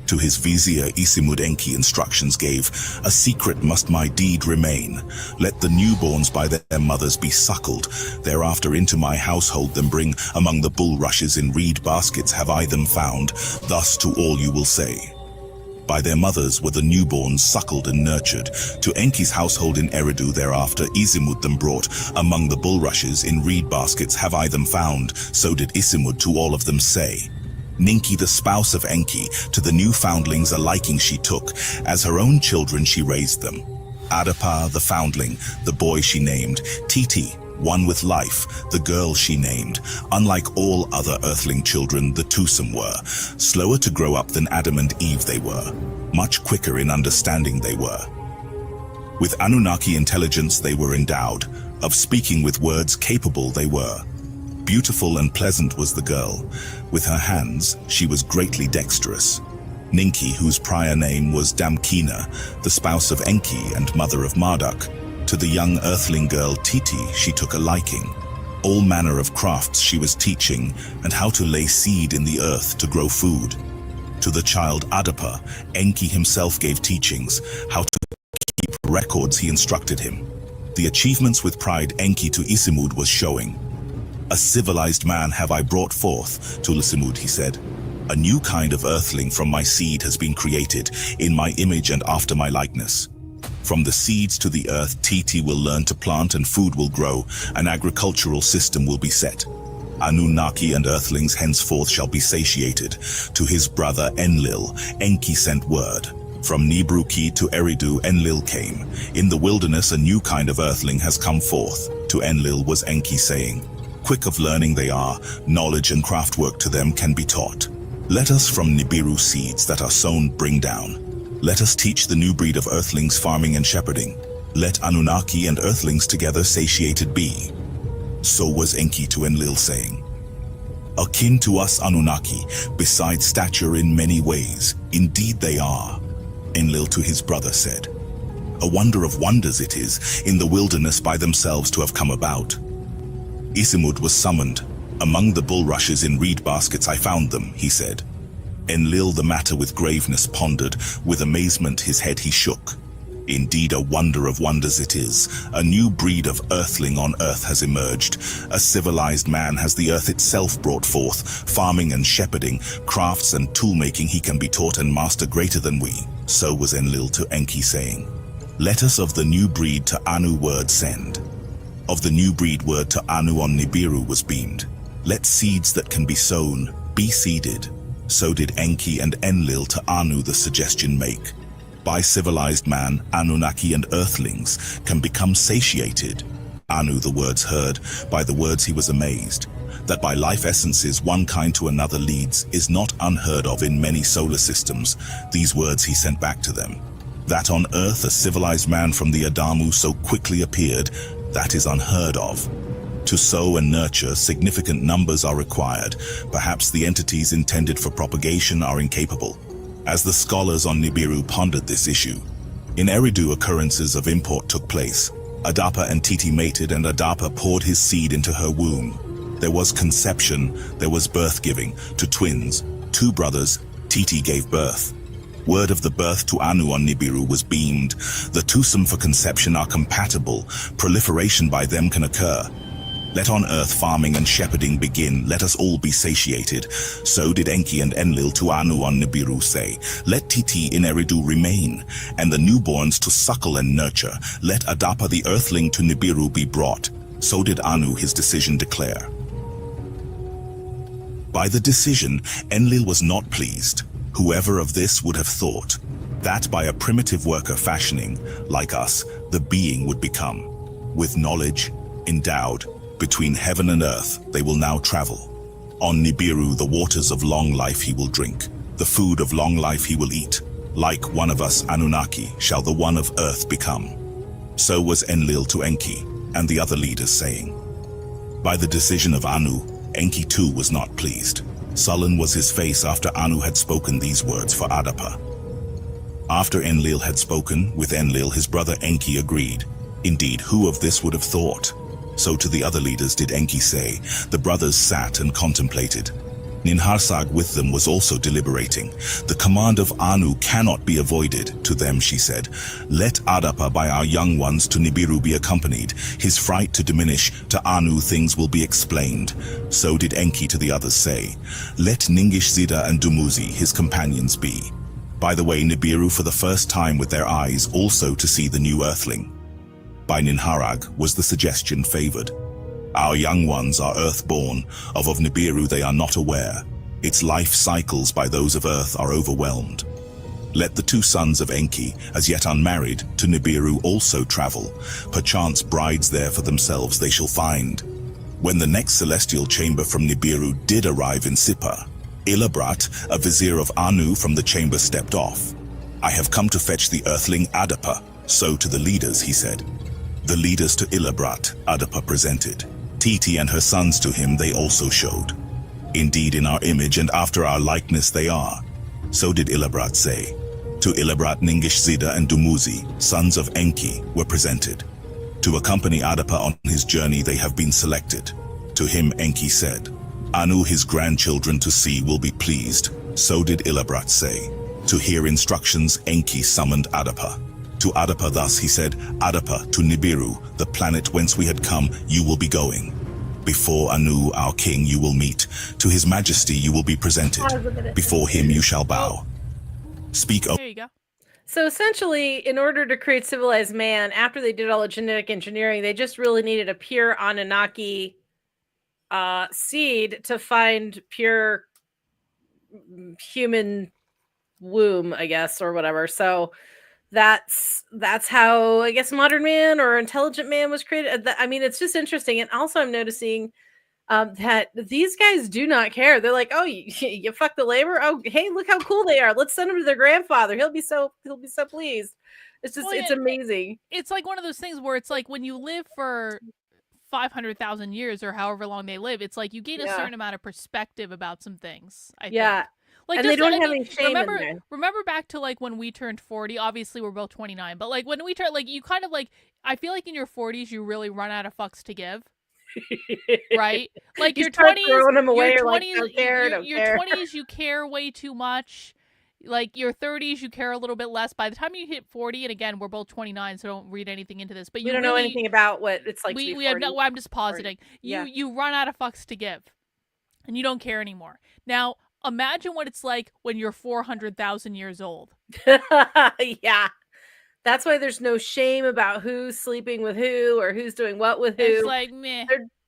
To his vizier Isimud Enki instructions gave, a secret must my deed remain. Let the newborns by their mothers be suckled, thereafter into my household them bring. Among the bulrushes in reed baskets have I them found, thus to all you will say. By their mothers were the newborns suckled and nurtured. To Enki's household in Eridu thereafter Isimud them brought. Among the bulrushes in reed baskets have I them found, so did Isimud to all of them say. Ninki, the spouse of Enki, to the new foundlings a liking she took. As her own children she raised them. Adapa, the foundling, the boy she named. Titi, one with life, the girl she named. Unlike all other earthling children, the twosome were. Slower to grow up than Adam and Eve they were. Much quicker in understanding they were. With Anunnaki intelligence they were endowed. Of speaking with words capable they were. Beautiful and pleasant was the girl. With her hands, she was greatly dexterous. Ninki, whose prior name was Damkina, the spouse of Enki and mother of Marduk. To the young earthling girl Titi, she took a liking. All manner of crafts she was teaching, and how to lay seed in the earth to grow food. To the child Adapa, Enki himself gave teachings. How to keep records he instructed him. The achievements with pride Enki to Isimud was showing. A civilized man have I brought forth, to Isimud he said. A new kind of earthling from my seed has been created, in my image and after my likeness. From the seeds to the earth Titi will learn to plant and food will grow, an agricultural system will be set. Anunnaki and earthlings henceforth shall be satiated. To his brother Enlil, Enki sent word. From Nibruki to Eridu Enlil came. In the wilderness a new kind of earthling has come forth. To Enlil was Enki saying, quick of learning they are, knowledge and craftwork to them can be taught. Let us from Nibiru seeds that are sown bring down. Let us teach the new breed of earthlings farming and shepherding. Let Anunnaki and earthlings together satiated be. So was Enki to Enlil saying, akin to us Anunnaki, besides stature in many ways, indeed they are. Enlil to his brother said, a wonder of wonders it is, in the wilderness by themselves to have come about. Isimud was summoned. Among the bulrushes in reed baskets I found them, he said. Enlil the matter with graveness pondered, with amazement his head he shook. Indeed a wonder of wonders it is, a new breed of earthling on earth has emerged. A civilized man has the earth itself brought forth, farming and shepherding, crafts and tool-making he can be taught and master greater than we. So was Enlil to Enki saying, let us of the new breed to Anu word send. Of the new breed word to Anu on Nibiru was beamed. Let seeds that can be sown be seeded. So did Enki and Enlil to Anu the suggestion make. By civilized man, Anunnaki and earthlings can become satiated. Anu the words heard, by the words he was amazed. That by life essences one kind to another leads is not unheard of in many solar systems. These words he sent back to them. That on earth a civilized man from the Adamu so quickly appeared, that is unheard of. To sow and nurture, significant numbers are required. Perhaps the entities intended for propagation are incapable. As the scholars on Nibiru pondered this issue, in Eridu occurrences of import took place. Adapa and Titi mated and Adapa poured his seed into her womb. There was conception, there was birth-giving to twins, 2 brothers. Titi gave birth. Word of the birth to Anu on Nibiru was beamed. The twosome for conception are compatible. Proliferation by them can occur. Let on earth farming and shepherding begin. Let us all be satiated. So did Enki and Enlil to Anu on Nibiru say, let Titi in Eridu remain, and the newborns to suckle and nurture. Let Adapa the earthling to Nibiru be brought. So did Anu his decision declare. By the decision, Enlil was not pleased. Whoever of this would have thought that by a primitive worker fashioning, like us, the being would become. With knowledge, endowed, between heaven and earth they will now travel. On Nibiru the waters of long life he will drink, the food of long life he will eat. Like one of us Anunnaki shall the one of earth become. So was Enlil to Enki, and the other leaders saying. By the decision of Anu, Enki too was not pleased. Sullen was his face after Anu had spoken these words for Adapa. After Enlil had spoken, with Enlil his brother Enki agreed. Indeed, who of this would have thought? So to the other leaders did Enki say. The brothers sat and contemplated. Ninharsag with them was also deliberating. The command of Anu cannot be avoided. To them she said, let Adapa by our young ones to Nibiru be accompanied. His fright to diminish, to Anu things will be explained. So did Enki to the others say, let Ningish Zida and Dumuzi his companions be. By the way, Nibiru for the first time with their eyes also to see the new earthling. By Ninharag was the suggestion favored. Our young ones are earth-born, of Nibiru they are not aware. Its life cycles by those of earth are overwhelmed. Let the two sons of Enki, as yet unmarried, to Nibiru also travel. Perchance brides there for themselves they shall find. When the next celestial chamber from Nibiru did arrive in Sipa, Ilabrat, a vizier of Anu from the chamber stepped off. I have come to fetch the earthling Adapa. So to the leaders he said. The leaders to Ilabrat, Adapa presented. Titi and her sons to him they also showed. Indeed in our image and after our likeness they are. So did Ilabrat say. To Ilabrat Ningish Zida and Dumuzi, sons of Enki, were presented. To accompany Adapa on his journey they have been selected. To him Enki said, Anu his grandchildren to see will be pleased. So did Ilabrat say. To hear instructions Enki summoned Adapa. To Adapa thus he said, Adapa to Nibiru, the planet whence we had come, you will be going. Before Anu, our king, you will meet. To his majesty you will be presented. Before him you shall bow. Speak. There you go. So essentially, in order to create civilized man, after they did all the genetic engineering, they just really needed a pure Anunnaki seed to find pure human womb, I guess, or whatever. So that's how I guess modern man or intelligent man was created. I mean, it's just interesting. And also I'm noticing that these guys do not care. They're like, oh, you fuck the labor. Oh, hey, look how cool they are. Let's send them to their grandfather. He'll be so pleased. It's just, it's amazing. It's like one of those things where it's like when you live for 500,000 years or however long they live, it's like you gain a certain amount of perspective about some things. I think. Like, and they don't have any shame in there. Remember back to like when we turned 40. Obviously, we're both 29, but like when we turn, like you kind of like, I feel like in your 40s you really run out of fucks to give, right? Like your 20s, throwing them away. Your 20s, like, don't care, your 20s you care way too much. Like your 30s you care a little bit less. By the time you hit 40, and again we're both 29, so don't read anything into this. But you don't know anything about what it's like. We have no. I'm just positing. You run out of fucks to give, and you don't care anymore. Now. Imagine what it's like when you're 400,000 years old. Yeah. That's why there's no shame about who's sleeping with who or who's doing what with who. It's like, meh.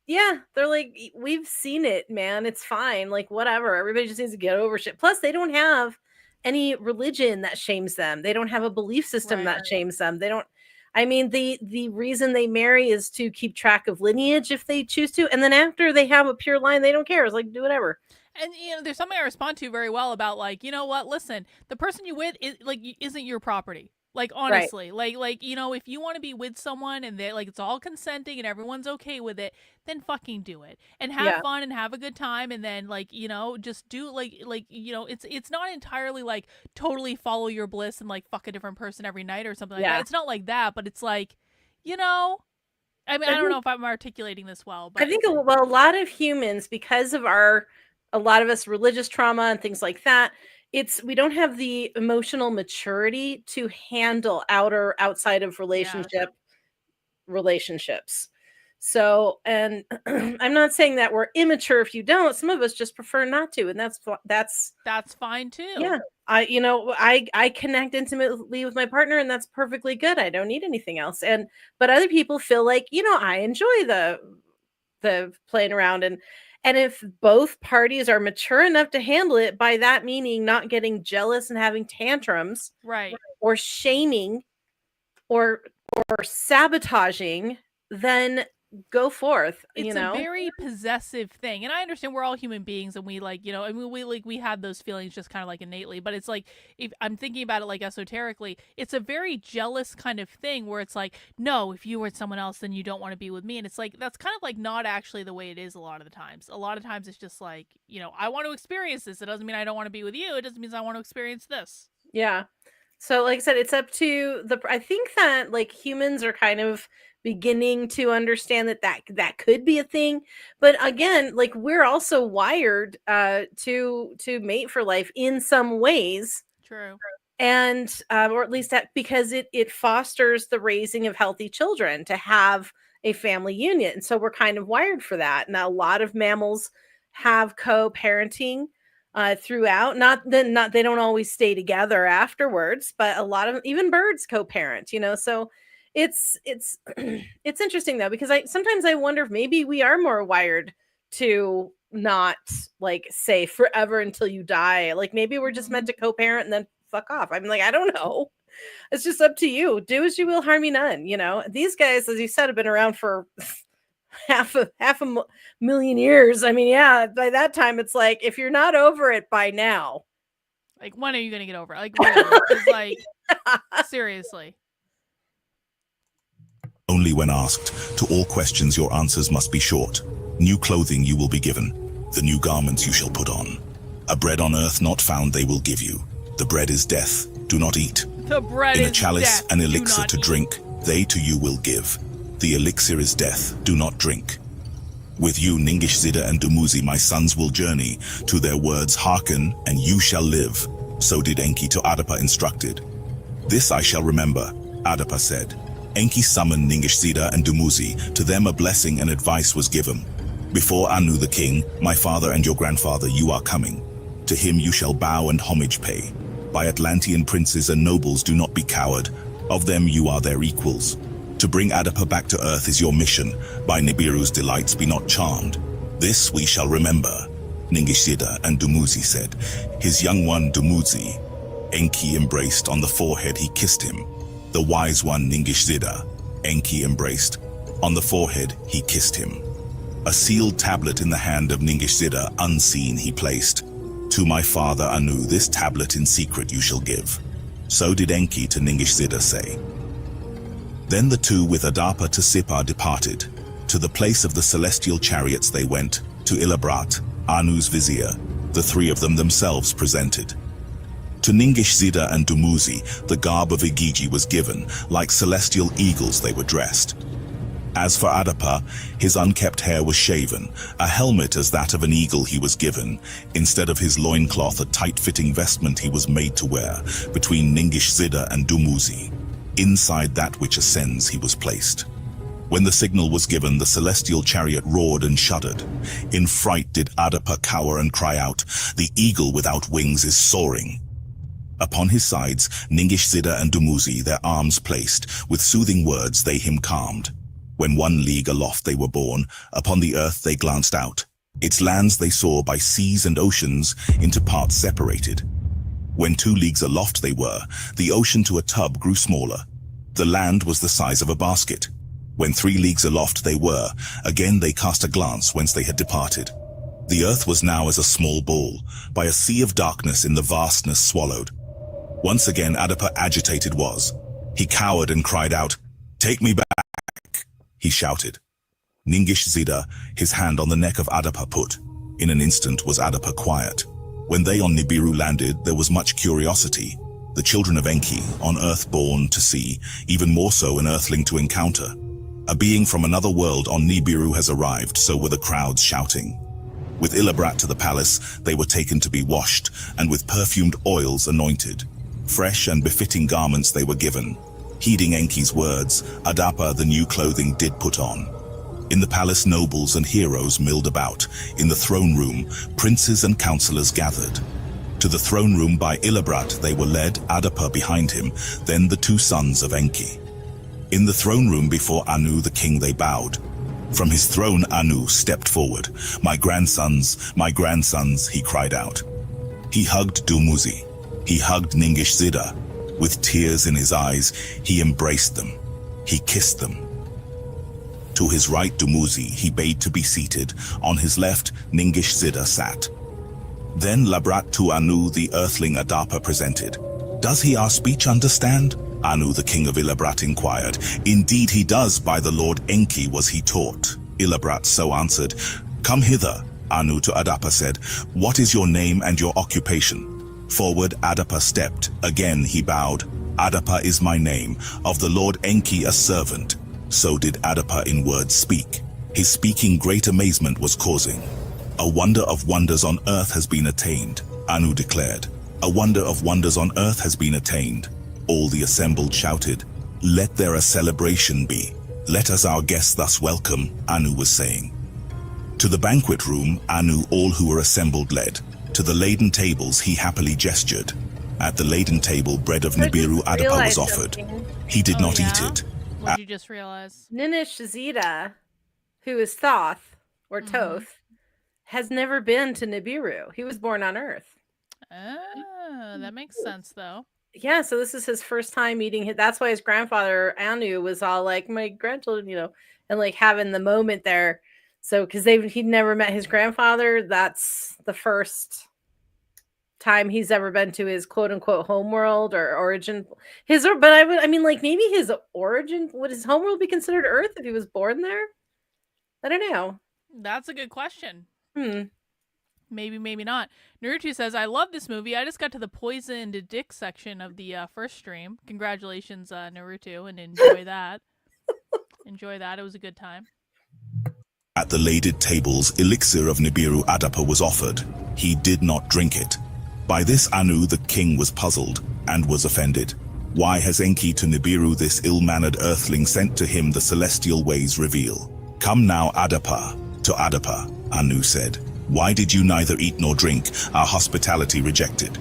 They're like, we've seen it, man. It's fine. Like, whatever. Everybody just needs to get over shit. Plus, they don't have any religion that shames them. They don't have a belief system that shames them. They don't. I mean, the reason they marry is to keep track of lineage if they choose to. And then after they have a pure line, they don't care. It's like, do whatever. And you know, there's something I respond to very well about like, you know what? Listen, the person you with is like isn't your property. Like honestly, like you know, if you want to be with someone and they like it's all consenting and everyone's okay with it, then fucking do it and have fun and have a good time. And then like you know, just do like you know, it's not entirely like totally follow your bliss and like fuck a different person every night or something like that. It's not like that, but it's like you know. I mean, I don't know if I'm articulating this well, but I think a lot of humans because of a lot of us religious trauma and things like that, we don't have the emotional maturity to handle outside of relationships. So, and I'm not saying that we're immature if you don't. Some of us just prefer not to, and that's fine too. Yeah, I connect intimately with my partner, and that's perfectly good. I don't need anything else. But other people feel like I enjoy the playing around and if both parties are mature enough to handle it, by that meaning not getting jealous and having tantrums, right, or shaming, or sabotaging, then go forth. It's a very possessive thing, and I understand we're all human beings, and we like I mean we have those feelings just kind of like innately. But it's like if I'm thinking about it like esoterically, it's a very jealous kind of thing where it's like, no, if you were with someone else, then you don't want to be with me, and it's like that's kind of like not actually the way it is a lot of the times. A lot of times it's just like I want to experience this. It doesn't mean I don't want to be with you. It doesn't mean I want to experience this. Yeah. So, like I said, it's up to I think that like humans are kind of beginning to understand that could be a thing. But again, like we're also wired to mate for life in some ways. True. And or at least that because it fosters the raising of healthy children to have a family union. And so we're kind of wired for that. Now, a lot of mammals have co-parenting throughout. Not they don't always stay together afterwards, but a lot of even birds co-parent. So it's it's interesting though, because sometimes I wonder if maybe we are more wired to not like say forever until you die. Like maybe we're just meant to co-parent and then fuck off. I'm like, I don't know. It's just up to you. Do as you will, harm you none. These guys, as you said, have been around for half a million years. I mean, yeah, by that time, it's like if you're not over it by now, like when are you gonna get over it? Like, really? It's like seriously. Only when asked, to all questions your answers must be short. New clothing you will be given, the new garments you shall put on. A bread on earth not found they will give you. The bread is death, do not eat. The bread In is a chalice death, an do elixir not to eat. drink, they to you will give. The elixir is death, do not drink. With you Ningish Zida and Dumuzi my sons will journey, to their words hearken, and you shall live. So did Enki to Adapa instructed. This I shall remember, Adapa said. Enki summoned Ningish Zida and Dumuzi, to them a blessing and advice was given. Before Anu the king, my father and your grandfather, you are coming. To him you shall bow and homage pay. By Atlantean princes and nobles do not be coward, of them you are their equals. To bring Adapa back to earth is your mission, by Nibiru's delights be not charmed. This we shall remember, Ningish Zida and Dumuzi said. His young one Dumuzi, Enki embraced, on the forehead he kissed him. The wise one Ningish Zida, Enki embraced, on the forehead he kissed him. A sealed tablet in the hand of Ningish Zida unseen he placed. To my father Anu this tablet in secret you shall give. So did Enki to Ningish Zida say. Then the two with Adapa to Sipar departed. To the place of the celestial chariots they went, to Ilabrat, Anu's vizier. The three of them themselves presented. To Ningish Zida and Dumuzi the garb of Igigi was given, like celestial eagles they were dressed. As for Adapa, his unkept hair was shaven, a helmet as that of an eagle he was given. Instead of his loincloth, a tight-fitting vestment he was made to wear, between Ningish Zida and Dumuzi. Inside that which ascends he was placed. When the signal was given, the celestial chariot roared and shuddered. In fright did Adapa cower and cry out, "The eagle without wings is soaring." Upon his sides, Ningish Zida and Dumuzi, their arms placed, with soothing words they him calmed. When 1 league aloft they were borne, upon the earth they glanced out. Its lands they saw by seas and oceans, into parts separated. When 2 leagues aloft they were, the ocean to a tub grew smaller. The land was the size of a basket. When 3 leagues aloft they were, again they cast a glance whence they had departed. The earth was now as a small ball, by a sea of darkness in the vastness swallowed. Once again Adapa agitated was. He cowered and cried out, "Take me back," he shouted. Ningish Zida, his hand on the neck of Adapa put. In an instant was Adapa quiet. When they on Nibiru landed, there was much curiosity. The children of Enki, on earth born to see, even more so an earthling to encounter. A being from another world on Nibiru has arrived, so were the crowds shouting. With Ilabrat to the palace, they were taken to be washed, and with perfumed oils anointed. Fresh and befitting garments they were given. Heeding Enki's words, Adapa the new clothing did put on. In the palace nobles and heroes milled about. In the throne room, princes and counselors gathered. To the throne room by Ilabrat they were led, Adapa behind him, then the 2 sons of Enki. In the throne room before Anu the king they bowed. From his throne Anu stepped forward. My grandsons, he cried out. He hugged Dumuzi. He hugged Ningish Zida. With tears in his eyes, he embraced them. He kissed them. To his right Dumuzi he bade to be seated. On his left Ningish Zida sat. Then Labrat to Anu the earthling Adapa presented. Does he our speech understand? Anu the king of Ilabrat inquired. Indeed he does, by the Lord Enki was he taught. Ilabrat so answered. Come hither, Anu to Adapa said. What is your name and your occupation? Forward Adapa stepped. Again he bowed. Adapa is my name, of the Lord Enki a servant. So did Adapa in words speak. His speaking great amazement was causing. A wonder of wonders on earth has been attained, Anu declared. A wonder of wonders on earth has been attained. All the assembled shouted, let there a celebration be. Let us our guests thus welcome, Anu was saying. To the banquet room, Anu all who were assembled led. To the laden tables he happily gestured. At the laden table bread of Nibiru Adapa was offered. He did not eat it. What did you just realize? Ninish Zeta, who is Thoth, or Toth, has never been to Nibiru. He was born on Earth. Oh, that makes sense, though. Yeah, so this is his first time meeting. That's why his grandfather, Anu, was all like, my grandchildren, and like having the moment there. So, because he'd never met his grandfather, that's the first time he's ever been to his quote unquote homeworld or origin. I mean, like maybe his origin, would his homeworld be considered Earth if he was born there? I don't know. That's a good question. Maybe, maybe not. Naruto says, I love this movie. I just got to the poisoned dick section of the first stream. Congratulations, Naruto, and enjoy that. Enjoy that. It was a good time. At the laden tables, elixir of Nibiru Adapa was offered. He did not drink it. By this Anu the king was puzzled and was offended. Why has Enki to Nibiru this ill-mannered earthling sent to him the celestial ways reveal? Come now Adapa. To Adapa, Anu said, why did you neither eat nor drink, our hospitality rejected?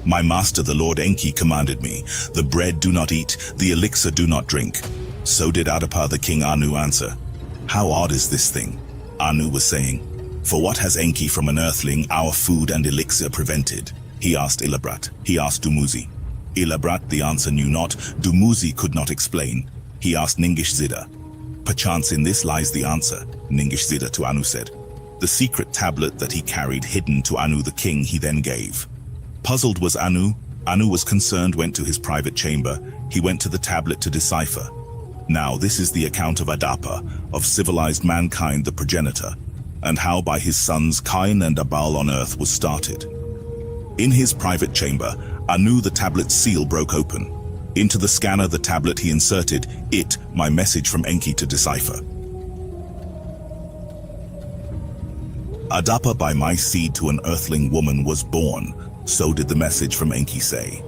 My master the Lord Enki commanded me, the bread do not eat, the elixir do not drink. So did Adapa the king Anu answer. How odd is this thing? Anu was saying. For what has Enki from an earthling our food and elixir prevented? He asked Ilabrat. He asked Dumuzi. Ilabrat the answer knew not. Dumuzi could not explain. He asked Ningish Zida. Perchance in this lies the answer, Ningish Zida to Anu said. The secret tablet that he carried hidden to Anu the king he then gave. Puzzled was Anu. Anu was concerned, went to his private chamber. He went to the tablet to decipher. Now this is the account of Adapa, of civilized mankind the progenitor, and how by his sons Cain and Abel on earth was started. In his private chamber, Anu the tablet's seal broke open. Into the scanner the tablet he inserted, my message from Enki to decipher. Adapa by my seed to an earthling woman was born, so did the message from Enki say.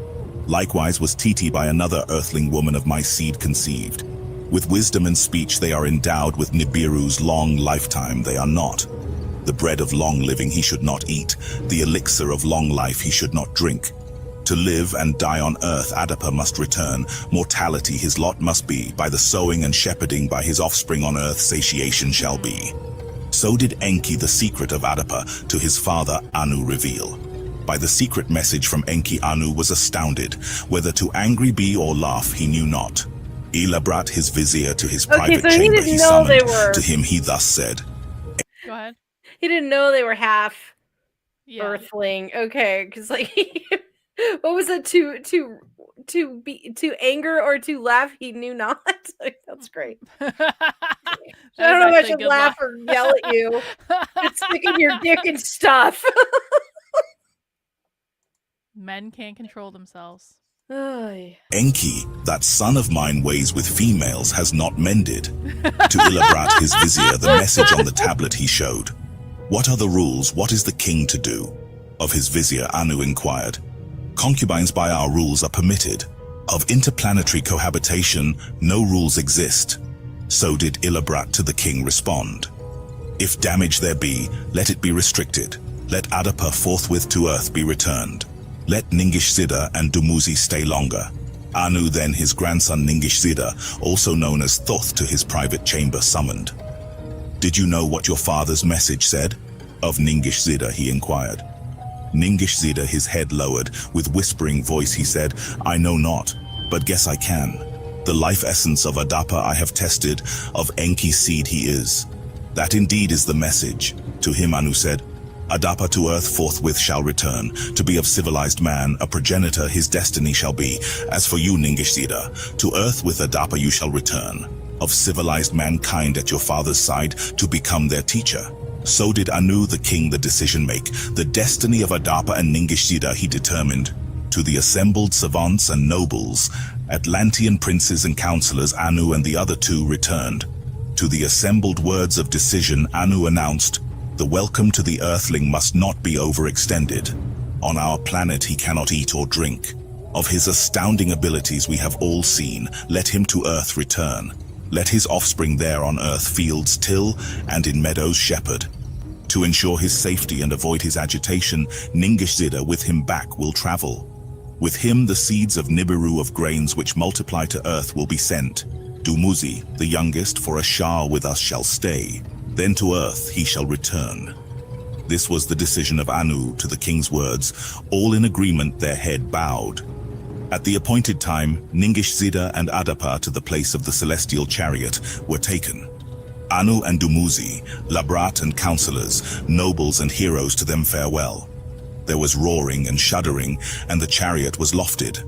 Likewise was Titi by another earthling woman of my seed conceived. With wisdom and speech they are endowed, with Nibiru's long lifetime they are not. The bread of long living he should not eat, the elixir of long life he should not drink. To live and die on earth Adapa must return, mortality his lot must be, by the sowing and shepherding by his offspring on earth satiation shall be. So did Enki the secret of Adapa to his father Anu reveal. By the secret message from Enki Anu was astounded, whether to angry be or laugh he knew not. Ilabrat his vizier to his private chamber he summoned, to him he thus said. Go ahead. He didn't know they were half Yeah. earthling. Okay, because like, what was it? To anger or to laugh? He knew not. That's great. I don't know if I should laugh or yell at you. It's sticking your dick and stuff. Men can't control themselves. Enki, that son of mine ways with females has not mended. To Ilabrat his vizier the message on the tablet he showed. What are the rules, what is the king to do? Of his vizier Anu inquired. Concubines by our rules are permitted. Of interplanetary cohabitation no rules exist. So did Ilabrat to the king respond. If damage there be, let it be restricted. Let Adapa forthwith to earth be returned. Let Ningish Zida and Dumuzi stay longer. Anu then his grandson Ningish Zida, also known as Thoth, to his private chamber summoned. Did you know what your father's message said? Of Ningish Zida he inquired. Ningish Zida his head lowered, with whispering voice he said, I know not, but guess I can. The life essence of Adapa I have tested, of Enki's seed he is. That indeed is the message. To him Anu said, Adapa to earth forthwith shall return, to be of civilized man, a progenitor his destiny shall be. As for you Ningish Zida, to earth with Adapa you shall return, of civilized mankind at your father's side, to become their teacher. So did Anu the king the decision make, the destiny of Adapa and Ningish Zida he determined. To the assembled savants and nobles, Atlantean princes and counselors Anu and the other two returned. To the assembled words of decision, Anu announced, "The welcome to the Earthling must not be overextended. On our planet he cannot eat or drink. Of his astounding abilities we have all seen. Let him to Earth return. Let his offspring there on Earth fields till and in meadows shepherd. To ensure his safety and avoid his agitation, Ningishzida with him back will travel. With him the seeds of Nibiru of grains which multiply to Earth will be sent. Dumuzi, the youngest, for a Shah with us shall stay. Then to Earth he shall return." This was the decision of Anu to the king's words. All in agreement, their head bowed. At the appointed time, Ningishzida and Adapa to the place of the celestial chariot were taken. Anu and Dumuzi, Labrat and counselors, nobles and heroes to them farewell. There was roaring and shuddering, and the chariot was lofted.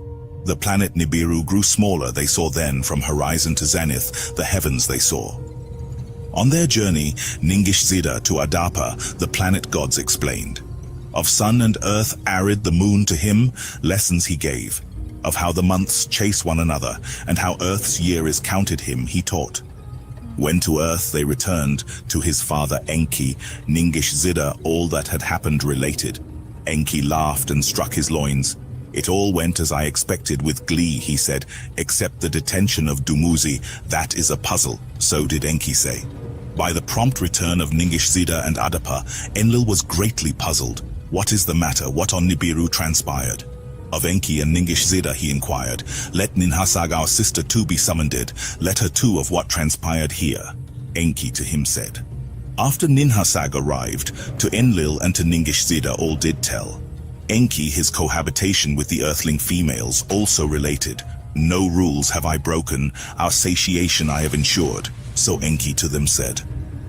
The planet Nibiru grew smaller, they saw then, from horizon to zenith, the heavens they saw. On their journey, Ningishzida to Adapa, the planet gods explained. Of sun and earth arid, the moon to him, lessons he gave. Of how the months chase one another, and how Earth's year is counted him, he taught. When to Earth they returned, to his father Enki, Ningishzida all that had happened related. Enki laughed and struck his loins. "It all went as I expected with glee," he said, "except the detention of Dumuzi. That is a puzzle," so did Enki say. By the prompt return of Ningishzida and Adapa, Enlil was greatly puzzled. What is the matter? What on Nibiru transpired? Of Enki and Ningishzida he inquired. "Let Ninhasag our sister too be summoned. Let her too of what transpired here." Enki to him said. After Ninhasag arrived, to Enlil and to Ningishzida all did tell. Enki his cohabitation with the earthling females also related. "No rules have I broken, our satiation I have ensured." So Enki to them said,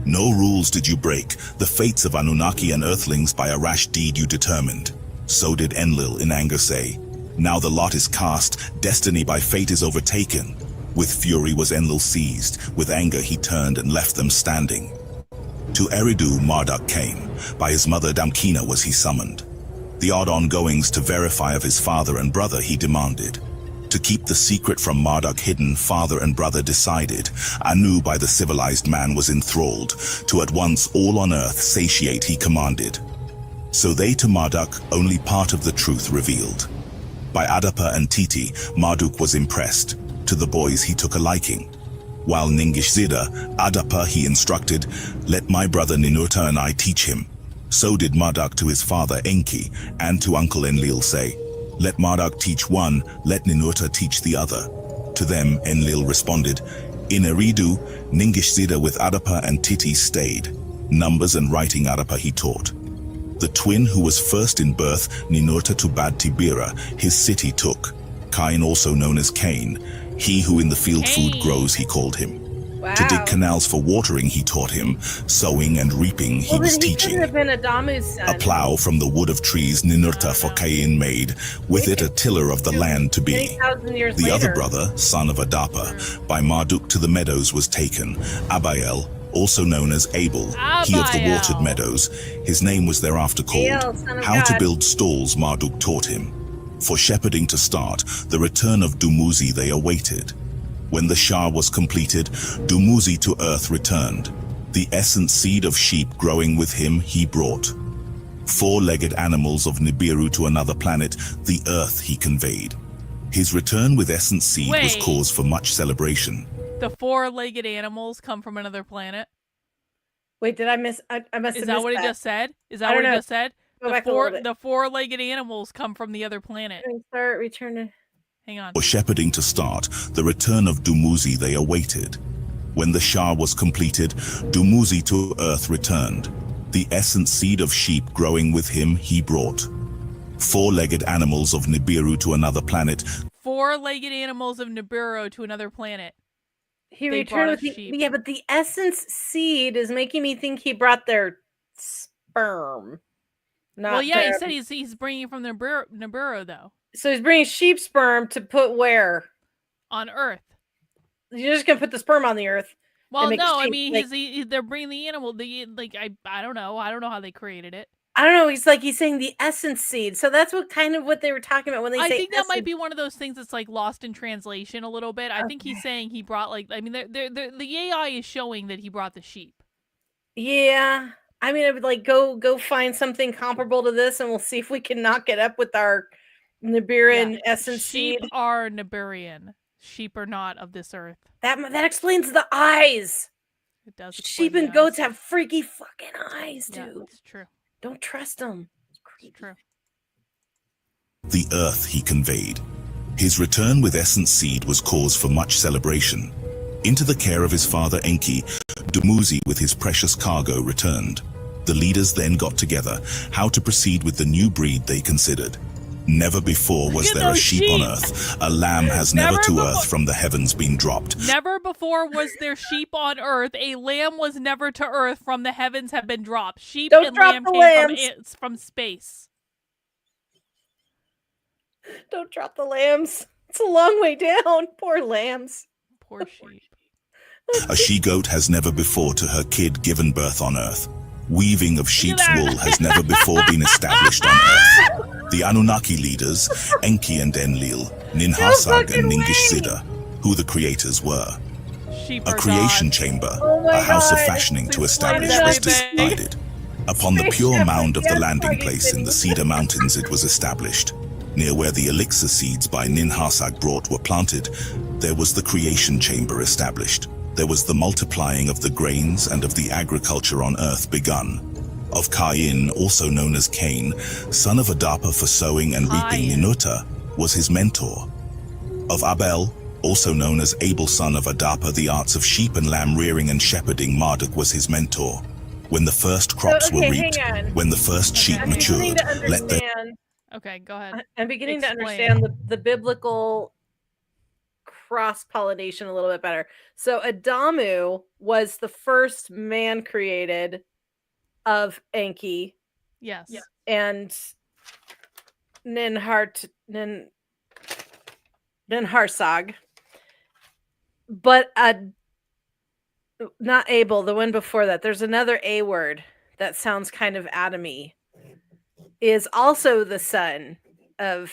"No rules did you break, the fates of Anunnaki and earthlings by a rash deed you determined." So did Enlil in anger say, "Now the lot is cast, destiny by fate is overtaken." With fury was Enlil seized, with anger he turned and left them standing. To Eridu Marduk came, by his mother Damkina was he summoned. The odd ongoings to verify of his father and brother he demanded. To keep the secret from Marduk hidden, father and brother decided. Anu by the civilized man was enthralled, to at once all on earth satiate he commanded. So they to Marduk only part of the truth revealed. By Adapa and Titi, Marduk was impressed. To the boys he took a liking. While Ningishzida, Adapa he instructed, "Let my brother Ninurta and I teach him." So did Marduk to his father Enki, and to Uncle Enlil say, "Let Marduk teach one, let Ninurta teach the other." To them Enlil responded, "In Eridu, Ningishzida with Adapa and Titi stayed. Numbers and writing Adapa he taught. The twin who was first in birth, Ninurta to Bad Tibira, his city took. Cain also known as Cain, he who in the field food grows he called him. Wow. To dig canals for watering he taught him, sowing and reaping he was teaching. Couldn't have been Adamu's son. A plow from the wood of trees Ninurta for Cain made, with it a tiller of the land to be. 3,000 years The later. other brother, son of Adapa, by Marduk to the meadows was taken, Abael, also known as Abel, he of the watered meadows, his name was thereafter called. Hail, son of How to God. build stalls Marduk taught him. For shepherding to start, the return of Dumuzi they awaited. When the Shah was completed, Dumuzi to earth returned. The essence seed of sheep growing with him he brought. Four-legged animals of Nibiru to another planet, the earth he conveyed. His return with essence seed was Wait. cause for much celebration. The four-legged animals come from another planet. Wait, did I miss? I must have Is missed that what he just said? Is I that don't what he know. just said? Go back a little bit. The four-legged animals come from the other planet. Start return to. Hang on. For shepherding to start, the return of Dumuzi they awaited. When the Shah was completed, Dumuzi to earth returned. The essence seed of sheep growing with him he brought. Four-legged animals of Nibiru to another planet. Four-legged animals of Nibiru to another planet. He They returned brought with a the, sheep. yeah, but the essence seed is making me think he brought their sperm. Not Well, yeah, he their- said he's bringing from Nibiru though, So he's bringing sheep sperm to put where? on Earth. You're just gonna put the sperm on the earth. Well, make no, I sheep, mean like- they're bringing the animal. I don't know how they created it. I don't know. He's saying the essence seed. So that's what they were talking about when they say. I think that essence. might be one of those things that's like lost in translation a little bit. I think he's saying he brought like, I mean, the AI is showing that he brought the sheep. Yeah, I mean, I would like go find something comparable to this, and we'll see if we can knock it up with our Nibiran essence Sheep seed. are Niburian. Sheep are not of this earth. That explains the eyes. It does. Sheep and goats have freaky fucking eyes, dude. Yeah, it's true. Don't trust them. It's true. The earth he conveyed. His return with essence seed was cause for much celebration. Into the care of his father Enki, Dumuzi with his precious cargo returned. The leaders then got together how to proceed with the new breed they considered. Never before was there a sheep on earth. A lamb has never to earth from the heavens been dropped. Never before was there sheep on earth. A lamb was never to earth from the heavens have been dropped. Sheep Don't and drop lamb the came from space. Don't drop the lambs. It's a long way down. Poor lambs. Poor sheep. A she-goat has never before to her kid given birth on earth. Weaving of sheep's wool has never before been established on earth. The Anunnaki leaders, Enki and Enlil, Ninhursag and Ningishzida, who the creators were. A creation chamber, a house of fashioning to establish was decided. Upon the pure mound of the landing place in the Cedar Mountains it was established. Near where the elixir seeds by Ninhursag brought were planted, there was the creation chamber established. There was the multiplying of the grains and of the agriculture on earth begun. Of Cain, also known as Cain, son of Adapa for sowing and reaping Ninurta, was his mentor. Of Abel, also known as Abel son of Adapa, the arts of sheep and lamb rearing and shepherding, Marduk was his mentor. When the first crops were reaped, when the first sheep matured, let them... Okay, go ahead. I'm beginning to understand the biblical cross-pollination a little bit better. So Adamu was the first man created of Enki. Yes. And Ninhursag. But not Abel, the one before that. There's another A word that sounds kind of Adamy. Is also the son of...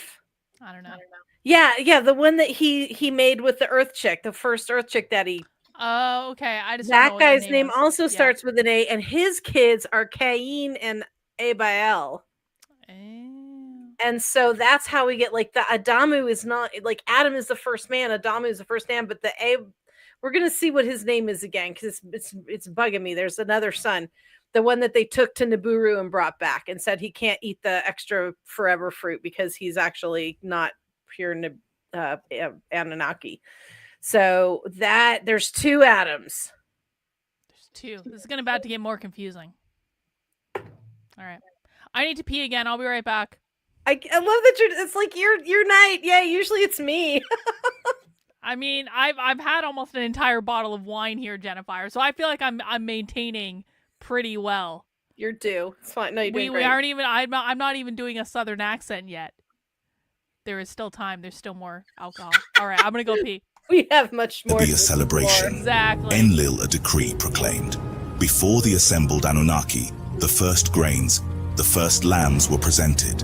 I don't know. Yeah, the one that he made with the Earth chick, the first Earth chick that he... Oh, okay. That guy's name also starts with an A, and his kids are Cain and Abel. And so that's how we get, like, the Adamu is not... Like, Adam is the first man, Adamu is the first man, but the A... We're going to see what his name is again, because it's bugging me. There's another son. The one that they took to Nibiru and brought back and said he can't eat the extra forever fruit because he's actually not pure Anunnaki. So there's two Adams. There's two. This is about to get more confusing. All right. I need to pee again. I'll be right back. I love that it's like your night. Yeah, usually it's me. I mean, I've had almost an entire bottle of wine here, Jennifer. So I feel like I'm maintaining pretty well. You're due. It's fine. No, you're doing we great. aren't even. I'm not even doing a southern accent yet. There is still time. There's still more alcohol. All right, I'm gonna go pee. We have much more. To be a celebration. Exactly. Enlil a decree proclaimed. Before the assembled Anunnaki, the first grains, the first lambs were presented.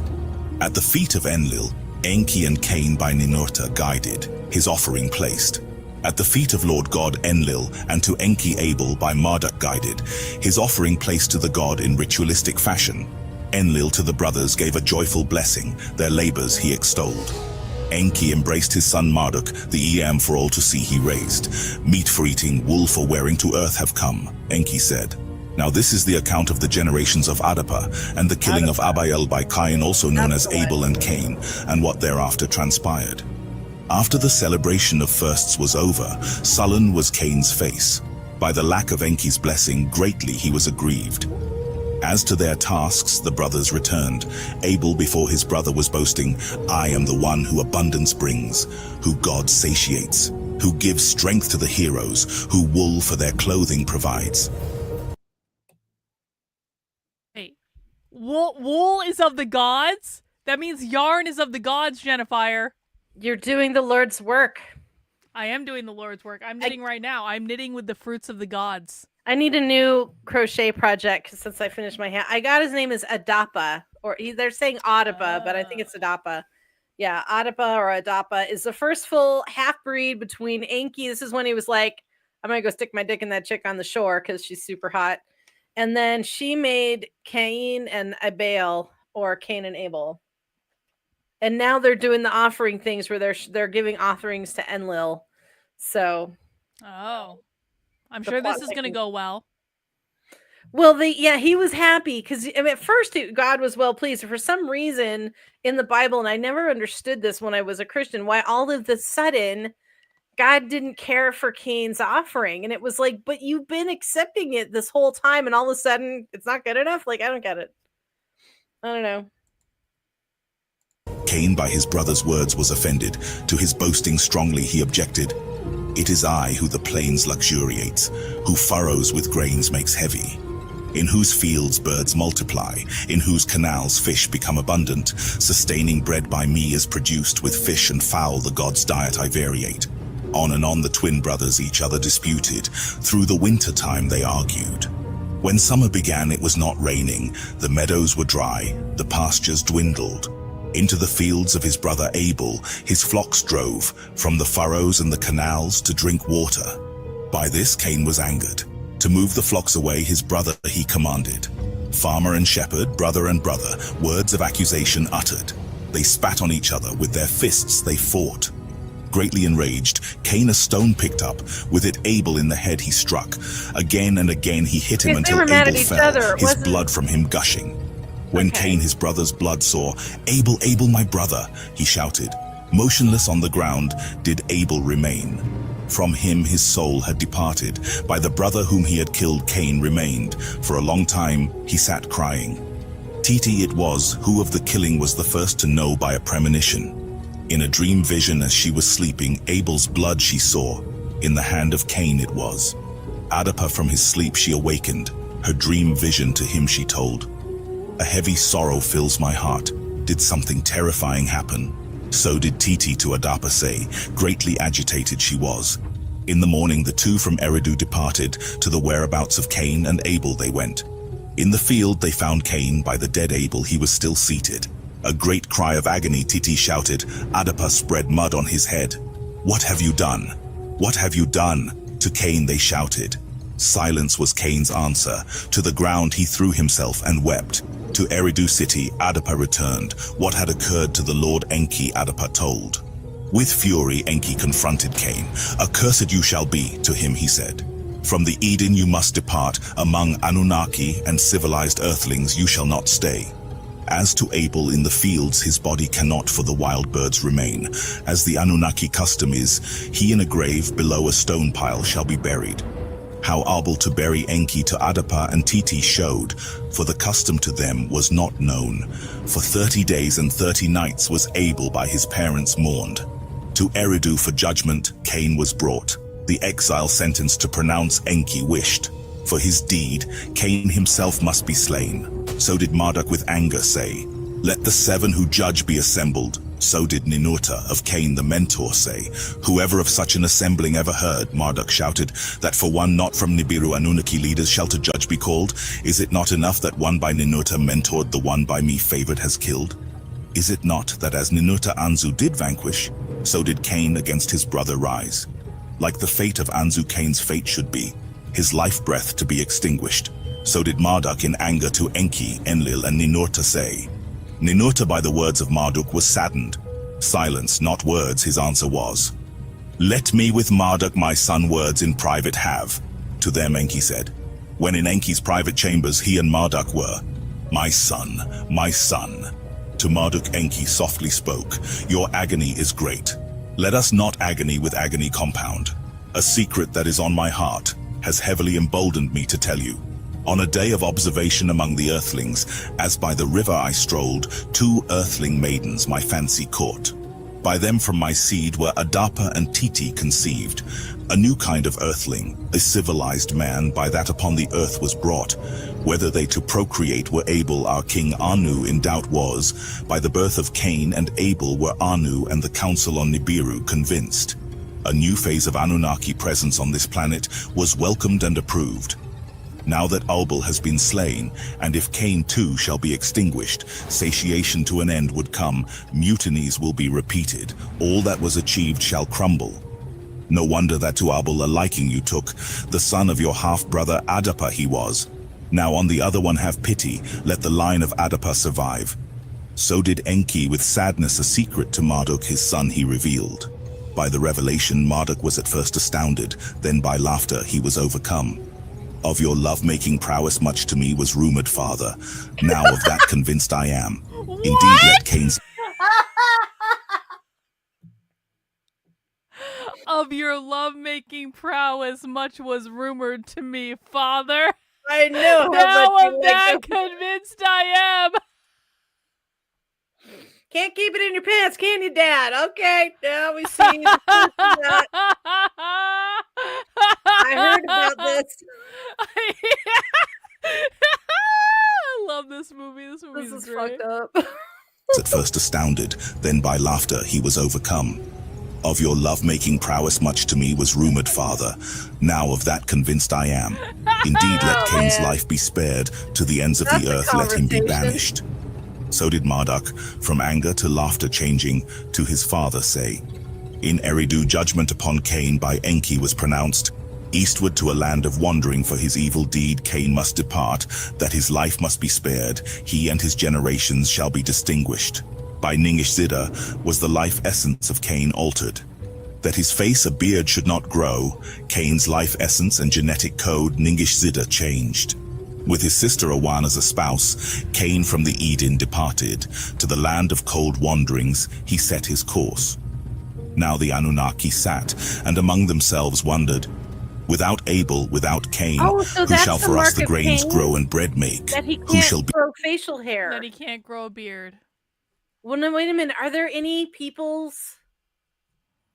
At the feet of Enlil, Enki and Cain by Ninurta guided, his offering placed. At the feet of Lord God Enlil and to Enki Abel by Marduk guided, his offering placed to the god in ritualistic fashion. Enlil to the brothers gave a joyful blessing, their labors he extolled. Enki embraced his son Marduk, the Eam for all to see he raised. Meat for eating, wool for wearing to earth have come, Enki said. Now this is the account of the generations of Adapa, and the killing of Abiel by Cain, also known as Abel and Cain, and what thereafter transpired. After the celebration of firsts was over, sullen was Cain's face. By the lack of Enki's blessing, greatly he was aggrieved. As to their tasks, the brothers returned. Abel before his brother was boasting, I am the one who abundance brings, who God satiates, who gives strength to the heroes, who wool for their clothing provides. Wait, wool is of the gods? That means yarn is of the gods, Jennifer. You're doing the Lord's work. I am doing the Lord's work. I'm knitting right now. I'm knitting with the fruits of the gods. I need a new crochet project since I finished my hat. I got his name is Adapa, they're saying Adapa, but I think it's Adapa. Yeah, Adapa or Adapa is the first full half breed between Enki. This is when he was like, I'm gonna go stick my dick in that chick on the shore because she's super hot. And then she made Cain and Abel, or Cain and Abel. And now they're doing the offering things where they're giving offerings to Enlil. So, I'm sure this is going to go well. Well, he was happy because at first God was well pleased. For some reason in the Bible, and I never understood this when I was a Christian, why all of a sudden God didn't care for Cain's offering. And it was like, but you've been accepting it this whole time, and all of a sudden it's not good enough. Like, I don't get it. I don't know. Cain by his brother's words was offended. To his boasting strongly he objected. It is I who the plains luxuriates, who furrows with grains makes heavy, in whose fields birds multiply, in whose canals fish become abundant, sustaining bread by me is produced, with fish and fowl the gods' diet I variate. On and on the twin brothers each other disputed, through the winter time they argued. When summer began it was not raining, the meadows were dry, the pastures dwindled. Into the fields of his brother Abel his flocks drove, from the furrows and the canals to drink water. By this Cain was angered. To move the flocks away his brother he commanded. Farmer and shepherd, brother and brother, words of accusation uttered. They spat on each other, with their fists they fought. Greatly enraged, Cain a stone picked up, with it Abel in the head he struck. Again and again he hit him until Abel fell, his blood from him gushing. When Cain his brother's blood saw, Abel, Abel, my brother, he shouted. Motionless on the ground did Abel remain. From him his soul had departed. By the brother whom he had killed Cain remained. For a long time he sat crying. Titi it was who of the killing was the first to know by a premonition. In a dream vision as she was sleeping, Abel's blood she saw. In the hand of Cain it was. Adapa from his sleep she awakened. Her dream vision to him she told. A heavy sorrow fills my heart. Did something terrifying happen? So did Titi to Adapa say. Greatly agitated she was. In the morning the two from Eridu departed. To the whereabouts of Cain and Abel they went. In the field they found Cain. By the dead Abel he was still seated. A great cry of agony Titi shouted. Adapa spread mud on his head. What have you done? What have you done? To Cain they shouted. Silence was Cain's answer. To the ground he threw himself and wept. To Eridu city Adapa returned. What had occurred to the Lord Enki Adapa told. With fury Enki confronted Cain. Accursed you shall be, to him he said. From the Eden you must depart. Among Anunnaki and civilized earthlings you shall not stay. As to Abel in the fields his body cannot for the wild birds remain. As the Anunnaki custom is, he in a grave below a stone pile shall be buried. How Abel to bury Enki to Adapa and Titi showed, for the custom to them was not known. For 30 days and 30 nights was Abel by his parents mourned. To Eridu for judgment Cain was brought. The exile sentence to pronounce Enki wished. For his deed Cain himself must be slain. So did Marduk with anger say, let the 7 who judge be assembled. So did Ninurta of Cain the mentor say. Whoever of such an assembling ever heard, Marduk shouted, that for one not from Nibiru Anunnaki leaders shall to judge be called? Is it not enough that one by Ninurta mentored the one by me favored has killed? Is it not that as Ninurta Anzu did vanquish, so did Cain against his brother rise? Like the fate of Anzu Cain's fate should be, his life breath to be extinguished. So did Marduk in anger to Enki, Enlil and Ninurta say. Ninurta by the words of Marduk was saddened. Silence, not words, his answer was. Let me with Marduk my son words in private have. To them Enki said. When in Enki's private chambers he and Marduk were. My son, my son. To Marduk Enki softly spoke. Your agony is great. Let us not agony with agony compound. A secret that is on my heart has heavily emboldened me to tell you. On a day of observation among the earthlings, as by the river I strolled, 2 earthling maidens my fancy caught. By them from my seed were Adapa and Titi conceived. A new kind of earthling, a civilized man, by that upon the earth was brought. Whether they to procreate were able, our king Anu in doubt was. By the birth of Cain and Abel were Anu and the council on Nibiru convinced. A new phase of Anunnaki presence on this planet was welcomed and approved. Now that Abel has been slain, and if Cain too shall be extinguished, satiation to an end would come, mutinies will be repeated, all that was achieved shall crumble. No wonder that to Abel a liking you took, the son of your half-brother Adapa he was. Now on the other one have pity, let the line of Adapa survive. So did Enki with sadness a secret to Marduk his son he revealed. By the revelation Marduk was at first astounded, then by laughter he was overcome. Of your love-making prowess much to me was rumored, father. Now of that convinced I am. Indeed, let Cain's... Of your love-making prowess much was rumored to me, father. I know. Now of that convinced I am. Can't keep it in your pants, can you, Dad? Okay, now we see the proof of that. I heard about this. I love this movie. This movie This is great. fucked up. At first astounded, then by laughter he was overcome. Of your love-making prowess much to me was rumored, father. Now of that convinced I am. Indeed, let Cain's life be spared, to the ends of the earth let him be banished. So did Marduk, from anger to laughter changing, to his father say. In Eridu judgment upon Cain by Enki was pronounced. Eastward to a land of wandering for his evil deed Cain must depart, that his life must be spared, he and his generations shall be distinguished. By Ningish Zida was the life essence of Cain altered. That his face a beard should not grow, Cain's life essence and genetic code Ningish Zida changed. With his sister Awan as a spouse, Cain from the Eden departed. To the land of cold wanderings he set his course. Now the Anunnaki sat, and among themselves wondered, without Abel, without Cain, so who that's shall the for us mark the of grains Cain? grow and bread make? That he Who can't shall be grow facial hair. That he can't grow a beard. Well, no, wait a minute. Are there any peoples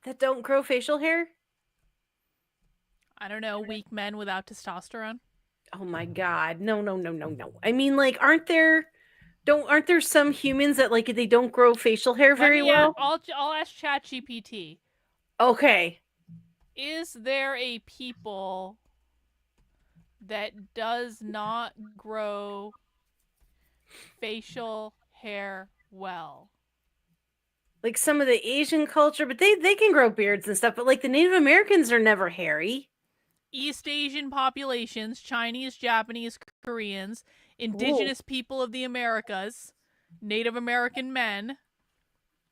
that don't grow facial hair? I don't know, weak men without testosterone. Oh my god. No. I mean, like, aren't there some humans that like they don't grow facial hair very well? I'll ask ChatGPT. Okay. Is there a people that does not grow facial hair well? Like some of the Asian culture, but they can grow beards and stuff, but like the Native Americans are never hairy. East Asian populations, Chinese, Japanese, Koreans, indigenous people of the Americas, Native American men,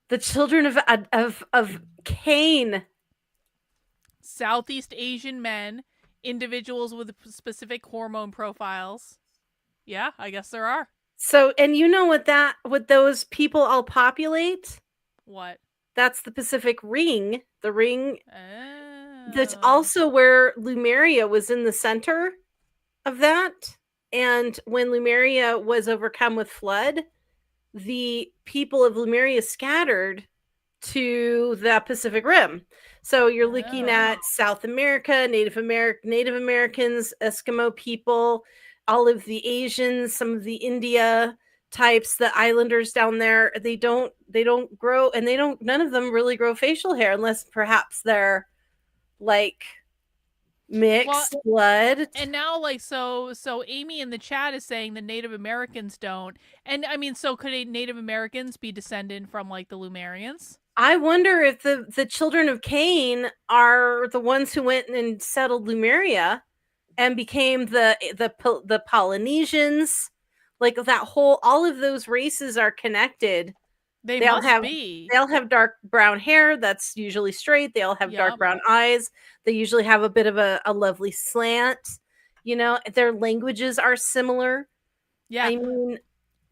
The children of Cain. Southeast Asian men, individuals with specific hormone profiles. Yeah, I guess there are. So, and you know what those people all populate? What? That's the Pacific Ring. The ring Oh. that's also where Lemuria was in the center of that. And when Lemuria was overcome with flood, the people of Lemuria scattered to the Pacific Rim. So you're looking at South America, Native Americans, Eskimo people, all of the Asians, some of the India types, the islanders down there. They don't grow, and none of them really grow facial hair unless perhaps they're like mixed blood. And now, like, so Amy in the chat is saying the Native Americans don't. And I mean, so could Native Americans be descended from like the Lemurians? I wonder if the children of Cain are the ones who went and settled Lemuria and became the Polynesians. Like that all of those races are connected. They all have dark brown hair that's usually straight. They all have dark brown eyes. They usually have a bit of a lovely slant. You know, their languages are similar. Yeah. I mean,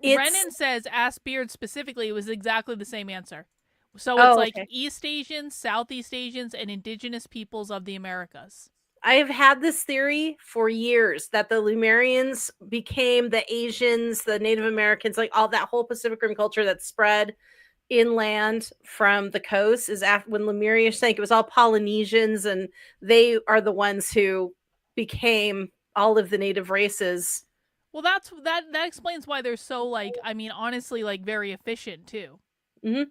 Brennan says, ask Beard specifically, it was exactly the same answer. So it's like East Asians, Southeast Asians, and indigenous peoples of the Americas. I have had this theory for years that the Lemurians became the Asians, the Native Americans, like all that whole Pacific Rim culture that spread inland from the coast is after when Lemuria sank. It was all Polynesians, and they are the ones who became all of the native races. Well, that explains why they're so, like, I mean, honestly, like, very efficient too. Mm-hmm.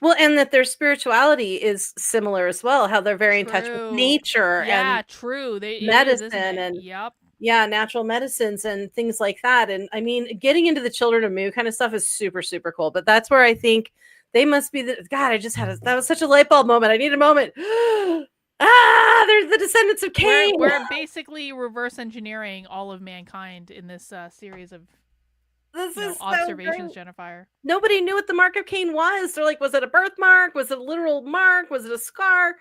Well, and that their spirituality is similar as well. How they're very in touch with nature. Yeah, and true. Medicine is, and yep. yeah, natural medicines and things like that. And I mean, getting into the Children of Mu kind of stuff is super, super cool. But that's where I think they must be the God. I just had that was such a light bulb moment. I need a moment. There's the descendants of Cain. We're basically reverse engineering all of mankind in this series of This is so observations, great. Jennifer. Nobody knew what the mark of Cain was. They're like, was it a birthmark? Was it a literal mark? Was it a scar?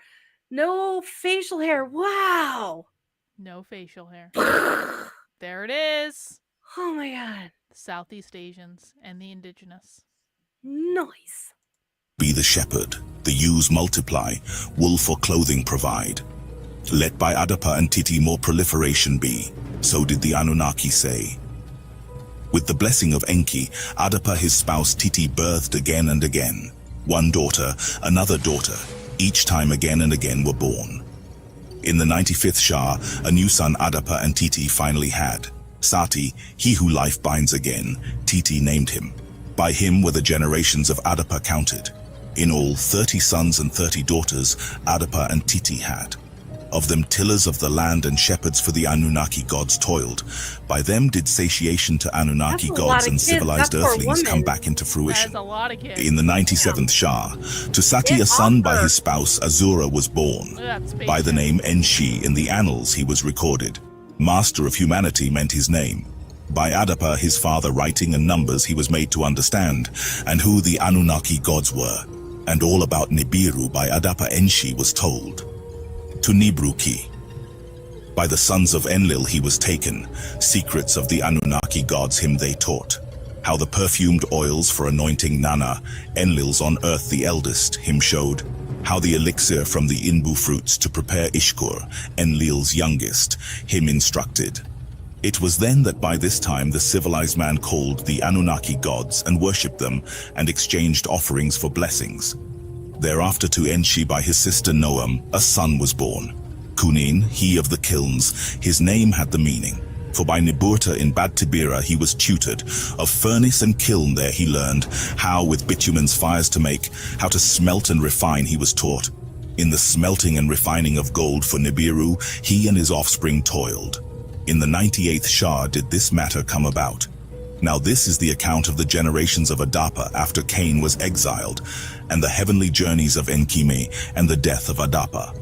No facial hair. Wow. No facial hair. There it is. Oh my God. The Southeast Asians and the indigenous. Nice. Be the shepherd, the ewes multiply, wool for clothing provide. Let by Adapa and Titi more proliferation be, so did the Anunnaki say. With the blessing of Enki, Adapa his spouse Titi birthed again and again. One daughter, another daughter, each time again and again were born. In the 95th Shah, a new son Adapa and Titi finally had. Sati, he who life binds again, Titi named him. By him were the generations of Adapa counted. In all, 30 sons and 30 daughters Adapa and Titi had. Of them tillers of the land and shepherds for the Anunnaki gods toiled. By them did satiation to Anunnaki That's a lot gods of and kids. civilized That's for a earthlings come woman. back into fruition. That's a lot of kids. In the 97th Shah, to Sati Get a son off by her. his spouse Azura was born. Look at that spaceship. By the name Enshi in the annals he was recorded. Master of humanity meant his name. By Adapa his father writing and numbers he was made to understand, and who the Anunnaki gods were. And all about Nibiru by Adapa Enshi was told. To Nibruki. By the sons of Enlil he was taken, secrets of the Anunnaki gods him they taught. How the perfumed oils for anointing Nana, Enlil's on earth the eldest, him showed. How the elixir from the Inbu fruits to prepare Ishkur, Enlil's youngest, him instructed. It was then that by this time the civilized man called the Anunnaki gods and worshipped them and exchanged offerings for blessings. Thereafter to Enshi by his sister Noam a son was born. Kunin, he of the kilns, his name had the meaning. For by Niburta in Bad Tibira he was tutored. Of furnace and kiln there he learned, how with bitumen's fires to make, how to smelt and refine he was taught. In the smelting and refining of gold for Nibiru, he and his offspring toiled. In the 98th Shah did this matter come about. Now this is the account of the generations of Adapa after Cain was exiled, and the heavenly journeys of Enkime and the death of Adapa.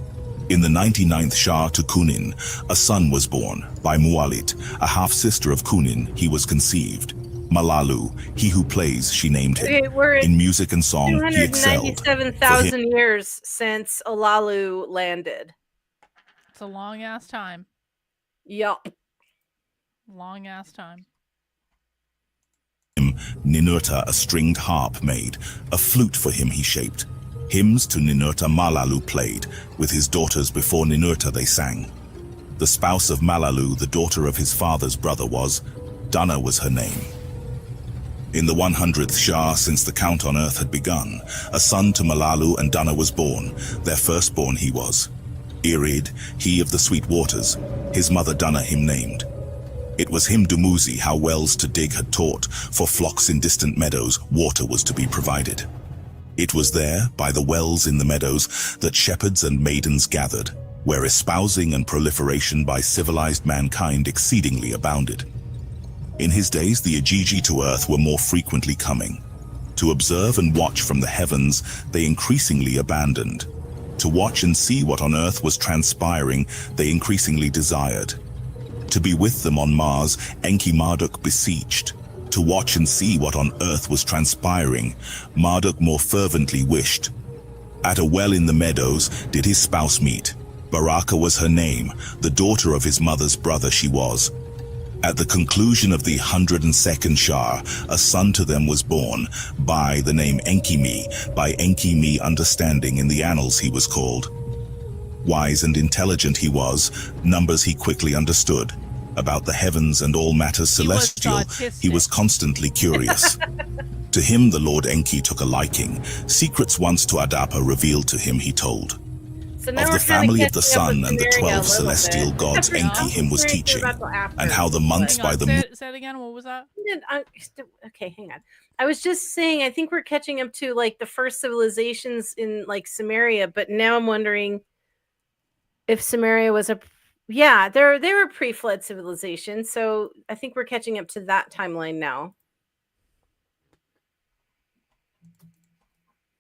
In the 99th Shah to Kunin, a son was born. By Mualit, a half-sister of Kunin, he was conceived. Malalu, he who plays, she named him. Okay, we're at In music and song, he excelled. 297,000 years since Olalu landed. It's a long ass time. Yup. Long ass time. Ninurta a stringed harp made, a flute for him he shaped. Hymns to Ninurta Malalu played, with his daughters before Ninurta they sang. The spouse of Malalu, the daughter of his father's brother was, Dana was her name. In the 100th Shah since the count on earth had begun, a son to Malalu and Dana was born, their firstborn he was. Irid, he of the sweet waters, his mother Dana him named. It was him Dumuzi how wells to dig had taught, for flocks in distant meadows water was to be provided. It was there, by the wells in the meadows, that shepherds and maidens gathered, where espousing and proliferation by civilized mankind exceedingly abounded. In his days the Ajiji to earth were more frequently coming. To observe and watch from the heavens they increasingly abandoned. To watch and see what on earth was transpiring they increasingly desired. To be with them on Mars, Enki Marduk beseeched. To watch and see what on earth was transpiring, Marduk more fervently wished. At a well in the meadows did his spouse meet. Baraka was her name, the daughter of his mother's brother she was. At the conclusion of the 102nd Shah, a son to them was born, by the name Enkimi, by Enkimi understanding in the annals he was called. Wise and intelligent he was, numbers he quickly understood. About the heavens and all matters celestial, he was constantly curious. To him the Lord Enki took a liking. Secrets once to Adapa revealed to him he told. So now Of we're the family of the sun kinda and the catching up 12 with Sumeria a little celestial bit. gods Enki him was teaching, and how the months Hang by on, the say, moon. say it again. What was that? Okay, hang on. I was just saying, I think we're catching up to like the first civilizations in like Sumeria, but now I'm wondering if Sumeria was a Yeah, they were pre-flood civilization, so I think we're catching up to that timeline now.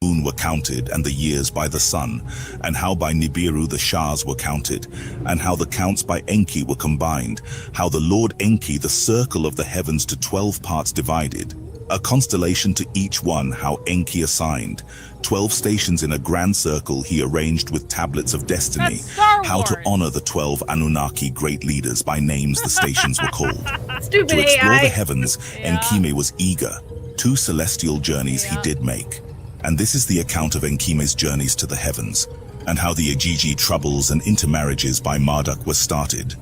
Moon were counted and the years by the sun, and how by Nibiru the Shahs were counted, and how the counts by Enki were combined, how the Lord Enki the circle of the heavens to 12 parts divided, a constellation to each one how Enki assigned, 12 stations in a grand circle he arranged with tablets of destiny, That's Star how to Wars. honor the 12 Anunnaki great leaders by names the stations were called. Stupid To explore AI. the heavens, Yeah. Enkime was eager. 2 celestial journeys he Yeah. did make. And this is the account of Enkime's journeys to the heavens, and how the Igigi troubles and intermarriages by Marduk were started.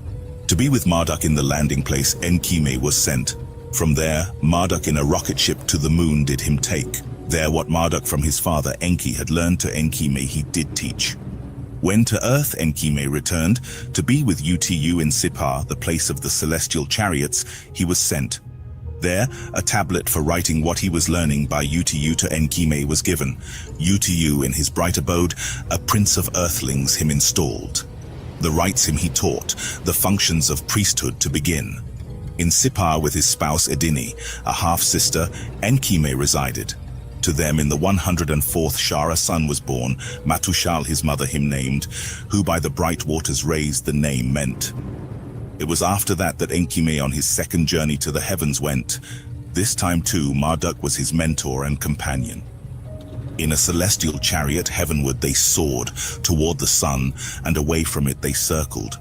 To be with Marduk in the landing place, Enkime was sent. From there, Marduk in a rocket ship to the moon did him take. There what Marduk from his father Enki had learned to Enkime he did teach. When to earth Enkime returned, to be with Utu in Sipar, the place of the celestial chariots, he was sent. There, a tablet for writing what he was learning by Utu to Enkime was given. Utu in his bright abode, a prince of earthlings him installed. The rites him he taught, the functions of priesthood to begin. In Sipar with his spouse Edini, a half-sister, Enkime resided. To them in the 104th Shah a son was born, Matushal his mother him named, who by the bright waters raised the name meant. It was after that Enkime on his second journey to the heavens went. This time too Marduk was his mentor and companion. In a celestial chariot heavenward they soared, toward the sun, and away from it they circled.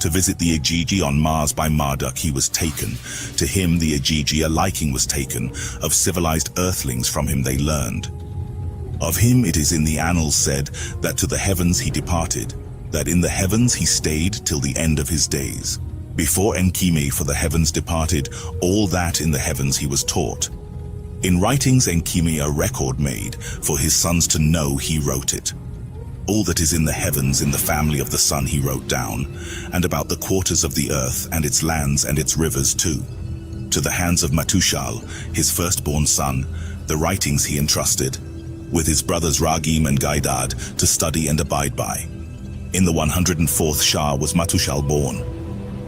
To visit the Igigi on Mars by Marduk he was taken. To him the Igigi a liking was taken, of civilized earthlings from him they learned. Of him it is in the annals said, that to the heavens he departed, that in the heavens he stayed till the end of his days. Before Enkime for the heavens departed, all that in the heavens he was taught. In writings Enkime a record made, for his sons to know he wrote it. All that is in the heavens in the family of the sun he wrote down, and about the quarters of the earth and its lands and its rivers too. To the hands of Matushal, his firstborn son, the writings he entrusted, with his brothers Ragim and Gaidad to study and abide by. In the 104th Shah was Matushal born.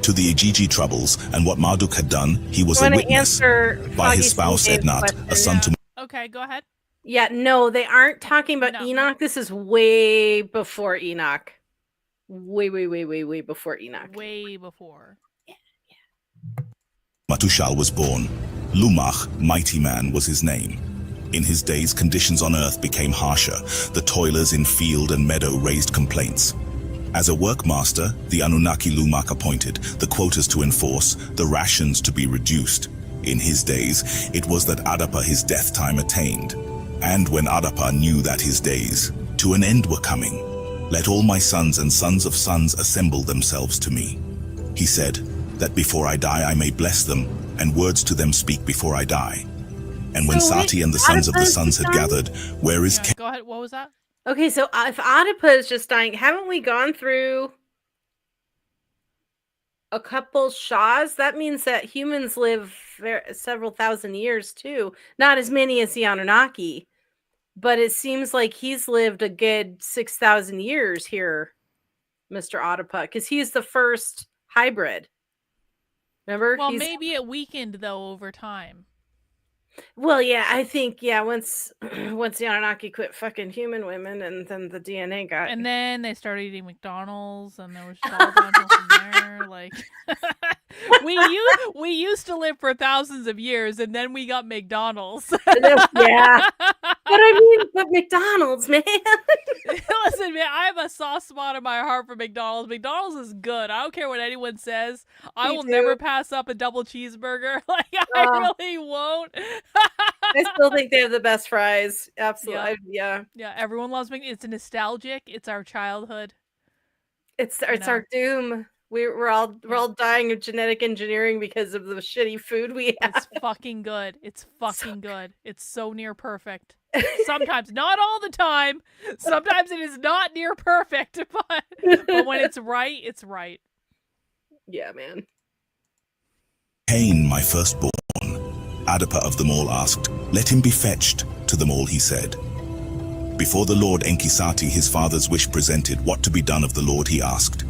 To the Igigi troubles and what Marduk had done, he was I a wanna witness. answer By his Foggy spouse Dave's Ednat, question, a son yeah. to Okay, go ahead. Yeah, no, they aren't talking about No. Enoch. This is way before Enoch. Way before Enoch. Way before. Matushal was born. Lumach, mighty man, was his name. In his days, conditions on earth became harsher. The toilers in field and meadow raised complaints. As a workmaster, the Anunnaki Lumach appointed, the quotas to enforce, the rations to be reduced. In his days, it was that Adapa his death time attained. And when Adapa knew that his days to an end were coming, let all my sons and sons of sons assemble themselves to me. He said, that before I die I may bless them, and words to them speak before I die. And when So wait, Sati and the sons of the Adapa's sons had dying? gathered, where is Yeah, go ahead. What was that? Okay, so if Adapa is just dying, haven't we gone through a couple Shahs? That means that humans live several thousand years too. Not as many as the Anunnaki, but it seems like he's lived a good 6,000 years here, Mr. Adapa, because he's the first hybrid. Remember? Well, He's- maybe it weakened though over time. Well, yeah, I think once once the Anunnaki quit fucking human women, and then the DNA got. And then they started eating McDonald's, and there was just all downhill from there. Like we used to live for thousands of years, and then we got McDonald's. Yeah, but McDonald's, man. Listen, man, I have a soft spot in my heart for McDonald's. McDonald's is good. I don't care what anyone says. I Me will too. never pass up a double cheeseburger. Like I really won't. I still think they have the best fries. Absolutely, yeah. Yeah, everyone loves McDonald's. It's nostalgic. It's our childhood. It's know. our doom. We're all dying of genetic engineering because of the shitty food we have. It's fucking good. It's fucking good. It's so near perfect. Sometimes, not all the time. Sometimes it is not near perfect, but when it's right, it's right. Yeah, man. Cain, my firstborn? Adapa of them all asked, let him be fetched. To them all he said. Before the Lord Enkisati his father's wish presented, what to be done of the Lord he asked.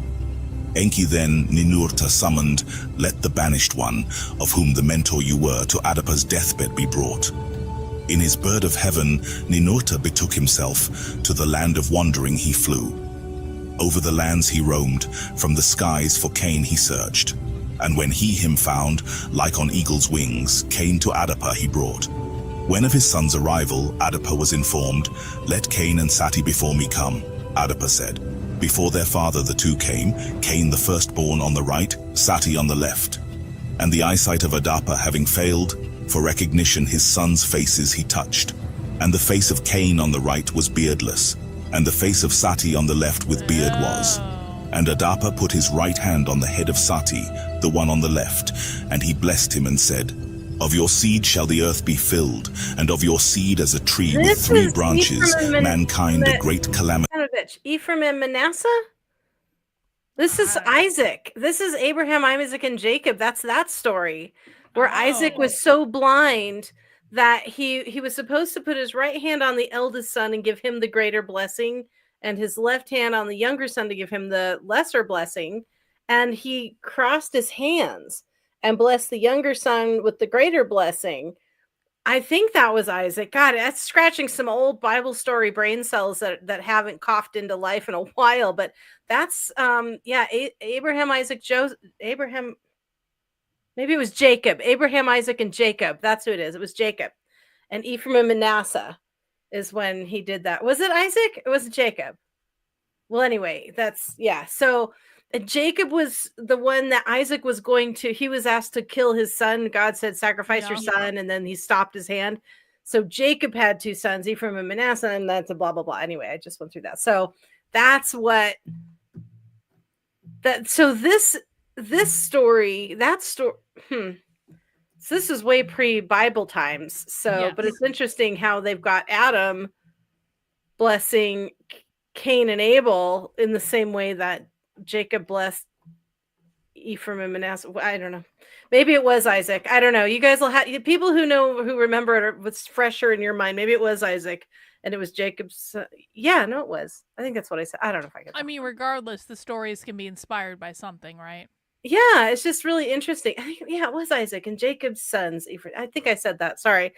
Enki then Ninurta summoned, "Let the banished one, of whom the mentor you were, to Adapa's deathbed be brought." In his bird of heaven, Ninurta betook himself. To the land of wandering he flew. Over the lands he roamed, from the skies for Cain he searched. And when he him found, like on eagle's wings, Cain to Adapa he brought. When of his son's arrival, Adapa was informed, "Let Cain and Sati before me come," Adapa said. Before their father the two came, Cain the firstborn on the right, Sati on the left. And the eyesight of Adapa having failed, for recognition his sons' faces he touched. And the face of Cain on the right was beardless, and the face of Sati on the left with beard was. And Adapa put his right hand on the head of Sati, the one on the left, and he blessed him and said, "Of your seed shall the earth be filled, and of your seed as a tree with This 3 is branches, Ephraim and mankind a great calamity." Ephraim and Manasseh? This is Isaac. This is Abraham, Isaac, and Jacob. That's that story where Isaac was so blind that he was supposed to put his right hand on the eldest son and give him the greater blessing, and his left hand on the younger son to give him the lesser blessing. And he crossed his hands and blessed the younger son with the greater blessing. I think that was Isaac. God, that's scratching some old Bible story brain cells that haven't coughed into life in a while. But that's Abraham, Isaac, Abraham. Maybe it was Jacob. Abraham, Isaac, and Jacob. That's who it is. It was Jacob. And Ephraim and Manasseh is when he did that. Was it Isaac? It was Jacob. Well, anyway, So Jacob was the one that Isaac was he was asked to kill his son. God said, "Sacrifice your son," and then he stopped his hand. So Jacob had 2 sons, Ephraim and Manasseh, and that's a blah, blah, blah. Anyway, I just went through that. So that's what so this story, so this is way pre-Bible times. So, yes. But it's interesting how they've got Adam blessing Cain and Abel in the same way that Jacob blessed Ephraim and Manasseh. I don't know. Maybe it was Isaac. I don't know. You guys will have people who remember it, or what's fresher in your mind. Maybe it was Isaac and it was Jacob's. Yeah, no, it was. I think that's what I said. I don't know if I could. I mean, regardless, the stories can be inspired by something, right? Yeah, it's just really interesting. I think, it was Isaac and Jacob's sons. I think I said that. Sorry.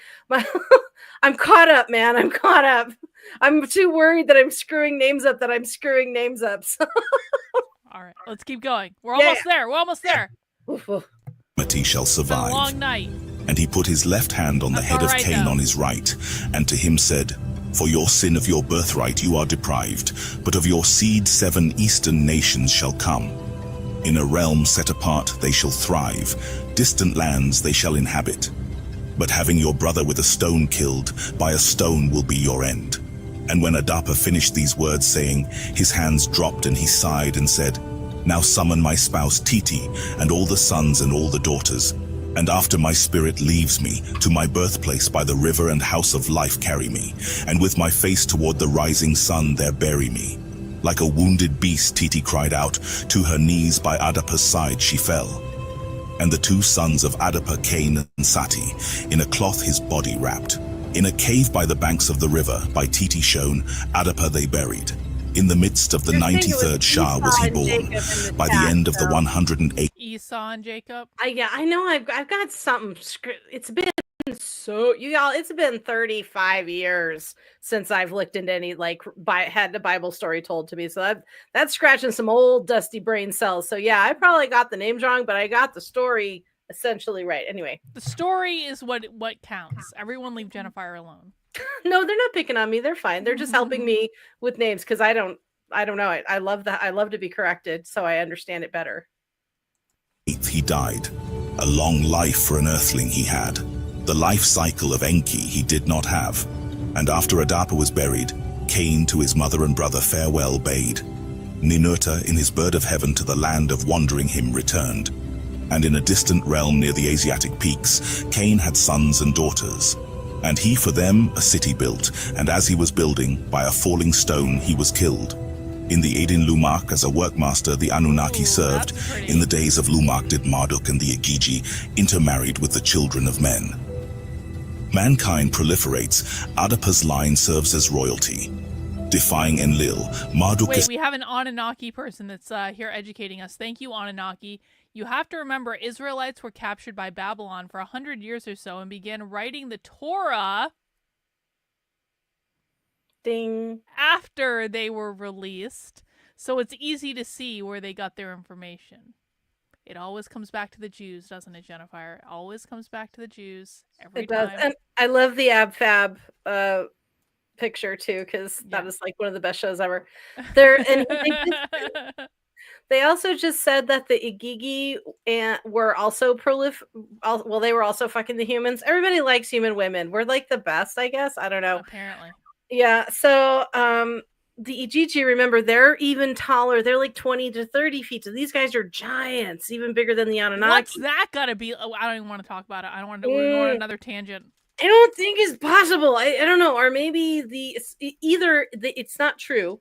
I'm caught up, man. I'm caught up. I'm too worried that I'm screwing names up So. All right, let's keep going. We're almost there. We're almost there. Shall survive. It's been a long night. And he put his left hand on the head of Cain on his right, and to him said, "For your sin of your birthright you are deprived, but of your seed 7 eastern nations shall come. In a realm set apart they shall thrive, distant lands they shall inhabit. But having your brother with a stone killed, by a stone will be your end." And when Adapa finished these words saying, his hands dropped and he sighed and said, "Now summon my spouse Titi, and all the sons and all the daughters. And after my spirit leaves me, to my birthplace by the river and house of life carry me, and with my face toward the rising sun there bury me." Like a wounded beast, Titi cried out. To her knees by Adapa's side she fell. And the 2 sons of Adapa, Cain and Sati, in a cloth his body wrapped. In a cave by the banks of the river, by Titi shown, Adapa they buried. In the midst of the 93rd Shah was he born. By the end of the 108th. Esau and Jacob. I know. I've got something. It's been it's been 35 years since I've looked into any had a Bible story told to me. So that's scratching some old dusty brain cells. So yeah, I probably got the names wrong, but I got the story essentially right. Anyway, the story is what counts. Everyone leave Jennifer alone. No, they're not picking on me. They're fine. They're just helping me with names because I don't know it. I love that. I love to be corrected, so I understand it better. He died. A long life for an earthling he had. The life cycle of Enki he did not have. And after Adapa was buried, Cain to his mother and brother farewell bade. Ninurta in his bird of heaven to the land of wandering him returned. And in a distant realm near the Asiatic peaks, Cain had sons and daughters. And he for them a city built, and as he was building, by a falling stone he was killed. In the Aidin Lumak as a workmaster the Anunnaki served. In the days of Lumak did Marduk and the Igigi intermarried with the children of men. Mankind proliferates. Adapa's line serves as royalty. defying Enlil, Marduk Wait, we have an Anunnaki person that's here educating us. Thank you, Anunnaki. You have to remember, Israelites were captured by Babylon for 100 years or so and began writing the Torah Ding. after they were released. So it's easy to see where they got their information. It always comes back to the Jews, doesn't it, Jennifer? It always comes back to the Jews every It does. time. And I love the Ab Fab picture too, because that is like one of the best shows ever. They also just said that the Igigi were also they were also fucking the humans. Everybody likes human women. We're like the best, I guess. I don't know. Apparently. Yeah. So the Igigi, remember, they're even taller. They're like 20 to 30 feet. So these guys are giants, even bigger than the Anunnaki. What's that gotta be? Oh, I don't even want to talk about it. I don't want to go on another tangent. I don't think it's possible. I don't know. Or maybe it's not true,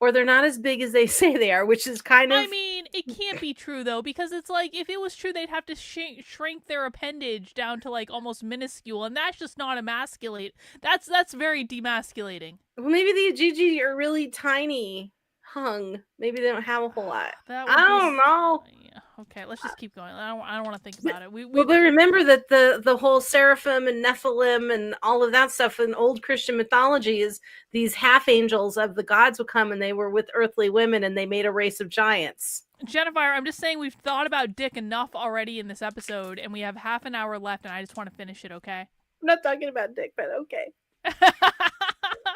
or they're not as big as they say they are, which is kind of... I mean, it can't be true, though, because it's like, if it was true, they'd have to shrink their appendage down to, like, almost minuscule, and that's just not emasculate. That's very demasculating. Well, maybe the Igigi are really tiny hung. Maybe they don't have a whole lot. I don't know. Yeah, okay, let's just keep going. I don't want to think about it. But remember that the whole seraphim and Nephilim and all of that stuff in old Christian mythology is these half angels of the gods would come and they were with earthly women and they made a race of giants. Jennifer, I'm just saying we've thought about Dick enough already in this episode, and we have half an hour left, and I just want to finish it, okay? I'm not talking about Dick, but okay.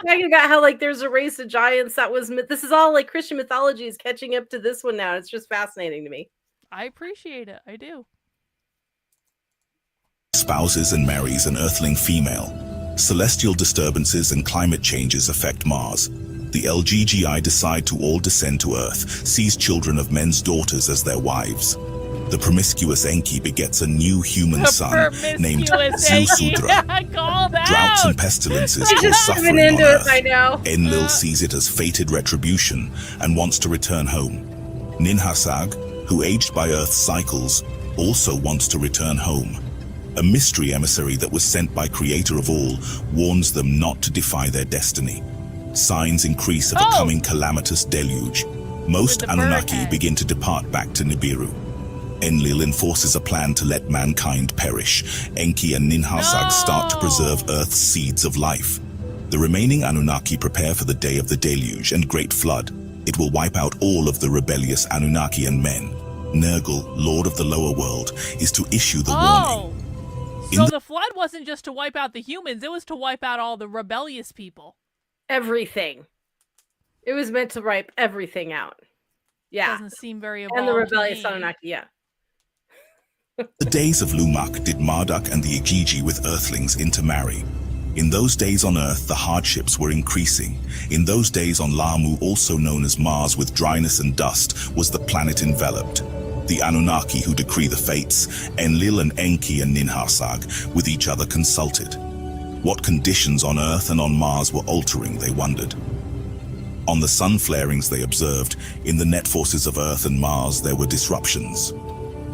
Talking about how like there's a race of giants that was this is all like Christian mythology is catching up to this one now. It's just fascinating to me. I appreciate it. I do. Spouses and marries an earthling female. Celestial disturbances and climate changes affect Mars. The LGGI decide to all descend to Earth, seize children of men's daughters as their wives. The promiscuous Enki begets a new human son named Zusudra. Droughts and pestilences cause suffering on Earth. Enlil sees it as fated retribution and wants to return home. Ninhursag, who aged by Earth's cycles, also wants to return home. A mystery emissary that was sent by Creator of all warns them not to defy their destiny. Signs increase of a coming calamitous deluge. Most Anunnaki begin to depart back to Nibiru. Enlil enforces a plan to let mankind perish. Enki and Ninhursag start to preserve Earth's seeds of life. The remaining Anunnaki prepare for the day of the deluge and great flood. It will wipe out all of the rebellious Anunnaki and men. Nergal, Lord of the lower world, is to issue the warning. So the flood wasn't just to wipe out the humans, it was to wipe out all the rebellious people. Everything. It was meant to wipe everything out. Yeah. Doesn't seem very evolved. And the rebellious Anunnaki, yeah. The days of Lumak did Marduk and the Igigi with earthlings intermarry. In those days on Earth, the hardships were increasing. In those days on Lamu, also known as Mars with dryness and dust, was the planet enveloped. The Anunnaki who decree the fates, Enlil and Enki and Ninhursag, with each other consulted. What conditions on Earth and on Mars were altering, they wondered. On the sun flarings they observed, in the net forces of Earth and Mars there were disruptions.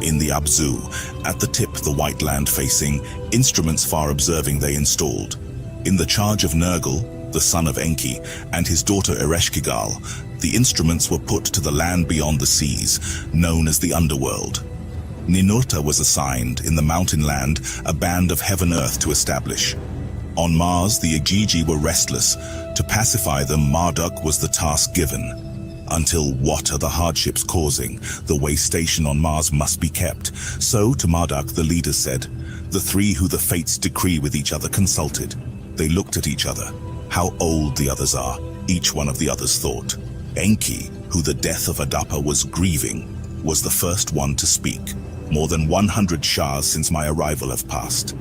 In the Abzu, at the tip the white land facing, instruments far observing they installed. In the charge of Nergal, the son of Enki, and his daughter Ereshkigal, the instruments were put to the land beyond the seas, known as the underworld. Ninurta was assigned, in the mountain land, a band of heaven-earth to establish. On Mars, the Igigi were restless. To pacify them, Marduk was the task given. Until what are the hardships causing? The way station on Mars must be kept. So, to Marduk, the leaders said. The three who the fates decree with each other consulted. They looked at each other. How old the others are, each one of the others thought. Enki, who the death of Adapa was grieving, was the first one to speak. More than 100 Shahs since my arrival have passed.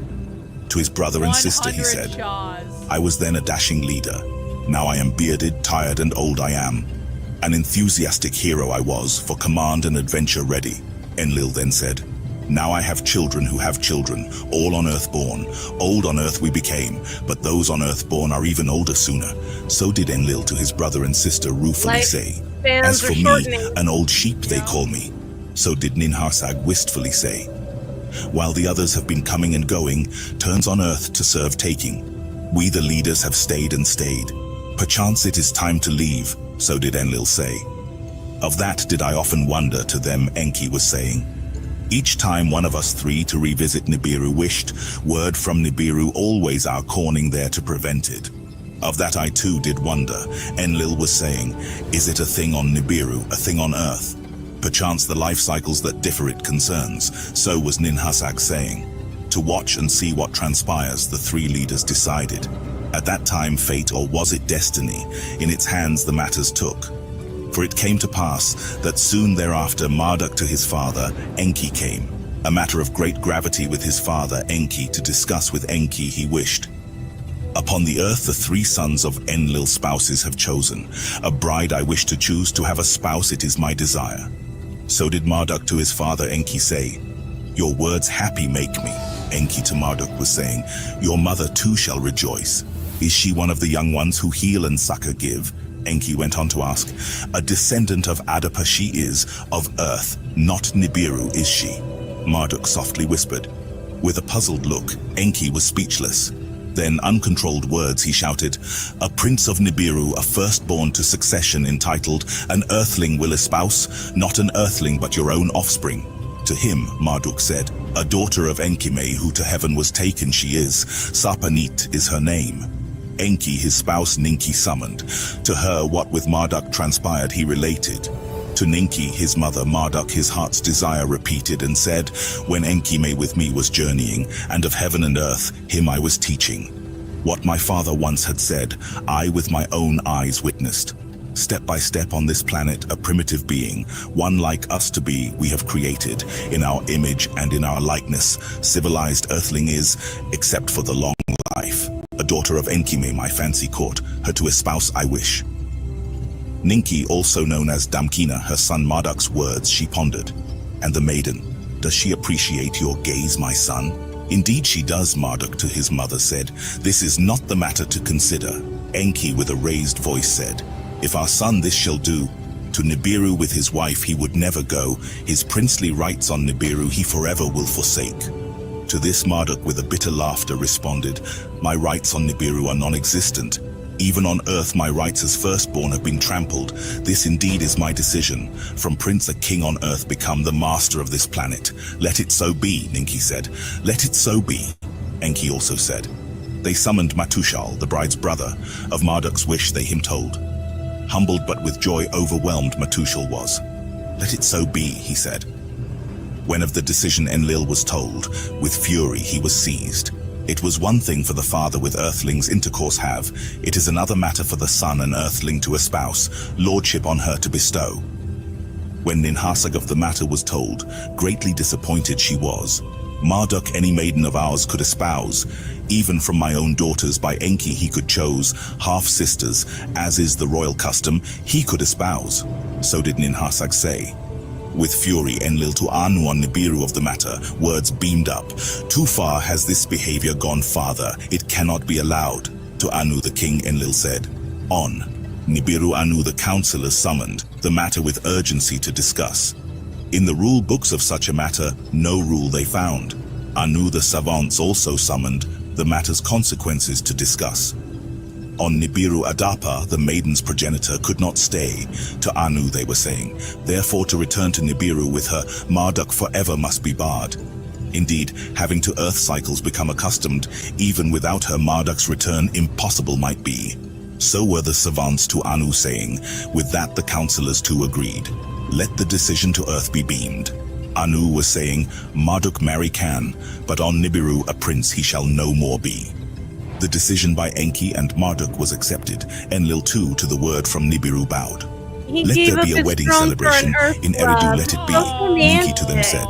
To his brother and sister he said, I was then a dashing leader. Now I am bearded, tired and old I am. An enthusiastic hero I was, for command and adventure ready. Enlil then said, now I have children who have children, all on Earth born. Old on Earth we became, but those on Earth born are even older sooner. So did Enlil to his brother and sister ruefully say. As for me, an old sheep they call me. So did Ninhursag wistfully say. While the others have been coming and going, turns on Earth to serve taking. We the leaders have stayed and stayed. Perchance it is time to leave, so did Enlil say. Of that did I often wonder, to them Enki was saying. Each time one of us three to revisit Nibiru wished, word from Nibiru always our corning there to prevent it. Of that I too did wonder, Enlil was saying, is it a thing on Nibiru, a thing on Earth? Perchance the life cycles that differ it concerns, so was Ninhursag saying. To watch and see what transpires, the three leaders decided. At that time fate, or was it destiny, in its hands the matters took. For it came to pass that soon thereafter Marduk to his father, Enki came, a matter of great gravity with his father, Enki, to discuss with Enki he wished. Upon the earth the three sons of Enlil spouses have chosen. A bride I wish to choose, to have a spouse it is my desire. So did Marduk to his father Enki say, your words happy make me. Enki to Marduk was saying, your mother too shall rejoice. Is she one of the young ones who heal and succor give? Enki went on to ask, a descendant of Adapa she is, of earth, not Nibiru is she? Marduk softly whispered. With a puzzled look, Enki was speechless. Then uncontrolled words he shouted, a prince of Nibiru, a firstborn to succession entitled, an earthling will espouse, not an earthling but your own offspring. To him, Marduk said, a daughter of Enkime who to heaven was taken she is, Sapanit is her name. Enki his spouse Ninki summoned. To her what with Marduk transpired he related. To Ninki his mother Marduk his heart's desire repeated and said, when Enkime with me was journeying, and of heaven and earth him I was teaching. What my father once had said, I with my own eyes witnessed. Step by step on this planet a primitive being, one like us to be, we have created, in our image and in our likeness. Civilized earthling is, except for the long life. A daughter of Enkime my fancy caught, her to espouse I wish. Ninki, also known as Damkina, her son Marduk's words she pondered. And the maiden, does she appreciate your gaze, my son? Indeed she does, Marduk to his mother said. This is not the matter to consider. Enki with a raised voice said, if our son this shall do, to Nibiru with his wife he would never go, his princely rights on Nibiru he forever will forsake. To this Marduk with a bitter laughter responded, my rights on Nibiru are non-existent. Even on earth my rights as firstborn have been trampled. This indeed is my decision. From prince a king on earth become the master of this planet. Let it so be, Ninki said. Let it so be. Enki also said. They summoned Matushal, the bride's brother. Of Marduk's wish they him told. Humbled but with joy overwhelmed Matushal was. Let it so be, he said. When of the decision Enlil was told, with fury he was seized. It was one thing for the father with earthlings intercourse have, it is another matter for the son an earthling to espouse, lordship on her to bestow. When Ninhursag of the matter was told, greatly disappointed she was. Marduk any maiden of ours could espouse, even from my own daughters by Enki he could chose, half-sisters, as is the royal custom, he could espouse. So did Ninhursag say. With fury Enlil to Anu on Nibiru of the matter, words beamed up. Too far has this behavior gone, father, it cannot be allowed. To Anu the king Enlil said, on. Nibiru Anu the councillors summoned, the matter with urgency to discuss. In the rule books of such a matter, no rule they found. Anu the savants also summoned, the matter's consequences to discuss. On Nibiru Adapa, the maiden's progenitor could not stay. To Anu they were saying, therefore to return to Nibiru with her, Marduk forever must be barred. Indeed, having to earth cycles become accustomed, even without her Marduk's return impossible might be. So were the savants to Anu saying, with that the councillors too agreed. Let the decision to earth be beamed. Anu was saying, Marduk marry can, but on Nibiru a prince he shall no more be. The decision by Enki and Marduk was accepted. Enlil too to the word from Nibiru bowed. Let there be a wedding celebration, in Eridu let it be, Ninki to them said.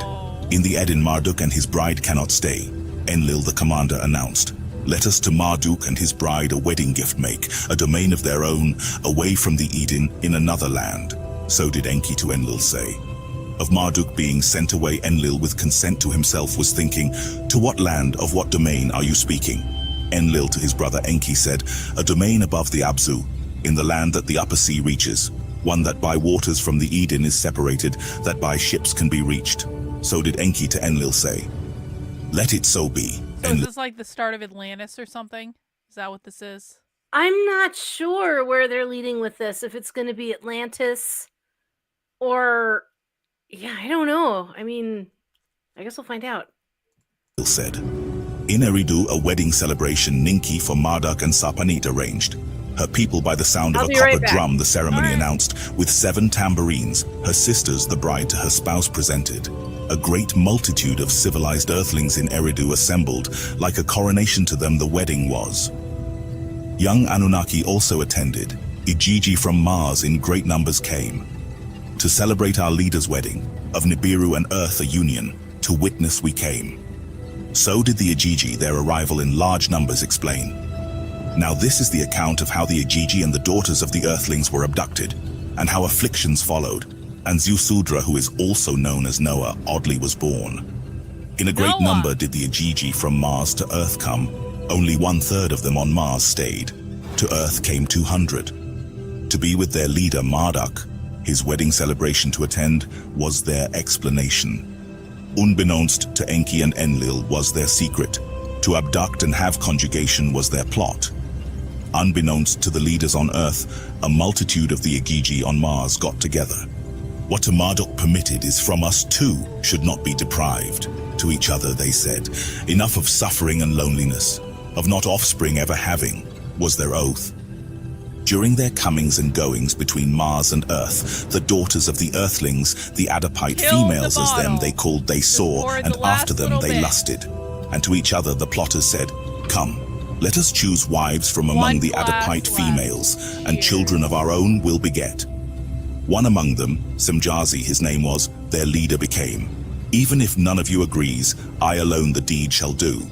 In the Eden Marduk and his bride cannot stay. Enlil the commander announced. Let us to Marduk and his bride a wedding gift make, a domain of their own, away from the Eden in another land. So did Enki to Enlil say. Of Marduk being sent away, Enlil with consent to himself was thinking, to what land, of what domain are you speaking? Enlil to his brother Enki said, a domain above the Abzu, in the land that the upper sea reaches, one that by waters from the Eden is separated, that by ships can be reached. So did Enki to Enlil say. Let it so be. So is this like the start of Atlantis or something? Is that what this is? I'm not sure where they're leading with this, if it's going to be Atlantis or, yeah, I don't know. I mean, I guess we'll find out. Said. In Eridu, a wedding celebration Ninki for Marduk and Sarpanit arranged. Her people, by the sound of I'll a be right copper back. drum, the ceremony All right. announced, with 7 tambourines, her sisters, the bride to her spouse, presented. A great multitude of civilized earthlings in Eridu assembled, like a coronation to them the wedding was. Young Anunnaki also attended. Igigi from Mars in great numbers came. To celebrate our leader's wedding, of Nibiru and Earth a union, to witness we came. So did the Igigi, their arrival in large numbers, explain. Now this is the account of how the Igigi and the daughters of the Earthlings were abducted, and how afflictions followed, and Zeusudra, who is also known as Noah, oddly was born. In a great Noah. number did the Igigi from Mars to Earth come. Only 1/3 of them on Mars stayed. To Earth came 200. To be with their leader Marduk, his wedding celebration to attend, was their explanation. Unbeknownst to Enki and Enlil was their secret. To abduct and have conjugation was their plot. Unbeknownst to the leaders on Earth, a multitude of the Igigi on Mars got together. What to Marduk permitted is from us too, should not be deprived. To each other they said, enough of suffering and loneliness, of not offspring ever having, was their oath. During their comings and goings between Mars and Earth, the daughters of the Earthlings, the Adapite Kill the females as them bottle. they called, they saw, pour in and the last after them little they bit. lusted. And to each other the plotters said, come, let us choose wives from among One the glass Adapite left. females, and Cheers. children of our own will beget. One among them, Semjazi his name was, their leader became. Even if none of you agrees, I alone the deed shall do.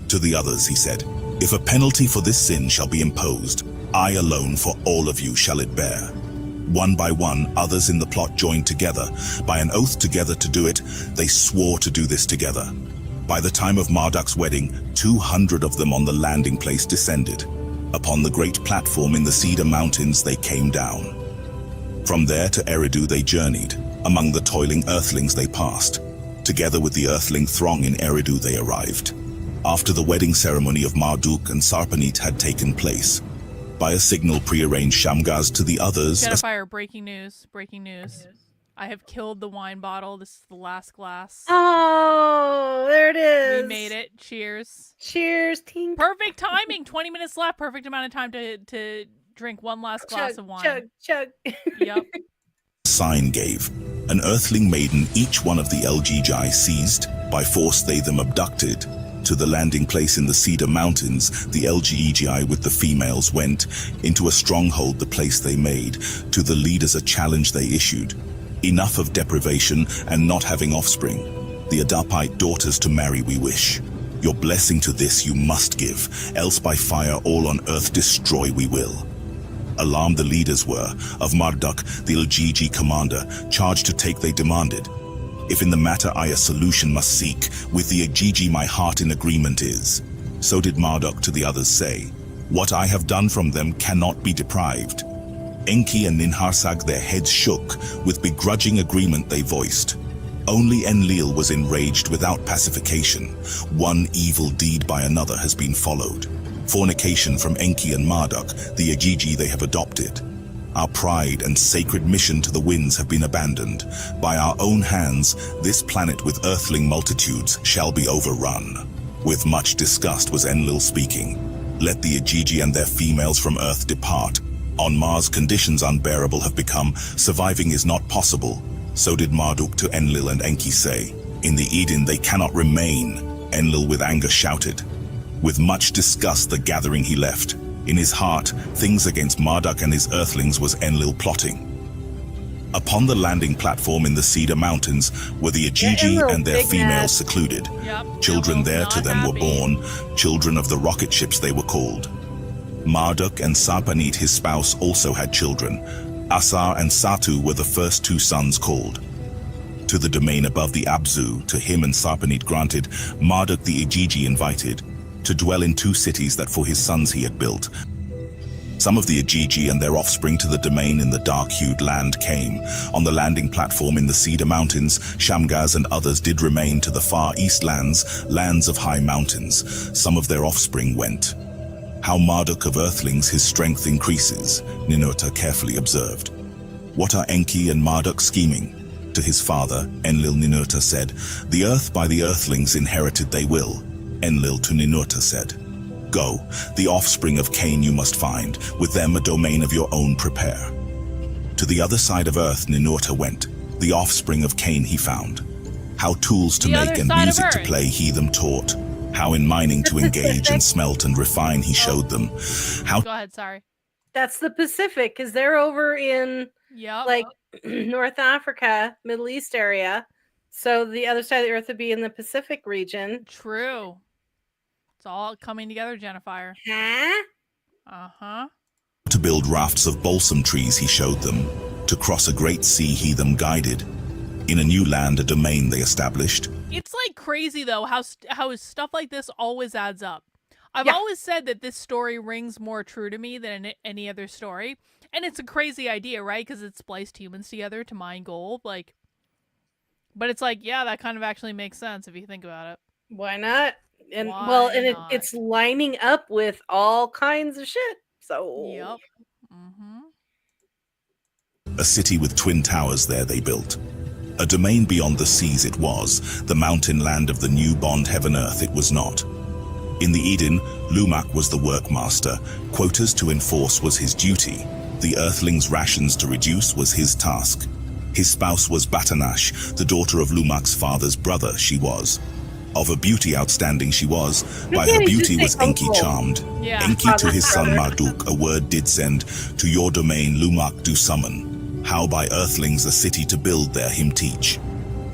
To the others he said, if a penalty for this sin shall be imposed, I alone for all of you shall it bear. One by one, others in the plot joined together. By an oath together to do it, they swore to do this together. By the time of Marduk's wedding, 200 of them on the landing place descended. Upon the great platform in the Cedar Mountains they came down. From there to Eridu they journeyed. Among the toiling earthlings they passed. Together with the earthling throng in Eridu they arrived. After the wedding ceremony of Marduk and Sarpanit had taken place, by a signal prearranged Shamgaz to the others. Jetafire, breaking news. Breaking news. I have killed the wine bottle. This is the last glass. Oh, there it is. We made it. Cheers. Cheers, tink. Perfect timing. 20 minutes left. Perfect amount of time to drink one last glass Chug, of wine. chug, chug. Yep. Sign gave. An earthling maiden each one of the Elgigi seized. By force they them abducted. To the landing place in the Cedar Mountains, the Elgigi with the females went. Into a stronghold the place they made. To the leaders a challenge they issued. Enough of deprivation and not having offspring. The Adapite daughters to marry we wish. Your blessing to this you must give, else by fire all on earth destroy we will. Alarmed the leaders were, of Marduk, the Elgigi commander, charged to take they demanded. If in the matter I a solution must seek, with the Igigi my heart in agreement is. So did Marduk to the others say, what I have done from them cannot be deprived. Enki and Ninharsag their heads shook, with begrudging agreement they voiced. Only Enlil was enraged without pacification. One evil deed by another has been followed. Fornication from Enki and Marduk, the Igigi they have adopted. Our pride and sacred mission to the winds have been abandoned. By our own hands, this planet with earthling multitudes shall be overrun. With much disgust was Enlil speaking. Let the Igigi and their females from Earth depart. On Mars conditions unbearable have become, surviving is not possible. So did Marduk to Enlil and Enki say. In the Eden they cannot remain, Enlil with anger shouted. With much disgust the gathering he left. In his heart, things against Marduk and his earthlings was Enlil plotting. Upon the landing platform in the Cedar Mountains were the Igigi Enlil, and their big females mad. secluded. Yep. Children Enlil's there not to them were happy. born, children of the rocket ships they were called. Marduk and Sarpanit his spouse also had children. Asar and Satu were the first 2 sons called. To the domain above the Abzu, to him and Sarpanit granted, Marduk the Igigi invited, to dwell in 2 cities that for his sons he had built. Some of the Igigi and their offspring to the domain in the dark-hued land came. On the landing platform in the Cedar Mountains, Shamgaz and others did remain to the far east lands, lands of high mountains. Some of their offspring went. How Marduk of Earthlings his strength increases, Ninurta carefully observed. What are Enki and Marduk scheming? To his father, Enlil Ninurta said, the earth by the Earthlings inherited they will. Enlil to Ninurta said, go, the offspring of Cain you must find, with them a domain of your own prepare. To the other side of earth Ninurta went, the offspring of Cain he found. How tools to make and music to play he them taught. How in mining to engage and smelt and refine he showed them. How Go ahead, sorry. That's the Pacific, because they're over in Yep. North Africa, Middle East area. So the other side of the earth would be in the Pacific region. True. It's all coming together, Jennifer. Huh? Uh-huh. to build rafts of balsam trees he showed them. To cross a great sea he them guided. In a new land a domain they established. It's like crazy though how stuff like this always adds up. I've always said that this story rings more true to me than any other story, and it's a crazy idea, right? Because it spliced humans together to mine gold, like. But it's like, yeah, that kind of actually makes sense if you think about it. Why not? And Why not? it's lining up with all kinds of shit. So Yep. Mm-hmm. A city with twin towers there they built. A domain beyond the seas it was, the mountain land of the new bond heaven earth it was not. In the Eden, Lumak was the workmaster, quotas to enforce was his duty, the earthlings' rations to reduce was his task. His spouse was Batanash, the daughter of Lumak's father's brother she was. Of a beauty outstanding she was, by her beauty was Enki charmed. Yeah. Enki to his son Marduk a word did send, to your domain Lumak do summon. How by earthlings a city to build there him teach.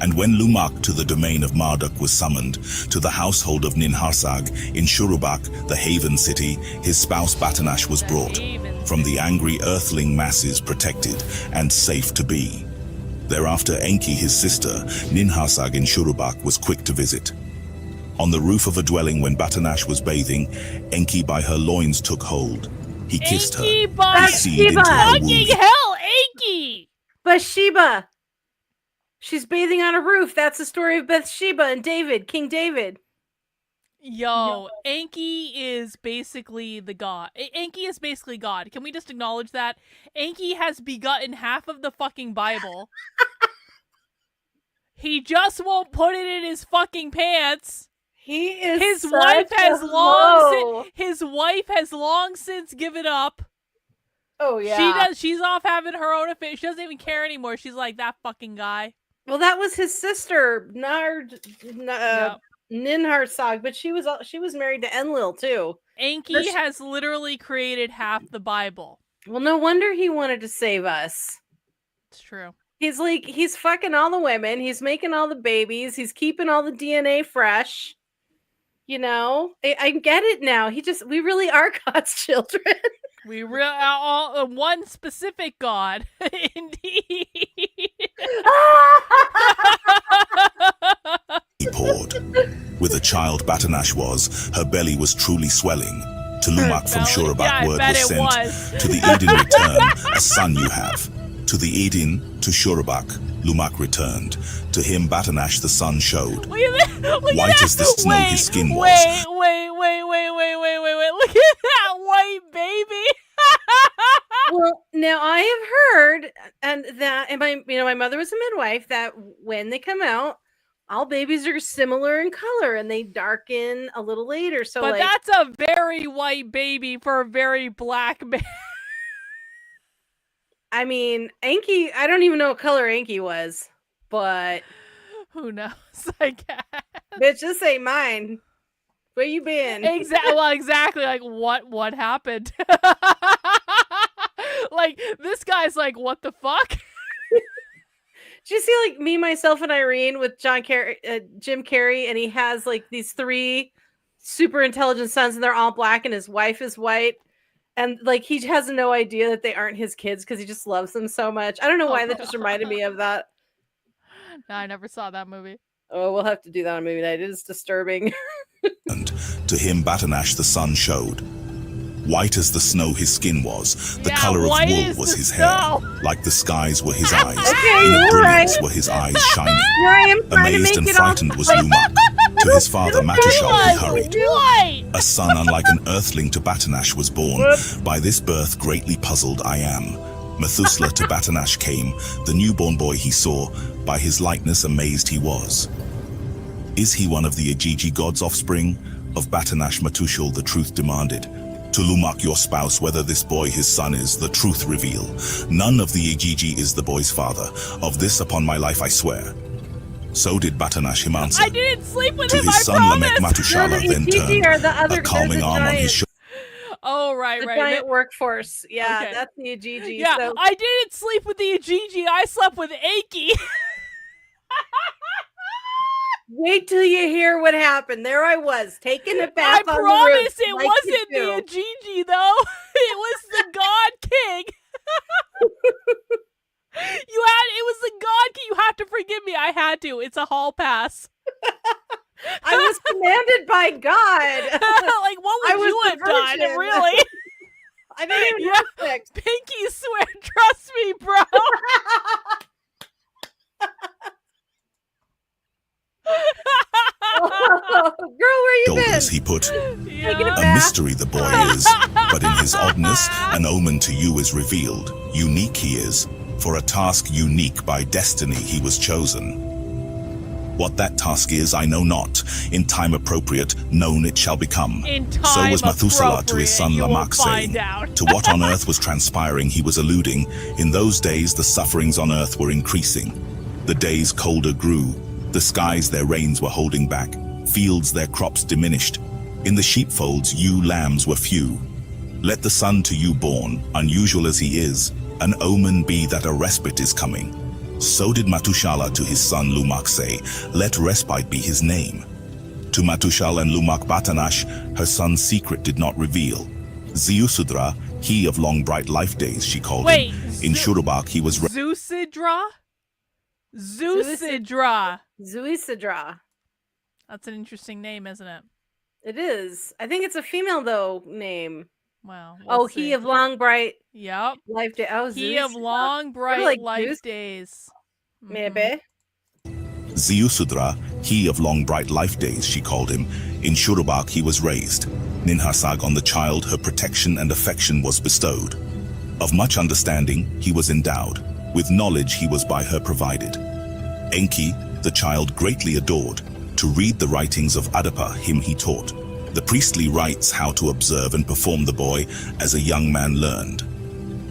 And when Lumak to the domain of Marduk was summoned, to the household of Ninharsag in Shurubak, the haven city, his spouse Batanash was brought, from the angry earthling masses protected and safe to be. Thereafter Enki his sister, Ninharsag in Shurubak was quick to visit. On the roof of a dwelling when Batanash was bathing, Enki by her loins took hold. He kissed Enki her, by he seed into her fucking womb. hell, Enki! Bathsheba. She's bathing on a roof. That's the story of Bathsheba and David, King David. Yo, Enki is basically the god. Enki is basically God. Can we just acknowledge that? Enki has begotten half of the fucking Bible. He just won't put it in his fucking pants. He is His wife has long. his wife has long since given up. Oh yeah. She's off having her own affair. She doesn't even care anymore. She's like, that fucking guy. Well, that was his sister, Ninharsag, but she was married to Enlil too. Enki has literally created half the Bible. Well, no wonder he wanted to save us. It's true. He's fucking all the women. He's making all the babies. He's keeping all the DNA fresh. You know, I get it now. We really are God's children. We all one specific God, indeed. He poured. With a child Batanash was, her belly was truly swelling. To Lumak from Shurubak word was sent. To the Eden return, a son you have. To the Eden, to Shurubak, Lumak returned. To him Batanash the sun showed. White as the snow his skin was. Wait. Look at that white baby. Well, now I have heard, and my mother was a midwife, that when they come out, all babies are similar in color and they darken a little later. So, but that's a very white baby for a very black baby. I mean, Enki, I don't even know what color Enki was, but who knows? I guess. Bitch, this ain't mine. Where you been? Exactly. Like, what happened? Like, this guy's like, what the fuck? Did you see like Me, Myself, and Irene with Jim Carrey, and he has like these 3 super intelligent sons, and they're all black, and his wife is white, and like he has no idea that they aren't his kids because he just loves them so much. I don't know why that just reminded me of that. No, I never saw that movie. Oh, we'll have to do that on movie night. It is disturbing. And to him Batanash the sun showed. White as the snow his skin was, the color of wool was his hair, like the skies were his eyes, in a brilliance were his eyes shining. Amazed and frightened was Lumak. To his father Matushal he hurried. White! A son unlike an earthling to Batanash was born. By this birth greatly puzzled I am. Methuselah to Batanash came, the newborn boy he saw, by his likeness amazed he was. Is he one of the Igigi gods' offspring? Of Batanash Matushal the truth demanded. To Lumak your spouse, whether this boy his son is, the truth reveal. None of the Igigi is the boy's father. Of this upon my life I swear. So did Batanash him answer. I didn't sleep with To him, his I son Lamek promise. Matushala The then Igigi are the turned, other- a calming they're the arm on his giant- shoulder. Oh, right, The right. giant workforce. Yeah, Okay. that's the Igigi. Yeah, So I didn't sleep with the Igigi. I slept with Aki. wait till you hear what happened. There I was, taking a bath I on promise the it roof, like you wasn't do. the Igigi, though. It was the God King. It was the God King. You have to forgive me. I had to. It's a hall pass. I was commanded by God. Like, what I would was you the have done? virgin. Really? I didn't even Yeah. have sex. Pinky swear. Trust me, bro. Girl, where you been? Shoulders he put. Taking a Yeah. A bath? mystery the boy is, but in his oddness, an omen to you is revealed. Unique he is, for a task unique by destiny he was chosen. What that task is, I know not. In time appropriate, known it shall become. In So time was Methuselah to his son appropriate, Lamak you'll saying. find out. To what on earth was transpiring he was alluding. In those days the sufferings on earth were increasing. The days colder grew. The skies their rains were holding back. Fields their crops diminished. In the sheepfolds ewe lambs were few. Let the son to you born, unusual as he is, an omen be that a respite is coming. So did Matushala to his son Lumak say, let respite be his name. To Matushal and Lumak Batanash, her son's secret did not reveal. Ziusudra, he of long bright life days, she called Wait, him. In Shurubak he was Zeusidra? Zeusidra. Zuisidra. That's an interesting name, isn't it? It is. I think it's a female though name. Wow. Oh, he of long bright Yep. life day. Oh, He of Zuisidra. long, bright like life Zeus? days. Mhm. Maybe. Ziusudra, he of long bright life days, she called him. In Shurubak he was raised. Ninhasag on the child her protection and affection was bestowed. Of much understanding he was endowed. With knowledge he was by her provided. Enki, the child greatly adored. To read the writings of Adapa him he taught. The priestly rites how to observe and perform the boy as a young man learned.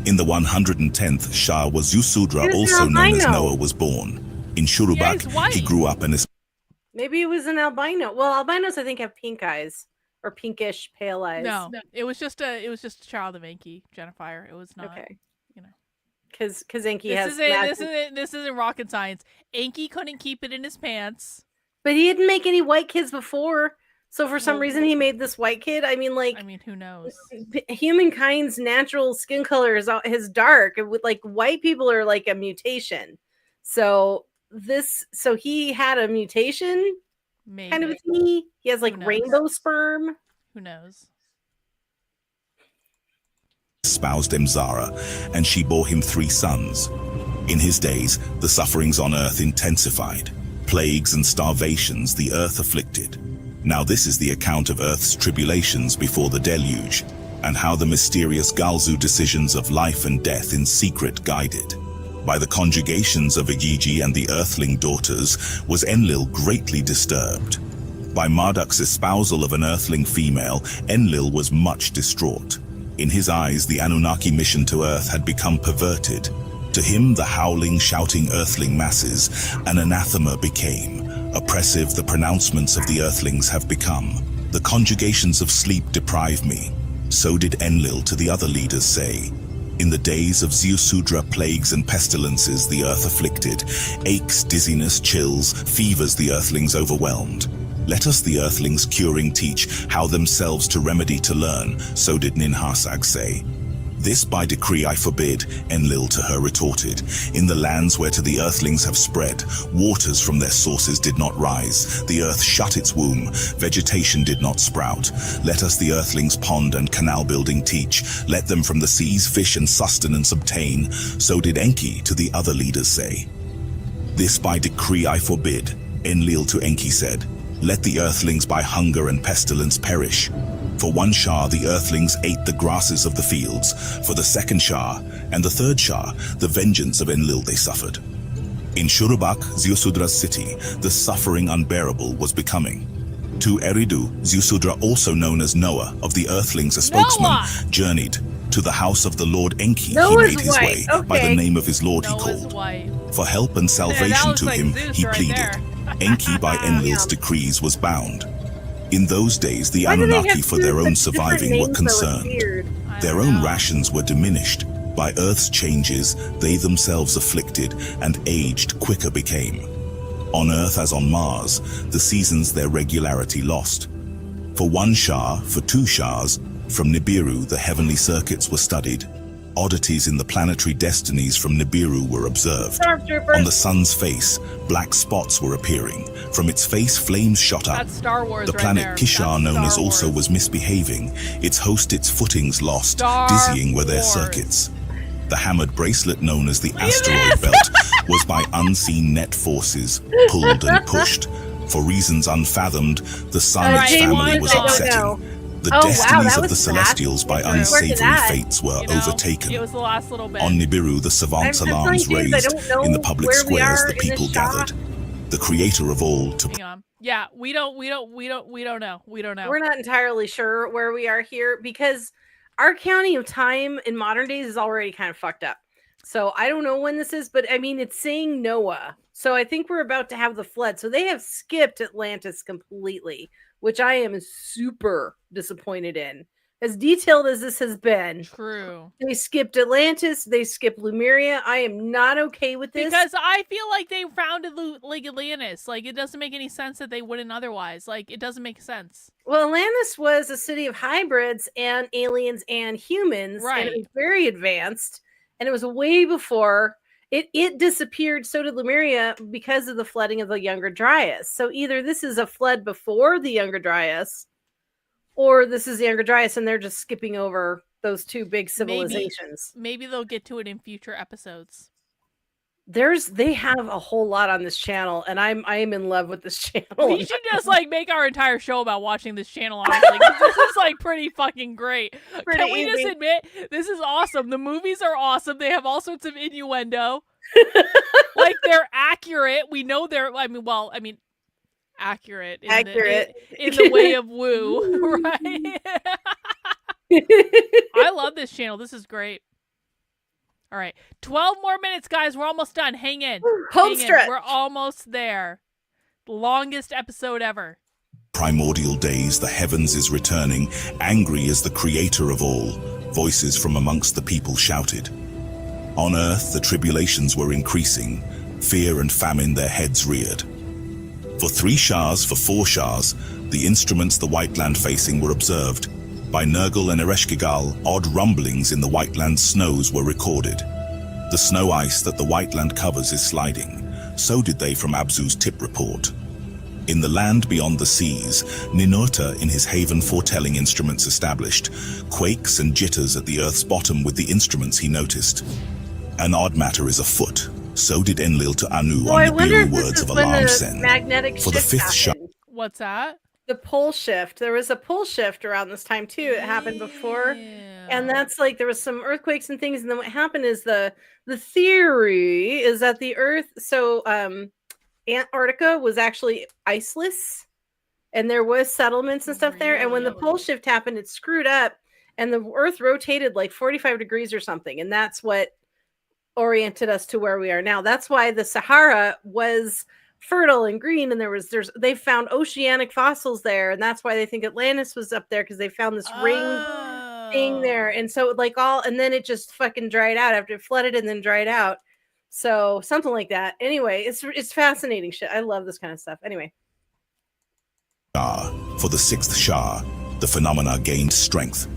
In the 110th Shah was Yusudra, He's also known as albino. Noah, was born. In Yeah, Shurubak he's white. he grew up and is Maybe it was an albino. Well, albinos I think have pink eyes or pinkish pale eyes. No, it was just a child of Enki, Jennifer. It was not. Okay. you know. Because Enki This has isn't, magic. this isn't rocket science. Enki couldn't keep it in his pants. But he didn't make any white kids before. So for some Well, reason he made this white kid. I mean, like I mean, who knows? humankind's natural skin color is dark. With like white people are like a mutation. So he had a mutation Maybe. kind of a thingy. He has like Who knows? rainbow sperm. Who knows? espoused Emzara, and she bore him 3 sons. In his days, the sufferings on earth intensified. Plagues and starvations the earth afflicted. Now this is the account of earth's tribulations before the deluge, and how the mysterious Galzu decisions of life and death in secret guided. By the conjugations of Igigi and the earthling daughters was Enlil greatly disturbed. By Marduk's espousal of an earthling female, Enlil was much distraught. In his eyes, the Anunnaki mission to Earth had become perverted. To him, the howling, shouting earthling masses, an anathema became. Oppressive the pronouncements of the earthlings have become. The conjugations of sleep deprive me. So did Enlil to the other leaders say. In the days of Ziusudra, plagues and pestilences the earth afflicted. Aches, dizziness, chills, fevers the earthlings overwhelmed. Let us the earthlings curing teach how themselves to remedy to learn, so did Ninhasag say. This by decree I forbid, Enlil to her retorted. In the lands where to the earthlings have spread, waters from their sources did not rise. The earth shut its womb, vegetation did not sprout. Let us the earthlings pond and canal building teach. Let them from the seas fish and sustenance obtain. So did Enki to the other leaders say. This by decree I forbid, Enlil to Enki said. let the earthlings by hunger and pestilence perish. For one Shah, the earthlings ate the grasses of the fields. For the second Shah and the third Shah, the vengeance of Enlil they suffered. In Shurubak, Ziusudra's city, the suffering unbearable was becoming. To Eridu, Ziusudra, also known as Noah, of the earthlings a spokesman, journeyed to the house of the Lord Enki. Noah's He made his way by the name of his lord he Noah's called. wife. For help and salvation looks to like him, Zeus he right pleaded. there. Enki by Enlil's decrees was bound. In those days, the Why do they Anunnaki have for their two own such different surviving were names, though? It's concerned. weird. I Their don't own know. rations were diminished. By Earth's changes, they themselves afflicted and aged quicker became. On Earth as on Mars, the seasons their regularity lost. For one Shah, for two Shahs, from Nibiru the heavenly circuits were studied. Oddities in the planetary destinies from Nibiru were observed. Stormtroopers. On the sun's face, black spots were appearing. From its face, flames shot up. That's Star Wars The right planet there. Kishar, That's known as Star also, Wars. was misbehaving. Its host its footings lost, Star dizzying were their Wars. circuits. The hammered bracelet known as the at asteroid this. belt was by unseen net forces pulled and pushed. For reasons unfathomed, the sun Alright, its James family Bond, was I don't upsetting. know. The Oh, wow, destinies that of was the fast. celestials by Get through. unsavory Where's that? fates were You know, overtaken. It was the last little bit. On Nibiru, the savants' I'm just alarms telling you, I raised. don't know In the public where we squares, are the in this people shot. gathered. The creator of all to Hang on. Yeah, we don't know. We don't know. We're not entirely sure where we are here because our counting of time in modern days is already kind of fucked up. So I don't know when this is, but I mean, it's saying Noah. So I think we're about to have the flood. So they have skipped Atlantis completely, which I am super disappointed in. As detailed as this has been, True. they skipped Atlantis, they skipped Lemuria. I am not okay with this. Because I feel like they founded like Atlantis. Like it doesn't make any sense that they wouldn't otherwise. Like it doesn't make sense. Well, Atlantis was a city of hybrids and aliens and humans, and Right. it was very advanced, and it was way before it disappeared. So did Lemuria because of the flooding of the Younger Dryas. So either this is a flood before the Younger Dryas, or this is the Younger Dryas, and they're just skipping over those two big civilizations. Maybe they'll get to it in future episodes. They have a whole lot on this channel, and I am in love with this channel. We should just like make our entire show about watching this channel, honestly. 'Cause this is like pretty fucking great. Pretty Can we just easy. admit this is awesome? The movies are awesome. They have all sorts of innuendo. Like they're accurate. We know they're. I mean, accurate. Accurate. In the way of woo, right? I love this channel. This is great. All right, 12 more minutes, guys. We're almost done. Hang in. Home Hang in. stretch. We're almost there. The longest episode ever. primordial days, the heavens is returning, angry as the creator of all. Voices from amongst the people shouted. On earth, the tribulations were increasing. Fear and famine their heads reared. For 3 Shahs, for 4 Shahs, the instruments the White Land facing were observed. By Nergal and Ereshkigal, odd rumblings in the White Land snows were recorded. The snow ice that the White Land covers is sliding. So did they from Abzu's tip report. In the land beyond the seas, Ninurta in his haven foretelling instruments established, quakes and jitters at the Earth's bottom with the instruments he noticed. An odd matter is afoot. So did Enlil to Anu I on wonder Nibiru if this words is of when alarm the send. magnetic For the shift 5th Shah, happened. What's that? The pole shift. There was a pole shift around this time too. It happened before. And that's like there was some earthquakes and things, and then what happened is the theory is that the Earth, so Antarctica was actually iceless, and there was settlements and stuff there. And when the pole shift happened, it screwed up, and the Earth rotated like 45 degrees or something, and that's what oriented us to where we are now. That's why the Sahara was fertile and green, and they found oceanic fossils there, and that's why they think Atlantis was up there because they found this ring thing there. And so and then it just fucking dried out after it flooded and then dried out. So something like that. Anyway, it's fascinating shit. I love this kind of stuff. Anyway. For the 6th Shah, the phenomena gained strength.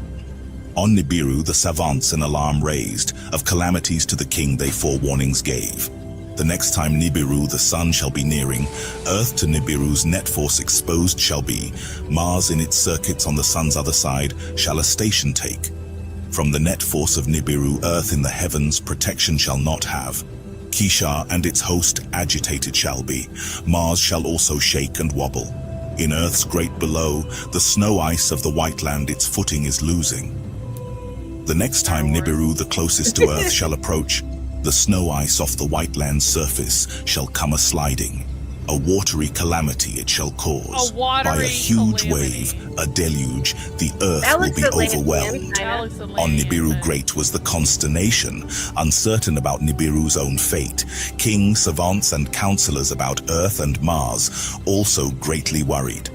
On Nibiru, the savants an alarm raised, of calamities to the king they forewarnings gave. The next time Nibiru the sun shall be nearing, Earth to Nibiru's net force exposed shall be. Mars in its circuits on the sun's other side shall a station take. From the net force of Nibiru, Earth in the heavens protection shall not have. Kishar and its host agitated shall be. Mars shall also shake and wobble. In Earth's great below, the snow ice of the white land its footing is losing. The next time Nibiru, the closest to Earth, shall approach, the snow ice off the white land's surface shall come a-sliding. A watery calamity it shall cause. By a huge wave, a deluge, the Earth will be overwhelmed. On Nibiru Great was the consternation, uncertain about Nibiru's own fate. Kings, savants, and counselors about Earth and Mars, also greatly worried.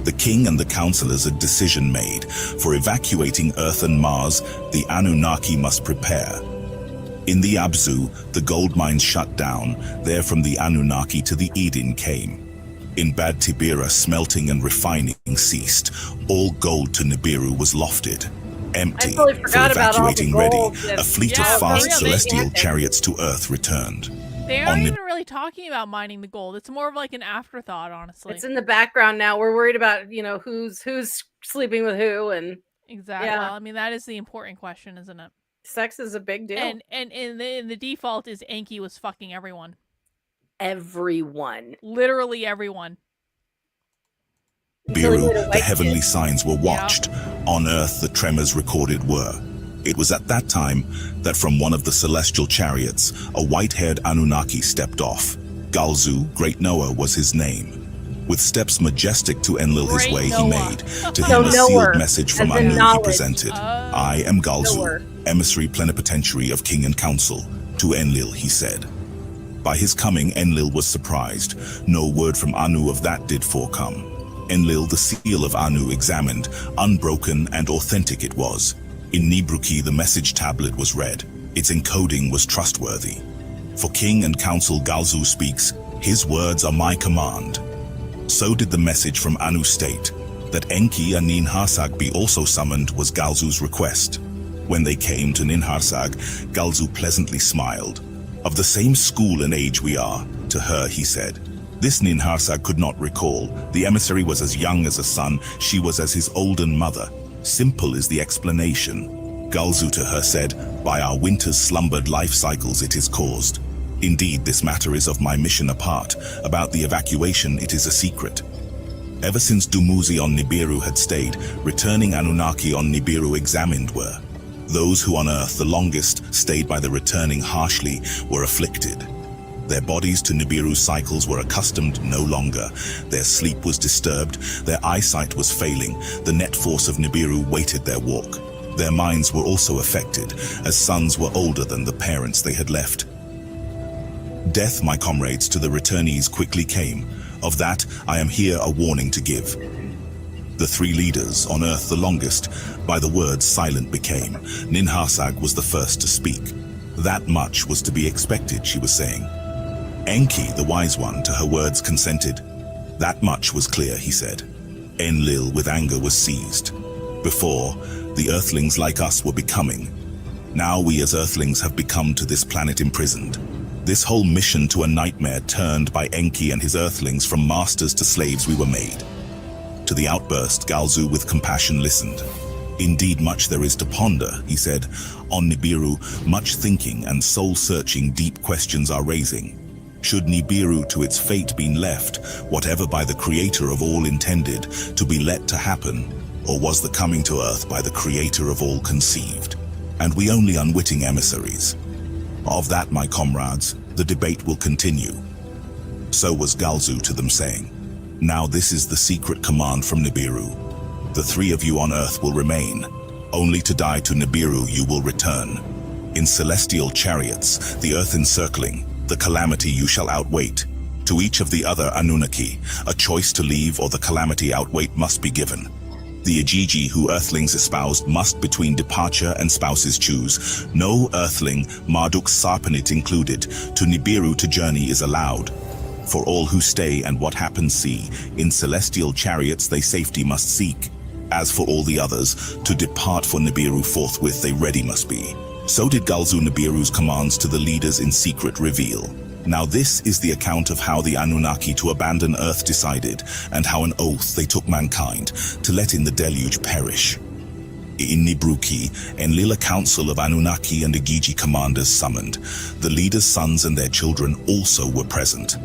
The king and the counselors a decision made. For evacuating Earth and Mars, the Anunnaki must prepare. In the Abzu, the gold mines shut down. There from the Anunnaki to the Eden came. In Bad Tibira, smelting and refining ceased. All gold to Nibiru was lofted. Empty, for evacuating ready, a fleet of fast celestial chariots to Earth returned. They aren't even really talking about mining the gold. It's more of like an afterthought, honestly. It's in the background now. We're worried about, who's sleeping with who, and exactly. Yeah. Well, I mean, that is the important question, isn't it? Sex is a big deal. And in the default is Enki was fucking everyone. Everyone. Literally everyone. Nibiru, the heavenly signs were watched. On Earth, the tremors recorded were. It was at that time that from one of the celestial chariots, a white-haired Anunnaki stepped off. Galzu, Great Noah, was his name. With steps majestic to Enlil his way he made. To him a sealed message from Anu he presented. I am Galzu, emissary plenipotentiary of king and council. To Enlil he said. By his coming Enlil was surprised. No word from Anu of that did forecome. Enlil the seal of Anu examined. Unbroken and authentic it was. In Nibruki the message tablet was read. Its encoding was trustworthy. For king and council Galzu speaks. His words are my command. So did the message from Anu state. That Enki and Ninharsag be also summoned was Galzu's request. When they came to Ninharsag, Galzu pleasantly smiled. Of the same school and age we are, to her he said. This Ninharsag could not recall. The emissary was as young as a son, she was as his olden mother. Simple is the explanation. Galzu to her said, by our winter's slumbered life cycles it is caused. Indeed, this matter is of my mission apart. About the evacuation, it is a secret. Ever since Dumuzi on Nibiru had stayed, returning Anunnaki on Nibiru examined were. Those who on Earth the longest stayed by the returning harshly were afflicted. Their bodies to Nibiru's cycles were accustomed no longer. Their sleep was disturbed, their eyesight was failing, the net force of Nibiru weighted their walk. Their minds were also affected, as sons were older than the parents they had left. Death, my comrades, to the returnees quickly came. Of that, I am here a warning to give. The three leaders, on Earth the longest, by the words silent became. Ninharsag was the first to speak. That much was to be expected, she was saying. Enki, the wise one, to her words consented. That much was clear, he said. Enlil with anger was seized. Before, the Earthlings like us were becoming. Now we as Earthlings have become to this planet imprisoned. This whole mission to a nightmare turned by Enki and his Earthlings from masters to slaves we were made. To the outburst, Galzu with compassion listened. Indeed, much there is to ponder, he said. On Nibiru, much thinking and soul-searching deep questions are raising. Should Nibiru to its fate been left, whatever by the Creator of all intended, to be let to happen? Or was the coming to Earth by the Creator of all conceived? And we only unwitting emissaries? Of that, my comrades, the debate will continue. So was Galzu to them saying, now this is the secret command from Nibiru. The three of you on Earth will remain. Only to die to Nibiru you will return. In celestial chariots, the Earth encircling, the calamity you shall outwait. To each of the other Anunnaki, a choice to leave or the calamity outwait must be given. The Ijiji who Earthlings espoused must between departure and spouses choose. No Earthling, Marduk Sarpanit included, to Nibiru to journey is allowed. For all who stay and what happens see, in celestial chariots they safety must seek. As for all the others, to depart for Nibiru forthwith they ready must be. So did Galzu Nibiru's commands to the leaders in secret reveal. Now this is the account of how the Anunnaki to abandon Earth decided, and how an oath they took mankind, to let in the deluge perish. In Nibruki, Enlil a council of Anunnaki and Igigi commanders summoned. The leaders' sons and their children also were present.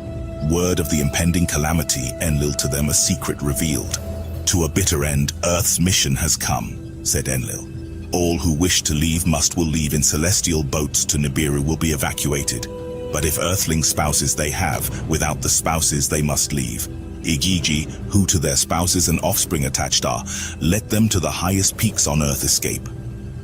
Word of the impending calamity, Enlil to them a secret revealed. To a bitter end, Earth's mission has come, said Enlil. All who wish to leave will leave in celestial boats to Nibiru will be evacuated. But if earthling spouses they have, without the spouses they must leave. Igigi, who to their spouses and offspring attached are, let them to the highest peaks on earth escape.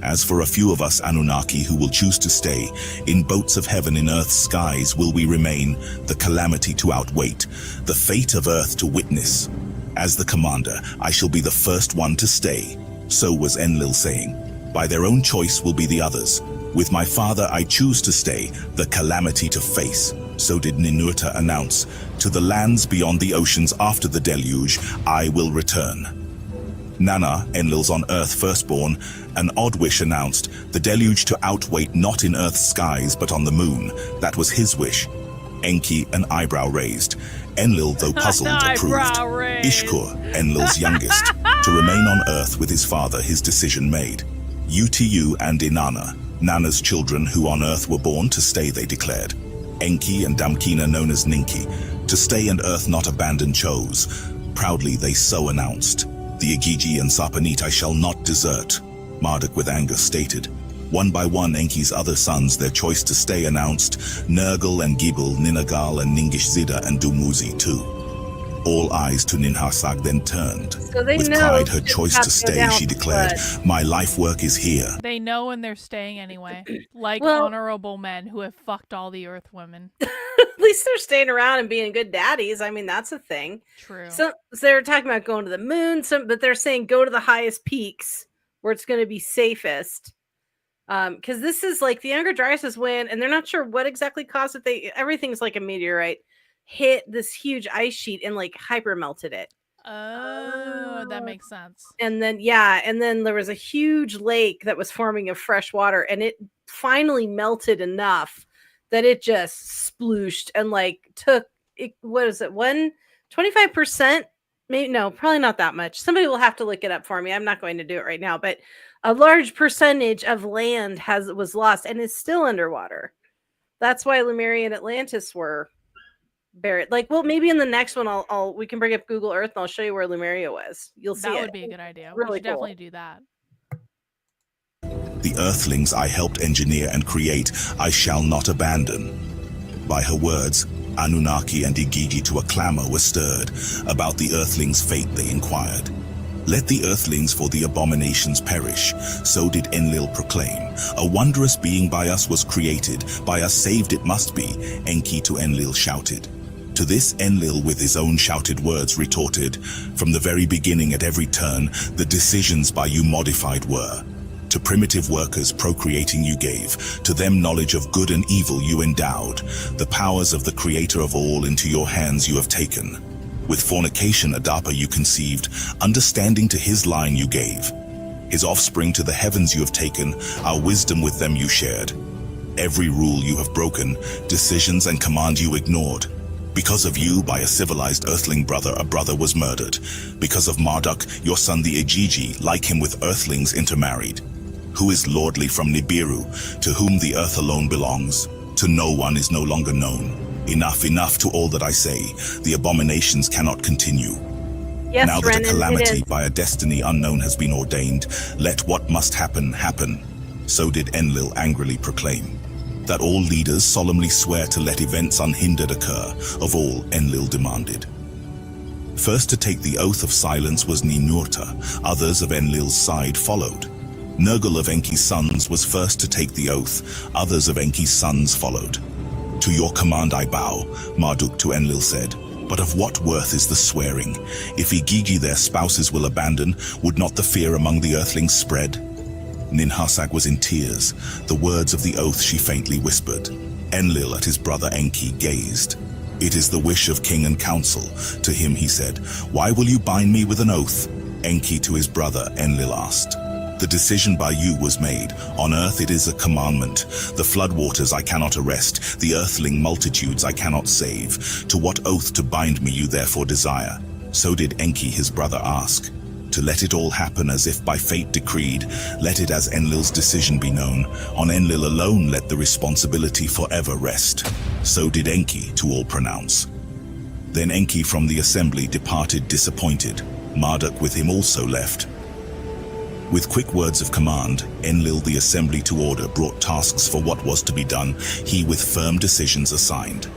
As for a few of us Anunnaki who will choose to stay, in boats of heaven in earth's skies will we remain, the calamity to outwait, the fate of earth to witness. As the commander, I shall be the first one to stay. So was Enlil saying. By their own choice will be the others. With my father I choose to stay, the calamity to face. So did Ninurta announce. To the lands beyond the oceans after the deluge, I will return. Nana, Enlil's on Earth firstborn, an odd wish announced, the deluge to outwait not in Earth's skies but on the moon. That was his wish. Enki, an eyebrow raised. Enlil, though puzzled, approved. Ishkur, Enlil's youngest, to remain on Earth with his father, his decision made. Utu and Inanna, Nana's children who on Earth were born to stay, they declared. Enki and Damkina, known as Ninki, to stay and Earth not abandon chose. Proudly they so announced. The Igigi and Sapanit I shall not desert. Marduk with anger stated. One by one Enki's other sons their choice to stay announced. Nergal and Gibel, Ninagal and Ningish Zida and Dumuzi too. All eyes to Ninhursag then turned. So they With know pride her choice to stay, she declared, my life work is here. They know and they're staying anyway. Like Well- honorable men who have fucked all the earth women. At least they're staying around and being good daddies. I mean, that's a thing. True. So they're talking about going to the moon, but they're saying go to the highest peaks where it's going to be safest. Because this is like the Younger Dryas win, and they're not sure what exactly caused it. Everything's like a meteorite hit this huge ice sheet and like hyper melted it. Oh, that makes sense. And then there was a huge lake that was forming of fresh water, and it finally melted enough that it just splooshed and like took it. What is it? 25%? Maybe no, probably not that much. Somebody will have to look it up for me. I'm not going to do it right now, but a large percentage of land was lost and is still underwater. That's why Lemuria and Atlantis were buried. Like, well, maybe in the next one, we can bring up Google Earth and I'll show you where Lemuria was. You'll see That it. would be a good idea. Really We should cool. definitely do that. The earthlings I helped engineer and create, I shall not abandon. By her words, Anunnaki and Igigi to a clamor were stirred. About the earthlings' fate they inquired. Let the earthlings for the abominations perish. So did Enlil proclaim. A wondrous being by us was created. By us saved it must be, Enki to Enlil shouted. To this Enlil with his own shouted words retorted. From the very beginning at every turn, the decisions by you modified were. To primitive workers procreating you gave, to them knowledge of good and evil you endowed. The powers of the creator of all into your hands you have taken. With fornication Adapa you conceived, understanding to his line you gave. His offspring to the heavens you have taken, our wisdom with them you shared. Every rule you have broken, decisions and command you ignored. Because of you, by a civilized earthling brother, a brother was murdered. Because of Marduk, your son the Igigi, like him with earthlings intermarried. Who is lordly from Nibiru, to whom the earth alone belongs. To no one is no longer known. Enough to all that I say. The abominations cannot continue. Yes, Now that Renan, a it calamity is. by a destiny unknown has been ordained, let what must happen, happen. So did Enlil angrily proclaim. That all leaders solemnly swear to let events unhindered occur, of all Enlil demanded. First to take the oath of silence was Ninurta, others of Enlil's side followed. Nergal of Enki's sons was first to take the oath, others of Enki's sons followed. To your command I bow, Marduk to Enlil said, but of what worth is the swearing? If Igigi their spouses will abandon, would not the fear among the earthlings spread? Ninhursag was in tears, the words of the oath she faintly whispered. Enlil at his brother Enki gazed. It is the wish of king and council, to him he said, why will you bind me with an oath? Enki to his brother Enlil asked. The decision by you was made. On earth it is a commandment. The floodwaters I cannot arrest. The earthling multitudes I cannot save. To what oath to bind me you therefore desire? So did Enki his brother ask. To let it all happen as if by fate decreed. Let it as Enlil's decision be known. On Enlil alone let the responsibility forever rest. So did Enki to all pronounce. Then Enki from the assembly departed disappointed. Marduk with him also left. With quick words of command, Enlil the assembly to order brought tasks for what was to be done, he with firm decisions assigned.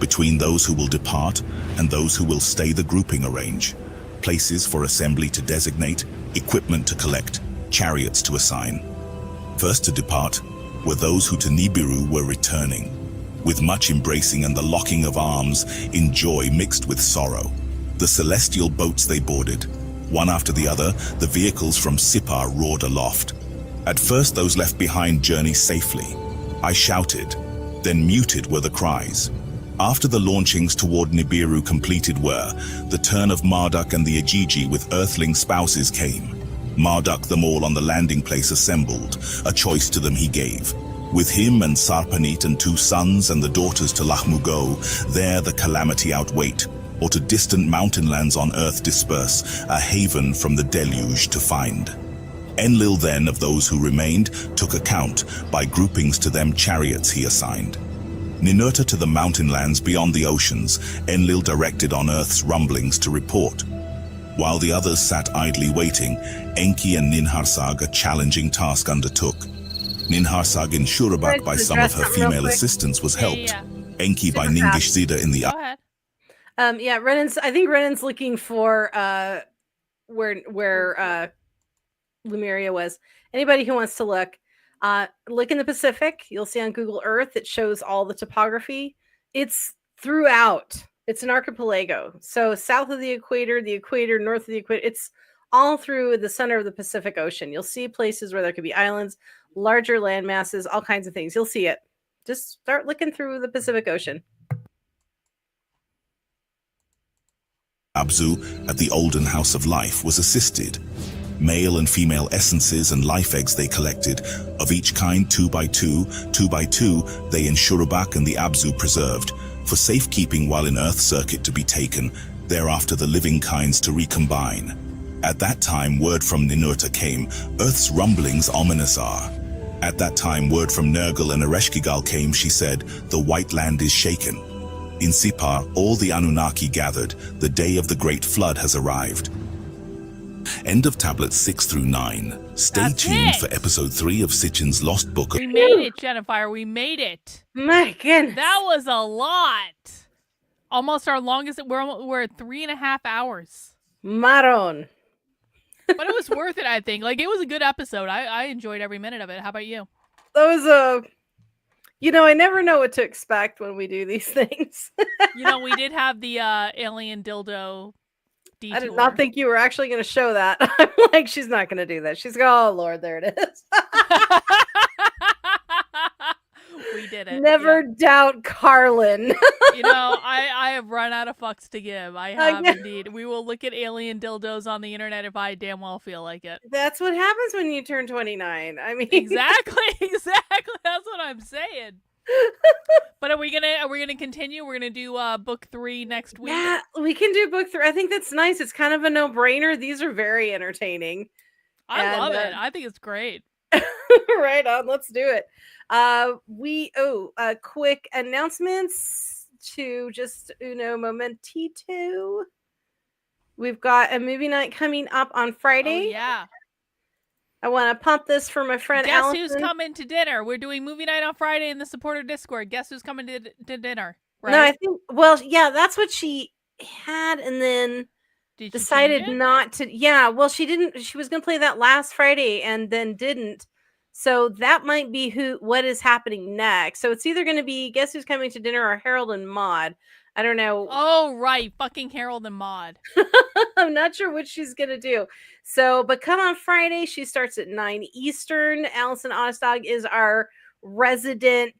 Between those who will depart and those who will stay the grouping arrange. Places for assembly to designate, equipment to collect, chariots to assign. First to depart were those who to Nibiru were returning, with much embracing and the locking of arms, in joy mixed with sorrow. The celestial boats they boarded. One after the other, the vehicles from Sipar roared aloft. At first those left behind journey safely. I shouted, then muted were the cries. After the launchings toward Nibiru completed were, the turn of Marduk and the Ajiji with earthling spouses came. Marduk them all on the landing place assembled, a choice to them he gave. With him and Sarpanit and 2 sons and the daughters to Lahmu go, there the calamity outwait, or to distant mountain lands on earth disperse, a haven from the deluge to find. Enlil then of those who remained took account, by groupings to them chariots he assigned. Ninurta to the mountain lands beyond the oceans, Enlil directed on earth's rumblings to report. While the others sat idly waiting, Enki and Ninharsag a challenging task undertook. Ninharsag in Shurabak by some of her female assistants was helped. Enki by Ningish Zida in the Go ahead. Yeah, I think Renan's looking for where Lemuria was. Anybody who wants to look in the Pacific. You'll see on Google Earth it shows all the topography. It's throughout. It's an archipelago. So south of the equator, north of the equator. It's all through the center of the Pacific Ocean. You'll see places where there could be islands, larger land masses, all kinds of things. You'll see it. Just start looking through the Pacific Ocean. Abzu at the Olden House of Life was assisted. Male and female essences and life eggs they collected, of each kind 2 by 2, 2 by 2, they in Shurabak and the Abzu preserved, for safekeeping while in Earth circuit to be taken, thereafter the living kinds to recombine. At that time word from Ninurta came, Earth's rumblings ominous are. At that time word from Nergal and Ereshkigal came, she said, the white land is shaken. In Sipar all the Anunnaki gathered, the day of the great flood has arrived. End of tablets 6 through 9. Stay tuned for episode 3 of Sitchin's Lost Book. We made it, Jennifer. We made it. My goodness. That was a lot. Almost our longest. We're at 3.5 hours. Maron. But it was worth it, I think. Like, it was a good episode. I enjoyed every minute of it. How about you? That was I never know what to expect when we do these things. We did have the alien dildo detour. I did not think you were actually going to show that. I'm like, she's not going to do that. She's going, oh, Lord, there it is. We did it. Never doubt Carlin. I have run out of fucks to give. I have indeed. We will look at alien dildos on the internet if I damn well feel like it. That's what happens when you turn 29. I mean, exactly. That's what I'm saying. But are we gonna continue? We're gonna do book 3 next week. Yeah, we can do book 3. I think that's nice. It's kind of a no-brainer. These are very entertaining. I love it. I think it's great. Right on. Let's do it. Quick announcements to just uno momentito. We've got a movie night coming up on Friday. Oh, yeah. I want to pump this for my friend Guess Allison. who's coming to dinner? We're doing movie night on Friday in the supporter Discord. Guess who's coming to dinner? Right? No, I think, that's what she had, and then decided not to. Yeah, well, she didn't. She was going to play that last Friday and then didn't. So that might be what is happening next. So it's either going to be Guess Who's Coming to Dinner or Harold and Maude. I don't know. Oh, right. Fucking Harold and Maude. I'm not sure what she's going to do. So, but come on Friday. She starts at 9 Eastern. Allison Onestog is our resident.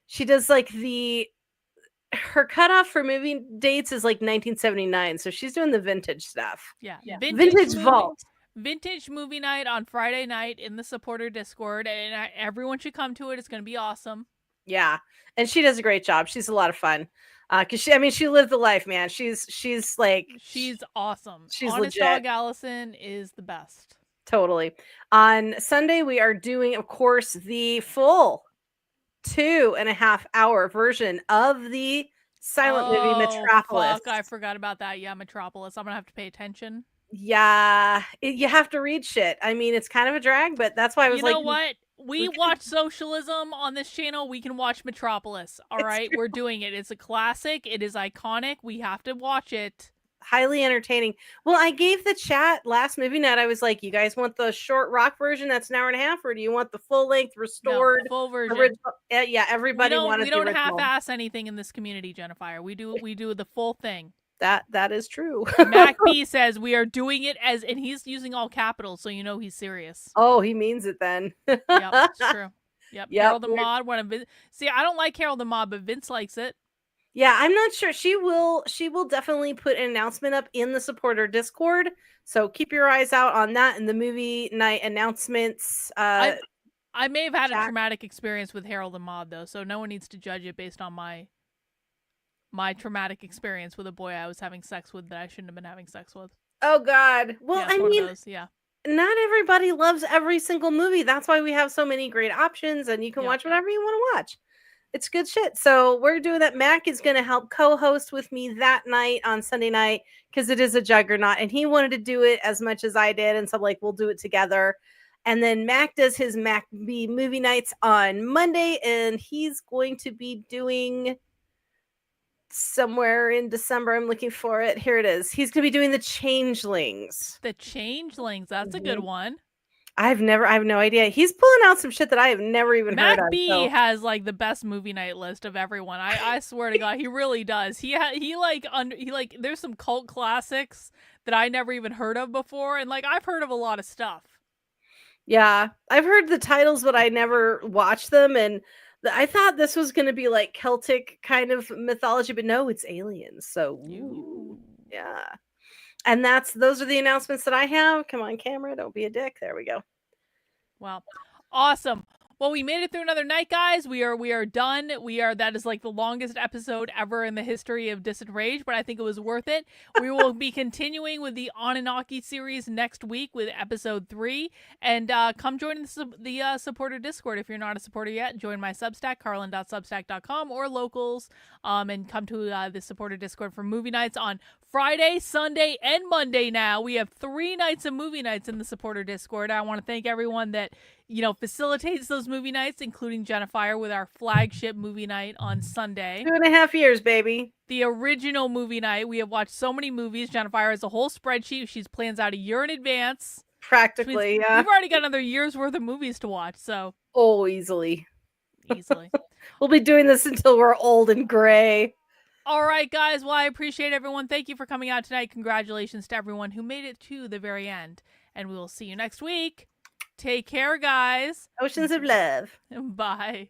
She does her cutoff for movie dates is 1979. So she's doing the vintage stuff. Yeah. Vintage vault. Vintage movie night on Friday night in the supporter Discord, and everyone should come to it. It's going to be awesome. Yeah, and she does a great job. She's a lot of fun. Because she lived the life, man. She's awesome. She's Honest legit. Dog Allison is the best. Totally. On Sunday, we are doing, of course, the full 2.5 hour version of the silent movie, Metropolis. Fuck, I forgot about that. Yeah, Metropolis. I'm gonna have to pay attention. Yeah, you have to read shit. I mean, it's kind of a drag, but that's why I was You like, know what? We watch socialism on this channel. We can watch Metropolis. All right, we're doing it. It's a classic. It is iconic. We have to watch it. highly entertaining. Well, I gave the chat last movie night. I was like, you guys want the short rock version that's an hour and a half, or do you want the full length restored full version? Original? Yeah, everybody wanted. We don't half-ass anything in this community, Jennifer. We do the full thing. That is true. Mac B says we are doing it as, and he's using all capitals, so you know he's serious. Oh, he means it then. Yep, it's true. Yep. Carol the Mod. See, I don't like Carol the Mod, but Vince likes it. Yeah, I'm not sure. She will definitely put an announcement up in the supporter Discord. So keep your eyes out on that and the movie night announcements. I may have had a traumatic experience with Harold the Mod though, so no one needs to judge it based on my traumatic experience with a boy I was having sex with that I shouldn't have been having sex with. Oh God. Well, yeah, I mean, yeah. Not everybody loves every single movie. That's why we have so many great options, and you can watch whatever you want to watch. It's good shit. So we're doing that. Mac is going to help co-host with me that night on Sunday night because it is a juggernaut, and he wanted to do it as much as I did, and so I'm like, we'll do it together. And then Mac does his Mac B movie nights on Monday, and he's going to be doing somewhere in December. I'm looking for it. Here it is. He's going to be doing the Changelings. The Changelings. That's a good one. I have no idea. He's pulling out some shit that I have never even heard of. Mac B has like the best movie night list of everyone. I swear to God, he really does. He there's some cult classics that I never even heard of before, and like I've heard of a lot of stuff. Yeah, I've heard the titles, but I never watched them, and I thought this was going to be like Celtic kind of mythology, but no, it's aliens. So yeah. And those are the announcements that I have. Come on, camera, don't be a dick. There we go. Wow. Awesome. Well, we made it through another night, guys. We are done. That is like the longest episode ever in the history of DISENRAGE, but I think it was worth it. We will be continuing with the Anunnaki series next week with episode 3. And come join the supporter Discord if you're not a supporter yet. Join my Substack, carlin.substack.com, or locals, and come to the supporter Discord for movie nights on Friday, Sunday, and Monday now. We have 3 nights of movie nights in the supporter Discord. I want to thank everyone that facilitates those movie nights, including Jennifer with our flagship movie night on Sunday. 2.5 years, baby. The original movie night. We have watched so many movies. Jennifer has a whole spreadsheet. She plans out a year in advance. Practically, yeah. We've already got another year's worth of movies to watch, so. Oh, easily. Easily. We'll be doing this until we're old and gray. All right, guys. Well, I appreciate everyone. Thank you for coming out tonight. Congratulations to everyone who made it to the very end. And we will see you next week. Take care, guys. Oceans of love. Bye.